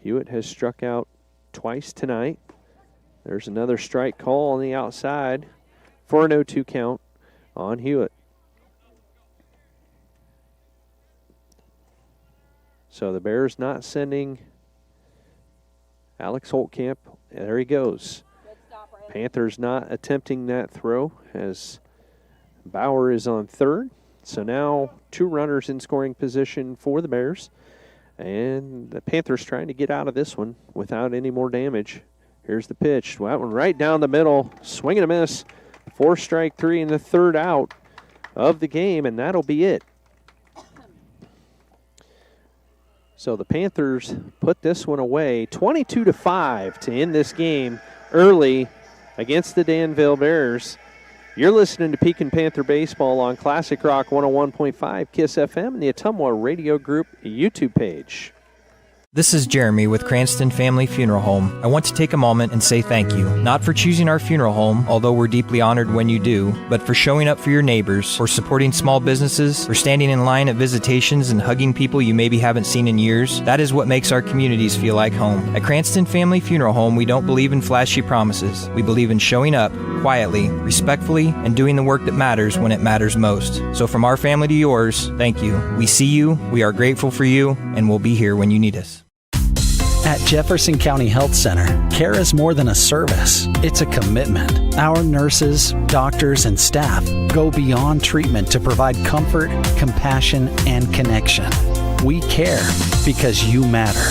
Hewitt has struck out twice tonight. There's another strike call on the outside for an 0-2 count on Hewitt. So the Bears not sending Alex Holtkamp. There he goes. Panthers not attempting that throw as Bauer is on third. So now 2 runners in scoring position for the Bears. And the Panthers trying to get out of this one without any more damage. Here's the pitch. That one right down the middle. Swing and a miss. 4 strike 3 in the third out of the game, and that'll be it. So the Panthers put this one away 22-5 to end this game early against the Danville Bears. You're listening to Pekin Panther Baseball on Classic Rock 101.5 KISS FM and the Ottumwa Radio Group YouTube page. This is Jeremy with Cranston Family Funeral Home. I want to take a moment and say thank you, not for choosing our funeral home, although we're deeply honored when you do, but for showing up for your neighbors, for supporting small businesses, for standing in line at visitations and hugging people you maybe haven't seen in years. That is what makes our communities feel like home. At Cranston Family Funeral Home, we don't believe in flashy promises. We believe in showing up quietly, respectfully, and doing the work that matters when it matters most. So from our family to yours, thank you. We see you, we are grateful for you, and we'll be here when you need us. At Jefferson County Health Center, care is more than a service. It's a commitment. Our nurses, doctors, and staff go beyond treatment to provide comfort, compassion, and connection. We care because you matter.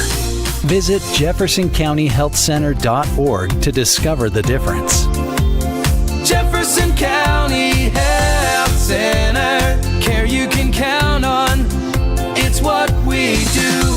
Visit jeffersoncountyhealthcenter.org to discover the difference. Jefferson County Health Center, care you can count on. It's what we do.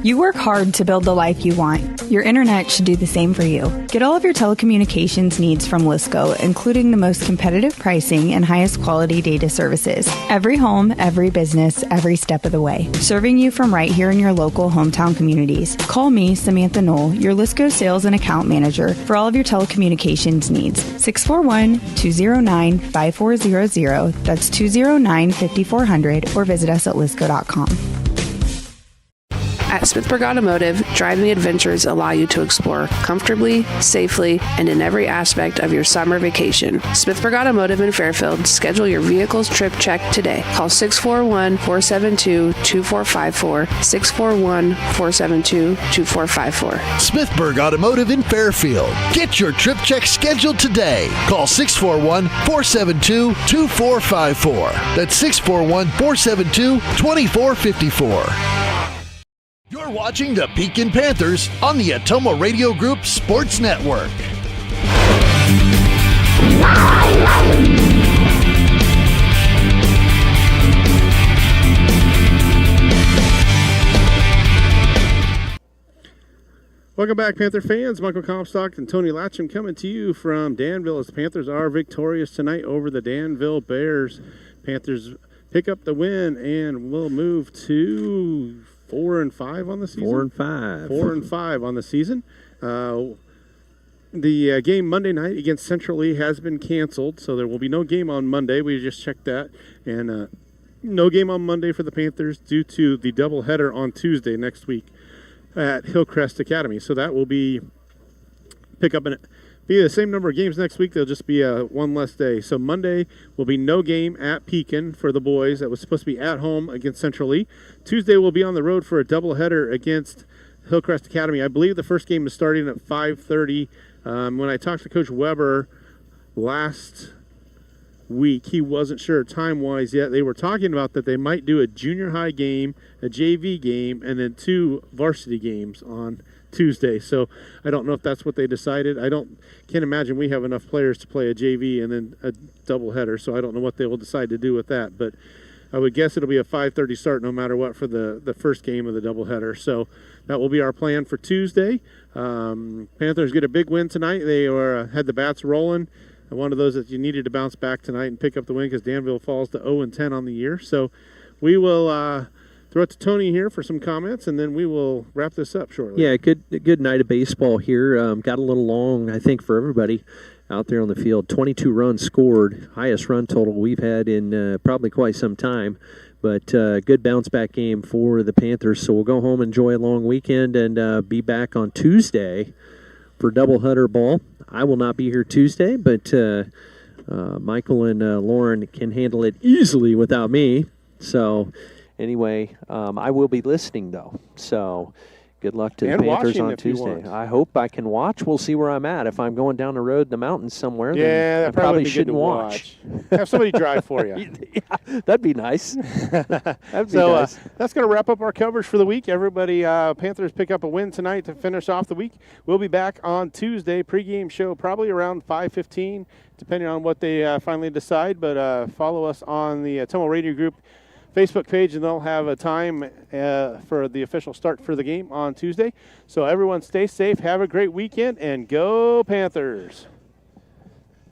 You work hard to build the life you want. Your internet should do the same for you. Get all of your telecommunications needs from Lisco, including the most competitive pricing and highest quality data services. Every home, every business, every step of the way. Serving you from right here in your local hometown communities. Call me, Samantha Knoll, your Lisco sales and account manager for all of your telecommunications needs. 641-209-5400. That's 209-5400, or visit us at lisco.com. At Smithburg Automotive, driving adventures allow you to explore comfortably, safely, and in every aspect of your summer vacation. Smithburg Automotive in Fairfield. Schedule your vehicle's trip check today. Call 641-472-2454, 641-472-2454. Smithburg Automotive in Fairfield. Get your trip check scheduled today. Call 641-472-2454. That's 641-472-2454. You're watching the Pekin Panthers on the Ottumwa Radio Group Sports Network. Welcome back, Panther fans. Michael Comstock and Tony Latcham coming to you from Danville as the Panthers are victorious tonight over the Danville Bears. Panthers pick up the win and will move to 4-5 on the season. 4-5. 4-5 on the season. The game Monday night against Central Lee has been canceled, so there will be no game on Monday. We just checked that. And no game on Monday for the Panthers due to the doubleheader on Tuesday next week at Hillcrest Academy. So that will be be the same number of games next week. There'll just be one less day. So Monday will be no game at Pekin for the boys. That was supposed to be at home against Central Lee. Tuesday will be on the road for a doubleheader against Hillcrest Academy. I believe the first game is starting at 5:30. When I talked to Coach Weber last week, he wasn't sure time-wise yet. They were talking about that they might do a junior high game, a JV game, and then 2 varsity games on Tuesday. So I don't know if that's what they decided. Can't imagine we have enough players to play a JV and then a doubleheader, so I don't know what they will decide to do with that. But I would guess it'll be a 5:30 start no matter what for the first game of the doubleheader. So that will be our plan for Tuesday. Panthers get a big win tonight. They had the bats rolling. One of those that you needed to bounce back tonight and pick up the win because Danville falls to 0-10 on the year. So we will throw it to Tony here for some comments, and then we will wrap this up shortly. Yeah, good night of baseball here. Got a little long, I think, for everybody out there on the field. 22 runs scored, highest run total we've had in probably quite some time. But good bounce-back game for the Panthers. So we'll go home, enjoy a long weekend, and be back on Tuesday for doubleheader ball. I will not be here Tuesday, but Michael and Lauren can handle it easily without me. So Anyway, I will be listening, though. So good luck to the And Panthers watching on if you Tuesday. want. I hope I can watch. We'll see where I'm at. If I'm going down the road, the mountains somewhere, Yeah, then I that probably be good shouldn't to watch. Have somebody drive for you. Yeah, that'd be nice. That'd be So nice. that's going to wrap up our coverage for the week. Everybody, Panthers pick up a win tonight to finish off the week. We'll be back on Tuesday, pregame show probably around 5:15, depending on what they finally decide. But follow us on the Tumble Radio Group Facebook page, and they'll have a time for the official start for the game on Tuesday. So everyone stay safe, have a great weekend, and go Panthers.